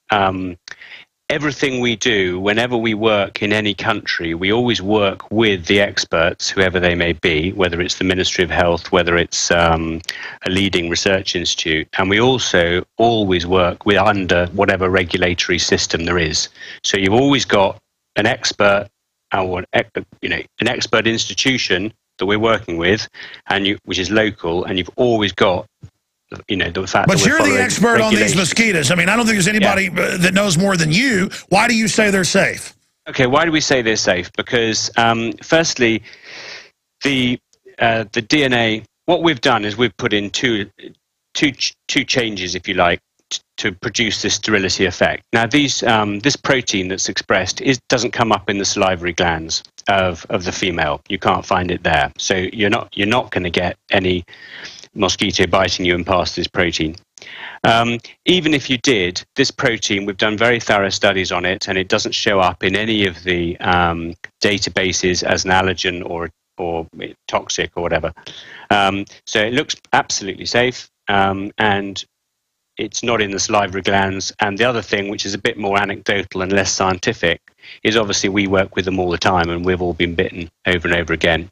[SPEAKER 8] everything we do, whenever we work in any country, we always work with the experts, whoever they may be, whether it's the Ministry of Health, whether it's a leading research institute, and we also always work under whatever regulatory system there is. So you've always got an expert, or an expert institution that we're working with, which is local, and you've always got the fact.
[SPEAKER 1] But you're the expert on these mosquitoes. I don't think there's anybody that knows more than you. Why do you say they're safe?
[SPEAKER 8] Okay, why do we say they're safe? Because firstly, the DNA. What we've done is we've put in two changes, if you like, to produce this sterility effect. Now, this protein that's expressed doesn't come up in the salivary glands of the female. You can't find it there, so you're not going to get any mosquito biting you and pass this protein. Even if you did, this protein, we've done very thorough studies on it, and it doesn't show up in any of the databases as an allergen or toxic or whatever. So it looks absolutely safe, and it's not in the salivary glands. And the other thing, which is a bit more anecdotal and less scientific, is obviously we work with them all the time, and we've all been bitten over and over again.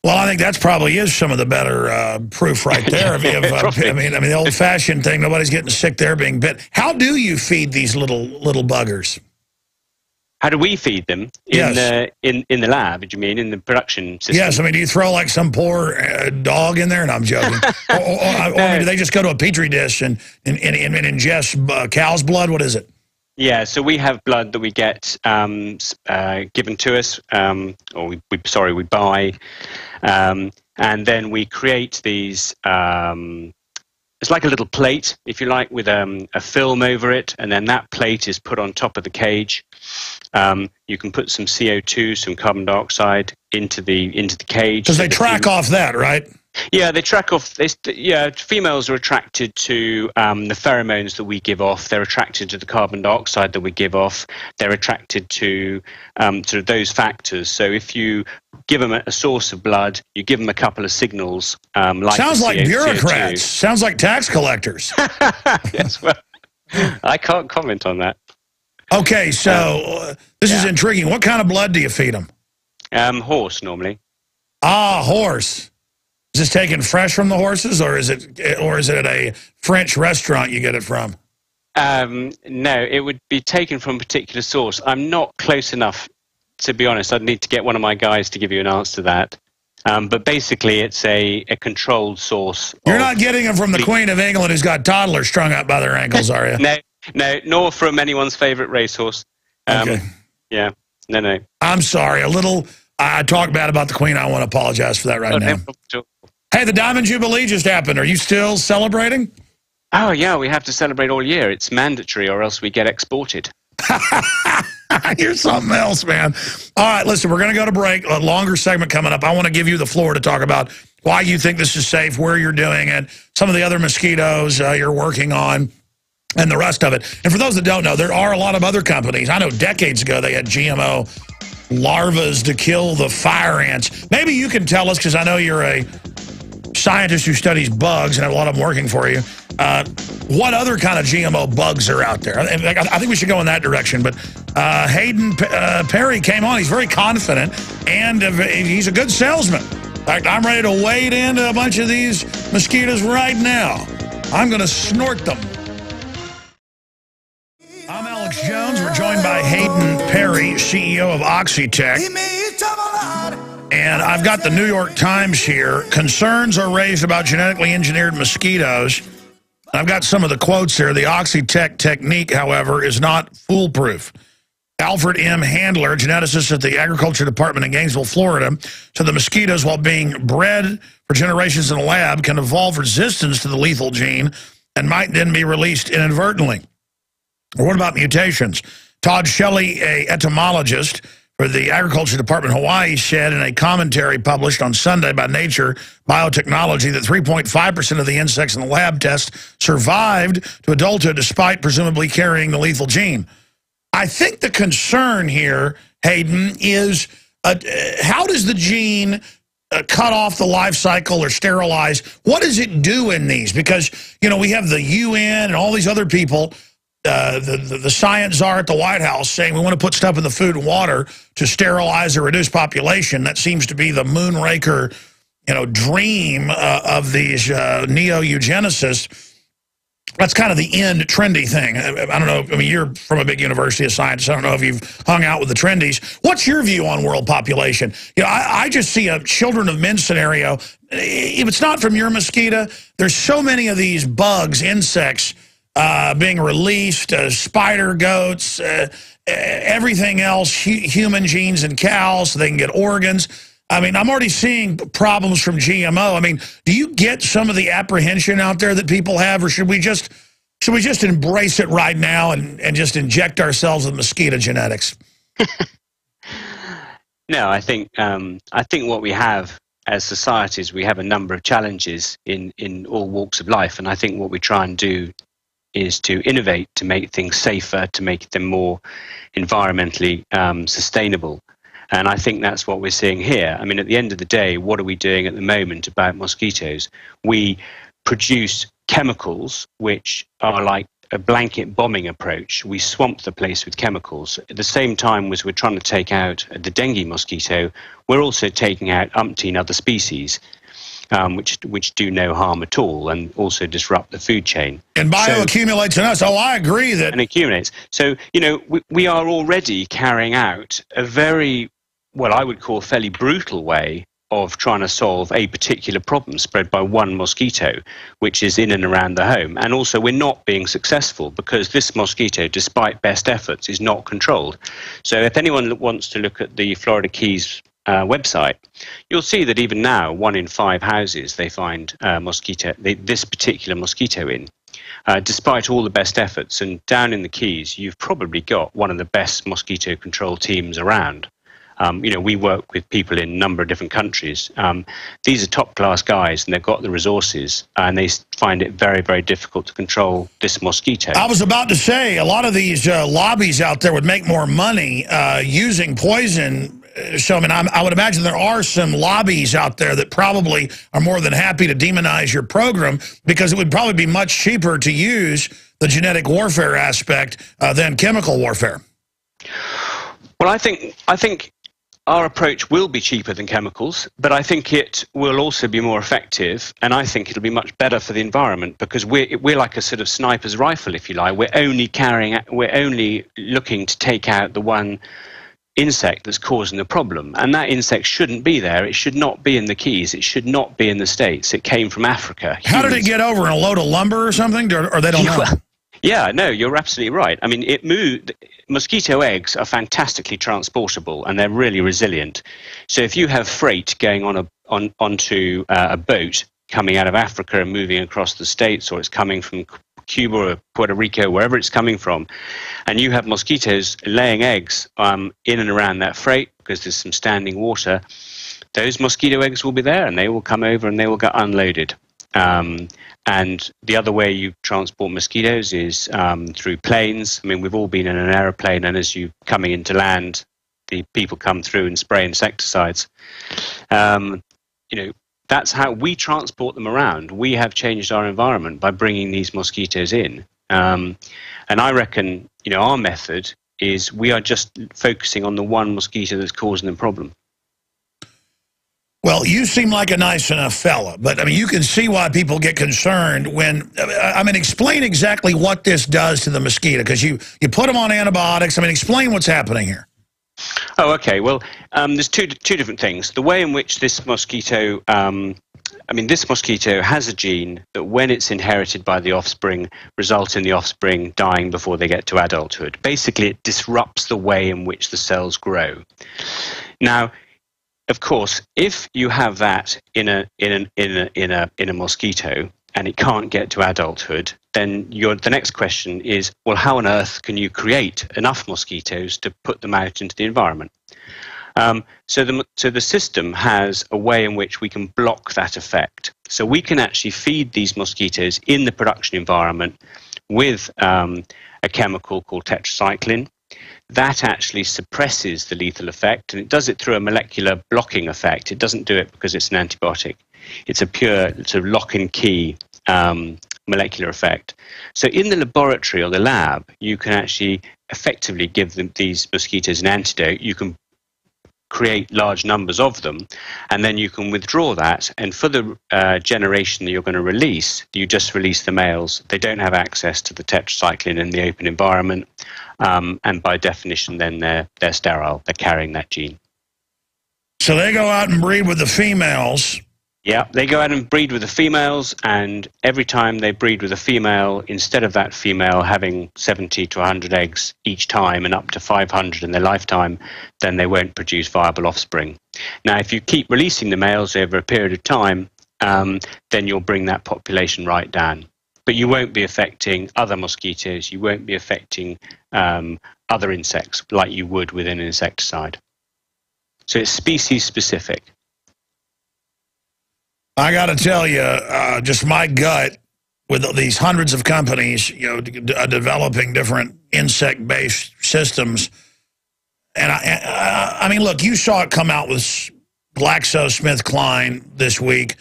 [SPEAKER 1] Well, I think that's probably is some of the better proof right there. The old-fashioned thing, nobody's getting sick there being bit. How do you feed these little buggers?
[SPEAKER 8] How do we feed them? In the lab, do you mean, in the production system?
[SPEAKER 1] Yes, do you throw like some poor dog in there? And I'm joking. or do they just go to a petri dish and ingest cow's blood? What is it?
[SPEAKER 8] Yeah, so we have blood that we get given to us, or we buy, and then we create these. It's like a little plate, if you like, with a film over it, and then that plate is put on top of the cage. You can put some CO2, some carbon dioxide into the cage.
[SPEAKER 1] Because they track off that, right?
[SPEAKER 8] Yeah, they track off. Females are attracted to the pheromones that we give off. They're attracted to the carbon dioxide that we give off. They're attracted to sort of those factors. So if you give them a source of blood, you give them a couple of signals.
[SPEAKER 1] Sounds like bureaucrats. CO2. Sounds like tax collectors.
[SPEAKER 8] Yes, well, I can't comment on that.
[SPEAKER 1] Okay, so this is intriguing. What kind of blood do you feed them?
[SPEAKER 8] Horse, normally.
[SPEAKER 1] Ah, horse. Is this taken fresh from the horses, or is it at a French restaurant you get it from?
[SPEAKER 8] No, it would be taken from a particular source. I'm not close enough, to be honest. I'd need to get one of my guys to give you an answer to that. But basically, it's a controlled source.
[SPEAKER 1] You're not getting them from the Queen of England who's got toddlers strung up by their ankles, are you?
[SPEAKER 8] No, nor from anyone's favorite racehorse.
[SPEAKER 1] Okay.
[SPEAKER 8] Yeah, no.
[SPEAKER 1] I'm sorry. I talk bad about the Queen. I want to apologize for that right now.
[SPEAKER 8] No.
[SPEAKER 1] Hey, the Diamond Jubilee just happened. Are you still celebrating?
[SPEAKER 8] Oh, yeah, we have to celebrate all year. It's mandatory, or else we get exported.
[SPEAKER 1] You're something else, man. All right, listen, we're going to go to break. A longer segment coming up. I want to give you the floor to talk about why you think this is safe, where you're doing it, some of the other mosquitoes you're working on, and the rest of it. And for those that don't know, there are a lot of other companies. I know decades ago they had GMO larvas to kill the fire ants. Maybe you can tell us, because I know you're a scientist who studies bugs and have a lot of them working for you. What other kind of GMO bugs are out there? I think we should go in that direction. But Hadyn Parry came on. He's very confident, and he's a good salesman. In fact, I'm ready to wade into a bunch of these mosquitoes right now. I'm going to snort them. I'm Alex Jones. We're joined by Hadyn Parry, CEO of Oxitec. And I've got the New York Times here. Concerns are raised about genetically engineered mosquitoes. I've got some of the quotes here. The Oxitec technique, however, is not foolproof. Alfred M. Handler, geneticist at the Agriculture Department in Gainesville, Florida, said the mosquitoes, while being bred for generations in a lab, can evolve resistance to the lethal gene and might then be released inadvertently. Or what about mutations? Todd Shelley, an etymologist for the Agriculture Department of Hawaii said in a commentary published on Sunday by Nature Biotechnology that 3.5% of the insects in the lab test survived to adulthood despite presumably carrying the lethal gene. I think the concern here, Hadyn, is how does the gene cut off the life cycle or sterilize? What does it do in these? Because, you know, we have the UN and all these other people, the science czar at the White House saying we want to put stuff in the food and water to sterilize or reduce population. That seems to be the moonraker, you know, dream of these neo-eugenicists. That's kind of the end trendy thing. I don't know. I mean, you're from a big university of science. I don't know if you've hung out with the trendies. What's your view on world population? You know, I just see a children of men scenario. If it's not from your mosquito, there's so many of these bugs, insects, being released, spider goats, everything else, human genes in cows so they can get organs. I mean, I'm already seeing problems from GMO. I mean, do you get some of the apprehension out there that people have, or should we just embrace it right now and just inject ourselves with mosquito genetics?
[SPEAKER 8] No, I think what we have as societies, we have a number of challenges in all walks of life, and I think what we try and do is to innovate, to make things safer, to make them more environmentally sustainable. And I think that's what we're seeing here. I mean, at the end of the day, what are we doing at the moment about mosquitoes? We produce chemicals which are like a blanket bombing approach. We swamp the place with chemicals. At the same time as we're trying to take out the dengue mosquito, we're also taking out umpteen other species, which do no harm at all and also disrupt the food chain.
[SPEAKER 1] And bioaccumulates in us. Oh, I agree that.
[SPEAKER 8] And accumulates. So, you know, we are already carrying out a very, well, I would call fairly brutal way of trying to solve a particular problem spread by one mosquito, which is in and around the home. And also we're not being successful because this mosquito, despite best efforts, is not controlled. So if anyone wants to look at the Florida Keys website, you'll see that even now 1 in 5 houses they find this particular mosquito in, despite all the best efforts. And down in the Keys, you've probably got one of the best mosquito control teams around. You know, we work with people in a number of different countries. These are top-class guys, and they've got the resources, and they find it very, very difficult to control this mosquito.
[SPEAKER 1] I was about to say, a lot of these lobbies out there would make more money using poison. So, I mean, I would imagine there are some lobbies out there that probably are more than happy to demonize your program because it would probably be much cheaper to use the genetic warfare aspect than chemical warfare.
[SPEAKER 8] Well, I think our approach will be cheaper than chemicals, but I think it will also be more effective, and I think it'll be much better for the environment because we're like a sort of sniper's rifle, if you like. We're only looking to take out the one insect that's causing the problem, and that insect shouldn't be there. It should not be in the Keys. It should not be in the States. It came from Africa.
[SPEAKER 1] How did it get over in a load of lumber or something, or they don't know?
[SPEAKER 8] Yeah, no, you're absolutely right. I mean, it moved. Mosquito eggs are fantastically transportable, and they're really resilient. So if you have freight going onto a boat coming out of Africa and moving across the States, or it's coming from Cuba or Puerto Rico, wherever it's coming from, and you have mosquitoes laying eggs in and around that freight because there's some standing water, those mosquito eggs will be there, and they will come over and they will get unloaded. And the other way you transport mosquitoes is through planes. I mean, we've all been in an aeroplane, and as you're coming into land, the people come through and spray insecticides. You know, that's how we transport them around. We have changed our environment by bringing these mosquitoes in. And I reckon, you know, our method is we are just focusing on the one mosquito that's causing the problem.
[SPEAKER 1] Well, you seem like a nice enough fella, but I mean, you can see why people get concerned when, I mean, explain exactly what this does to the mosquito, because you put them on antibiotics. I mean, explain what's happening here.
[SPEAKER 8] Oh, okay. Well, there's two different things. The way in which this mosquito, this mosquito has a gene that when it's inherited by the offspring, results in the offspring dying before they get to adulthood. Basically, it disrupts the way in which the cells grow. Now, of course, if you have that in a mosquito and it can't get to adulthood, then the next question is, well, how on earth can you create enough mosquitoes to put them out into the environment? So the system has a way in which we can block that effect. So we can actually feed these mosquitoes in the production environment with a chemical called tetracycline. That actually suppresses the lethal effect, and it does it through a molecular blocking effect. It doesn't do it because it's an antibiotic. It's a pure sort of lock and key molecular effect. So in the laboratory or the lab, you can actually effectively give these mosquitoes an antidote. You can create large numbers of them, and then you can withdraw that, and for the generation that you're going to release, you just release the males. They don't have access to the tetracycline in the open environment, and by definition then they're sterile. They're carrying that gene.
[SPEAKER 1] So they go out and breed with the females.
[SPEAKER 8] Yeah, they go out and breed with the females, and every time they breed with a female, instead of that female having 70 to 100 eggs each time and up to 500 in their lifetime, then they won't produce viable offspring. Now, if you keep releasing the males over a period of time, then you'll bring that population right down. But you won't be affecting other mosquitoes, you won't be affecting other insects like you would with an insecticide. So it's species specific.
[SPEAKER 1] I got to tell you, just my gut with these hundreds of companies, developing different insect-based systems. And I mean, look, you saw it come out with GlaxoSmithKline this week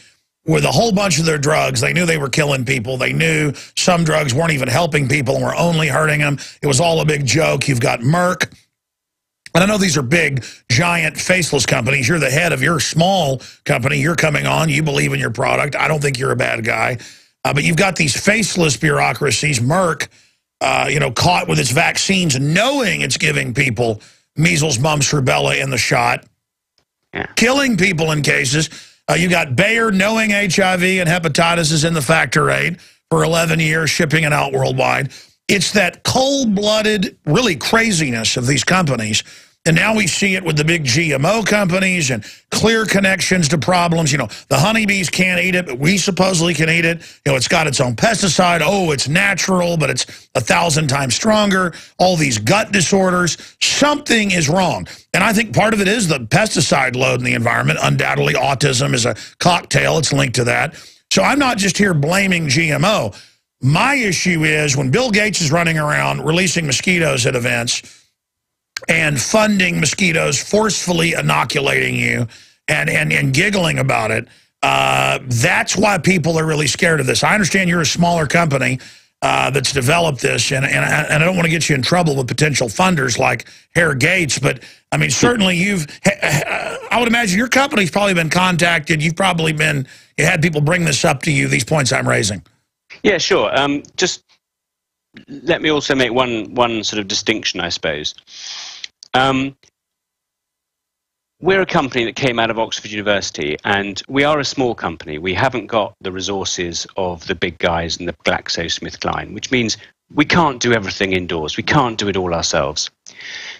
[SPEAKER 1] with a whole bunch of their drugs. They knew they were killing people. They knew some drugs weren't even helping people and were only hurting them. It was all a big joke. You've got Merck. And I know these are big, giant, faceless companies. You're the head of your small company. You're coming on. You believe in your product. I don't think you're a bad guy. But you've got these faceless bureaucracies. Merck, caught with its vaccines, knowing it's giving people measles, mumps, rubella in the shot, killing people in cases. You got Bayer knowing HIV and hepatitis is in the factor 8 for 11 years, shipping it out worldwide. It's that cold-blooded, really craziness of these companies. And now we see it with the big GMO companies and clear connections to problems. The honeybees can't eat it, but we supposedly can eat it. It's got its own pesticide. Oh, it's natural, but it's 1,000 times stronger. All these gut disorders. Something is wrong. And I think part of it is the pesticide load in the environment. Undoubtedly, autism is a cocktail. It's linked to that. So I'm not just here blaming GMO. My issue is when Bill Gates is running around releasing mosquitoes at events and funding mosquitoes, forcefully inoculating you and giggling about it, that's why people are really scared of this. I understand you're a smaller company that's developed this, and I don't want to get you in trouble with potential funders like Herr Gates, but I mean, certainly I would imagine your company's probably been contacted. You had people bring this up to you, these points I'm raising.
[SPEAKER 8] Yeah, sure. Just let me also make one sort of distinction, I suppose. We're a company that came out of Oxford University, and we are a small company. We haven't got the resources of the big guys and the GlaxoSmithKline, which means we can't do everything indoors. We can't do it all ourselves.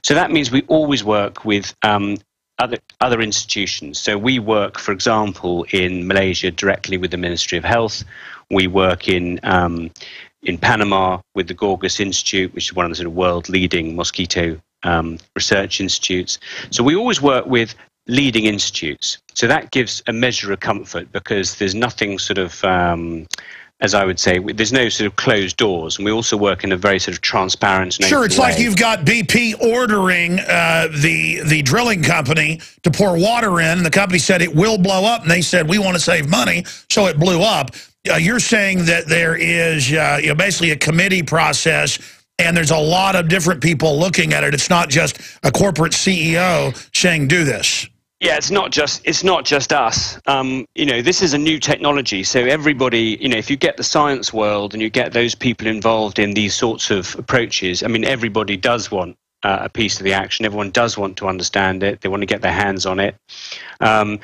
[SPEAKER 8] So that means we always work with other institutions. So we work, for example, in Malaysia directly with the Ministry of Health. We work in Panama with the Gorgas Institute, which is one of the sort of world-leading mosquito research institutes. So we always work with leading institutes. So that gives a measure of comfort because there's nothing sort of, as I would say, there's no sort of closed doors. And we also work in a very sort of transparent and
[SPEAKER 1] Sure, it's like you've got BP ordering the drilling company to pour water in, and the company said it will blow up, and they said, we want to save money, so it blew up. You're saying that there is basically a committee process, and there's a lot of different people looking at it. It's not just a corporate CEO saying, do this.
[SPEAKER 8] Yeah, it's not just us. This is a new technology, so everybody, if you get the science world and you get those people involved in these sorts of approaches, I mean, everybody does want a piece of the action. Everyone does want to understand it. They want to get their hands on it.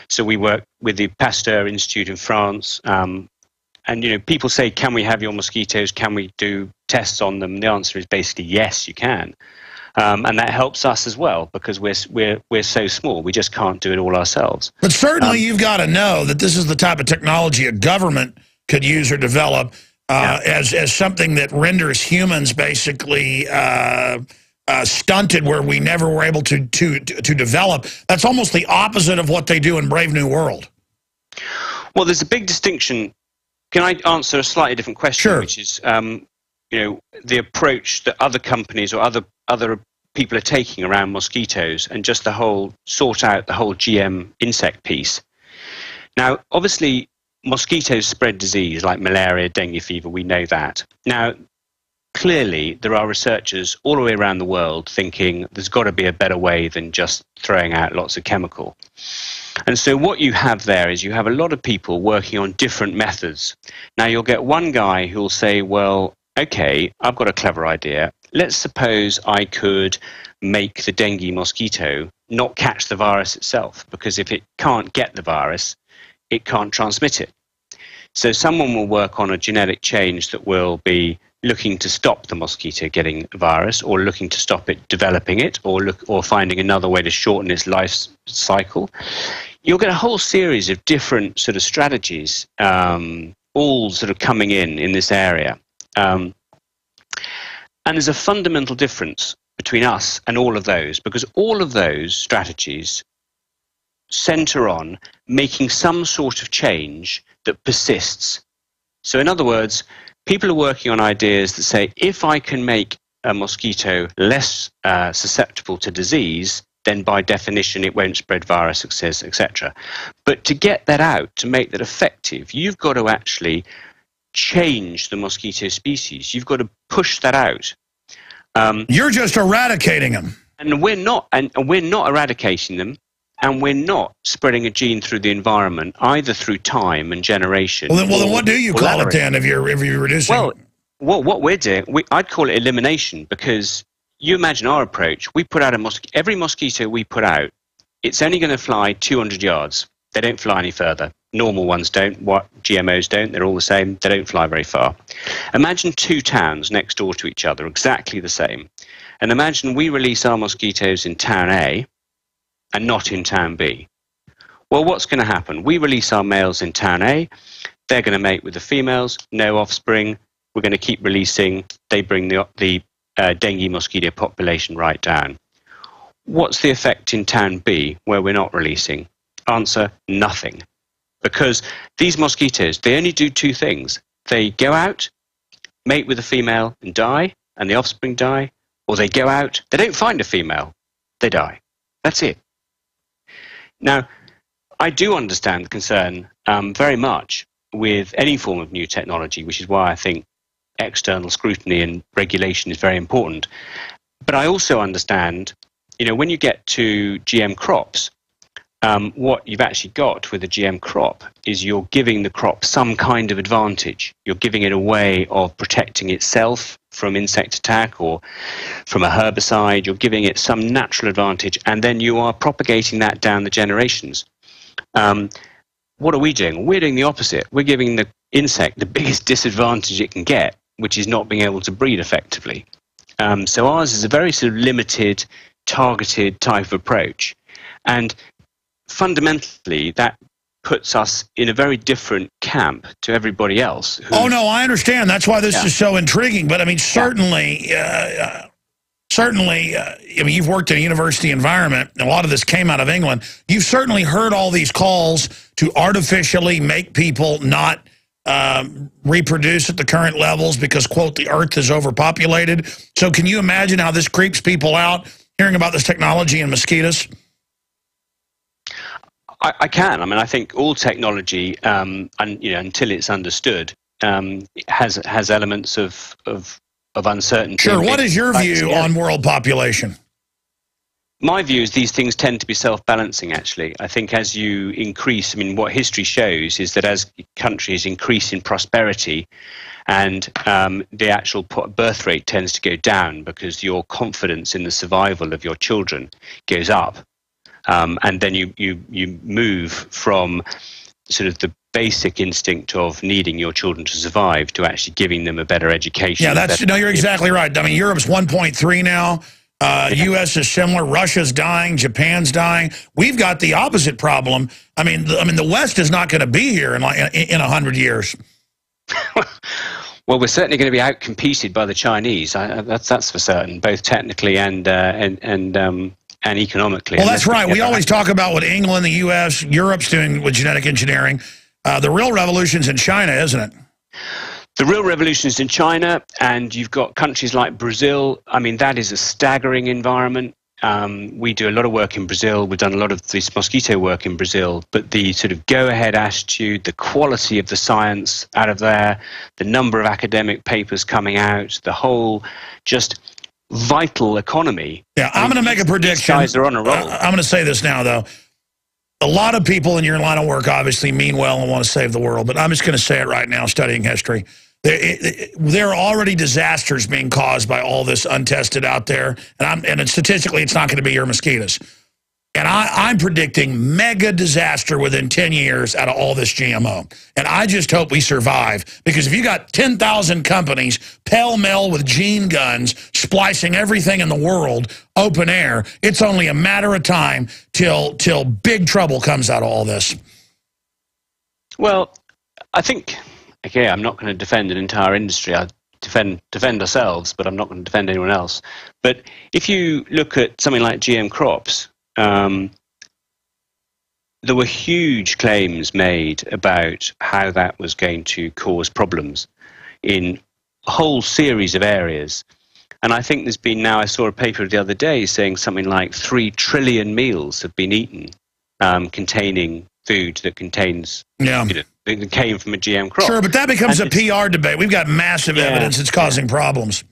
[SPEAKER 8] So we work with the Pasteur Institute in France. And, people say, can we have your mosquitoes? Can we do tests on them? The answer is basically yes, you can. And that helps us as well because we're so small. We just can't do it all ourselves.
[SPEAKER 1] But certainly you've got to know that this is the type of technology a government could use or develop as something that renders humans basically stunted, where we never were able to develop. That's almost the opposite of what they do in Brave New World.
[SPEAKER 8] Well, there's a big distinction. Can I answer a slightly different question?
[SPEAKER 1] Sure.
[SPEAKER 8] Which is, you know, the approach that other companies or other people are taking around mosquitoes, and just the whole sort out the whole GM insect piece. Now, obviously, mosquitoes spread disease like malaria, dengue fever. We know that. Now, clearly, there are researchers all the way around the world thinking there's got to be a better way than just throwing out lots of chemical. And so what you have there is you have a lot of people working on different methods. Now, you'll get one guy who'll say, well, okay, I've got a clever idea. Let's suppose I could make the dengue mosquito not catch the virus itself, because if it can't get the virus, it can't transmit it. So someone will work on a genetic change that will be looking to stop the mosquito getting a virus, or looking to stop it developing it, or finding another way to shorten its life cycle. You'll get a whole series of different sort of strategies, all sort of coming in this area. And there's a fundamental difference between us and all of those, because all of those strategies center on making some sort of change that persists. So in other words, people are working on ideas that say, if I can make a mosquito less susceptible to disease, then by definition it won't spread viruses, etc. But to get that out, to make that effective, you've got to actually change the mosquito species. You've got to push that out.
[SPEAKER 1] You're just eradicating them.
[SPEAKER 8] And we're not eradicating them, and we're not spreading a gene through the environment, either through time and generation.
[SPEAKER 1] Well, then what do you call it then if you're reducing?
[SPEAKER 8] Well, what we're doing, I'd call it elimination, because you imagine our approach. We put out every mosquito we put out, it's only going to fly 200 yards. They don't fly any further. Normal ones don't. What GMOs don't. They're all the same. They don't fly very far. Imagine two towns next door to each other, exactly the same. And imagine we release our mosquitoes in town A and not in town B. Well, what's going to happen? We release our males in town A. They're going to mate with the females. No offspring. We're going to keep releasing. They bring the dengue mosquito population right down. What's the effect in town B, where we're not releasing? Answer, nothing. Because these mosquitoes, they only do two things. They go out, mate with a female and die, and the offspring die, or they go out, they don't find a female, they die. That's it. Now, I do understand the concern very much with any form of new technology, which is why I think external scrutiny and regulation is very important. But I also understand, you know, when you get to GM crops, what you've actually got with a GM crop is you're giving the crop some kind of advantage. You're giving it a way of protecting itself from insect attack or from a herbicide. You're giving it some natural advantage, and then you are propagating that down the generations. What are we doing? We're doing the opposite. We're giving the insect the biggest disadvantage it can get, which is not being able to breed effectively. So ours is a very sort of limited, targeted type of approach. And fundamentally, that puts us in a very different camp to everybody else.
[SPEAKER 1] Oh, no, I understand. That's why this is so intriguing. But, I mean, certainly, I mean, you've worked in a university environment. A lot of this came out of England. You've certainly heard all these calls to artificially make people not reproduce at the current levels because, quote, the earth is overpopulated. So can you imagine how this creeps people out, hearing about this technology in mosquitoes?
[SPEAKER 8] I can. I mean, I think all technology, until it's understood, has elements of uncertainty.
[SPEAKER 1] Sure. What is your view on world population?
[SPEAKER 8] My view is these things tend to be self-balancing, actually. I think as you increase, I mean, what history shows is that as countries increase in prosperity and the actual birth rate tends to go down because your confidence in the survival of your children goes up. And then you move from sort of the basic instinct of needing your children to survive to actually giving them a better education.
[SPEAKER 1] Yeah, you're exactly right. I mean, Europe's 1.3 now. U.S. is similar. Russia's dying. Japan's dying. We've got the opposite problem. I mean, the West is not going to be here in 100 years.
[SPEAKER 8] Well, we're certainly going to be outcompeted by the Chinese. That's for certain, both technically and economically.
[SPEAKER 1] Well, that's right. We always talk about what England, the U.S., Europe's doing with genetic engineering. The real revolution's in China, isn't it?
[SPEAKER 8] The real revolution is in China, and you've got countries like Brazil. I mean, that is a staggering environment. We do a lot of work in Brazil. We've done a lot of this mosquito work in Brazil. But the sort of go-ahead attitude, the quality of the science out of there, the number of academic papers coming out, the whole just vital economy. Yeah,
[SPEAKER 1] I'm going to make a prediction.
[SPEAKER 8] These guys are on a roll.
[SPEAKER 1] I'm going to say this now, though. A lot of people in your line of work obviously mean well and want to save the world, but I'm just going to say it right now, studying history. There are already disasters being caused by all this untested out there, and statistically, it's not going to be your mosquitoes. And I'm predicting mega disaster within 10 years out of all this GMO. And I just hope we survive, because if you got 10,000 companies pell-mell with gene guns splicing everything in the world open air, it's only a matter of time till big trouble comes out of all this.
[SPEAKER 8] Well, I think, okay, I'm not going to defend an entire industry. I defend ourselves, but I'm not going to defend anyone else. But if you look at something like GM crops, there were huge claims made about how that was going to cause problems in a whole series of areas. And I think there's been now, I saw a paper the other day saying something like 3 trillion meals have been eaten containing food that contains, that came from a GM crop.
[SPEAKER 1] Sure, but that becomes a PR debate. We've got massive evidence it's causing problems.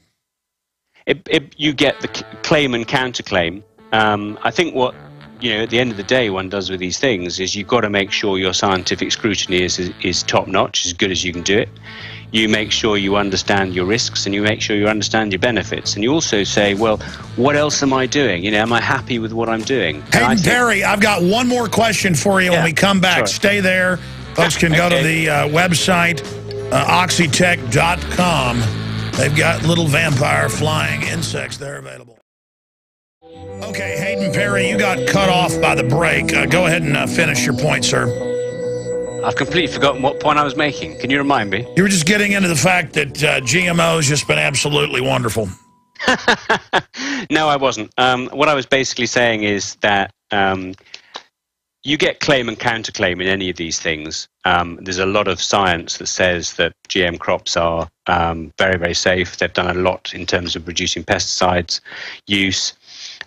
[SPEAKER 8] You get the claim and counterclaim. I think what, at the end of the day one does with these things is you've got to make sure your scientific scrutiny is top-notch, as good as you can do it. You make sure you understand your risks, and you make sure you understand your benefits. And you also say, well, what else am I doing? Am I happy with what I'm doing?
[SPEAKER 1] Hadyn Parry, I've got one more question for you when we come back. Sure. Stay there. Folks can go to the website, oxitec.com. They've got little vampire flying insects there available. Okay, Hadyn Parry, you got cut off by the break. Go ahead and finish your point, sir.
[SPEAKER 8] I've completely forgotten what point I was making. Can you remind me?
[SPEAKER 1] You were just getting into the fact that GMO has just been absolutely wonderful.
[SPEAKER 8] No, I wasn't. What I was basically saying is that you get claim and counterclaim in any of these things. There's a lot of science that says that GM crops are very, very safe. They've done a lot in terms of reducing pesticides use.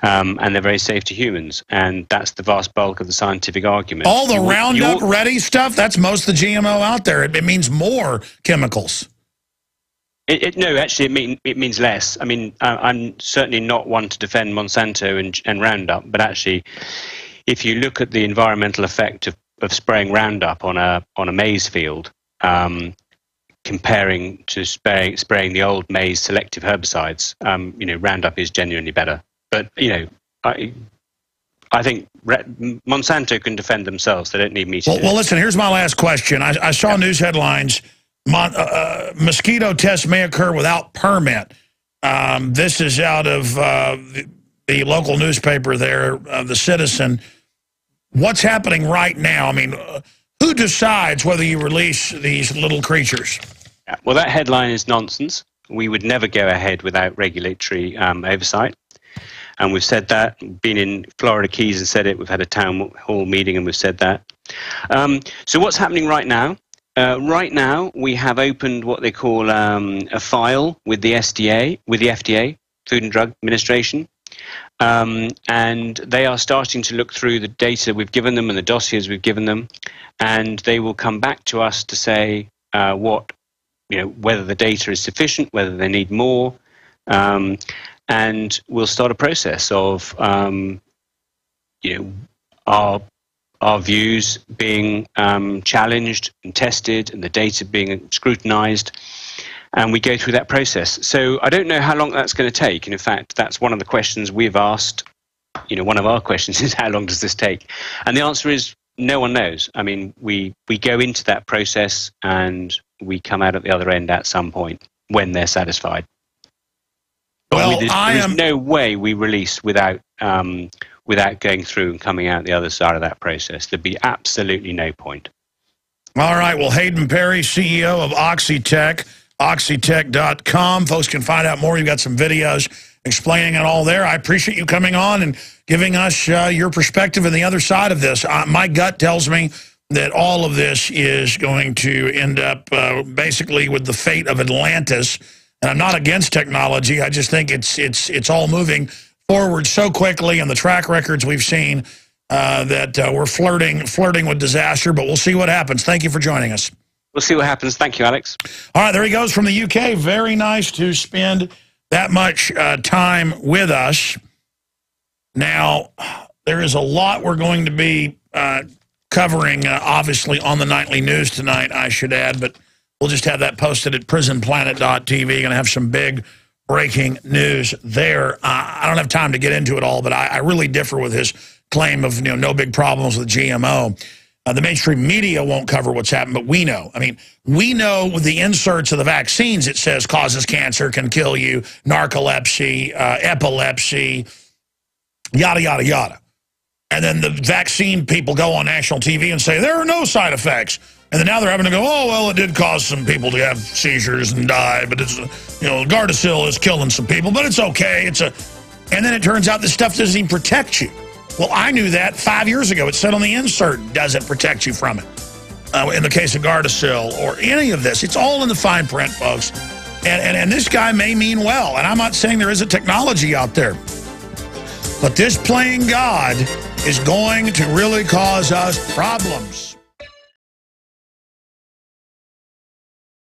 [SPEAKER 8] And they're very safe to humans, and that's the vast bulk of the scientific argument.
[SPEAKER 1] All the Roundup Ready stuff, that's most of the GMO out there. It means more chemicals.
[SPEAKER 8] No, actually, it means less. I mean, I'm certainly not one to defend Monsanto and Roundup, but actually, if you look at the environmental effect of spraying Roundup on a maize field, comparing to spraying the old maize selective herbicides, Roundup is genuinely better. But, I think Monsanto can defend themselves. They don't need me to.
[SPEAKER 1] Well, listen, here's my last question. I saw news headlines. Mosquito tests may occur without permit. This is out of the local newspaper there, The Citizen. What's happening right now? I mean, who decides whether you release these little creatures?
[SPEAKER 8] Well, that headline is nonsense. We would never go ahead without regulatory oversight. And we've said that, been in Florida Keys and said it. We've had a town hall meeting and we've said that. So what's happening right now? Right now, we have opened what they call a file with the FDA, Food and Drug Administration. And they are starting to look through the data we've given them and the dossiers we've given them. And they will come back to us to say whether the data is sufficient, whether they need more. And we'll start a process of, our views being challenged and tested, and the data being scrutinized, and we go through that process. So I don't know how long that's going to take. And in fact, that's one of the questions we've asked. One of our questions is, how long does this take? And the answer is, no one knows. I mean, we go into that process and we come out at the other end at some point when they're satisfied.
[SPEAKER 1] Well,
[SPEAKER 8] there's no way we release without going through and coming out the other side of that process. There'd be absolutely no point.
[SPEAKER 1] All right. Well, Hadyn Parry, CEO of Oxitec. Oxitec.com. Folks can find out more. You've got some videos explaining it all there. I appreciate you coming on and giving us your perspective and the other side of this. My gut tells me that all of this is going to end up basically with the fate of Atlantis. And I'm not against technology. I just think it's all moving forward so quickly, and the track records we've seen that we're flirting with disaster. But we'll see what happens. Thank you for joining us.
[SPEAKER 8] We'll see what happens. Thank you, Alex.
[SPEAKER 1] All right, there he goes from the UK. Very nice to spend that much time with us. Now, there is a lot we're going to be covering, obviously, on the nightly news tonight, I should add, but we'll just have that posted at prisonplanet.tv. Going to have some big breaking news there. I don't have time to get into it all, but I really differ with his claim of no big problems with GMO. The mainstream media won't cover what's happened, but we know. I mean, we know with the inserts of the vaccines, it says causes cancer, can kill you, narcolepsy, epilepsy, yada, yada, yada. And then the vaccine people go on national TV and say, there are no side effects. And then now they're having to go, oh, well, it did cause some people to have seizures and die, but it's, Gardasil is killing some people, but it's okay. And then it turns out this stuff doesn't even protect you. Well, I knew that 5 years ago. It said on the insert, doesn't protect you from it. In the case of Gardasil or any of this, it's all in the fine print, folks. And this guy may mean well, and I'm not saying there isn't technology out there. But this playing God is going to really cause us problems.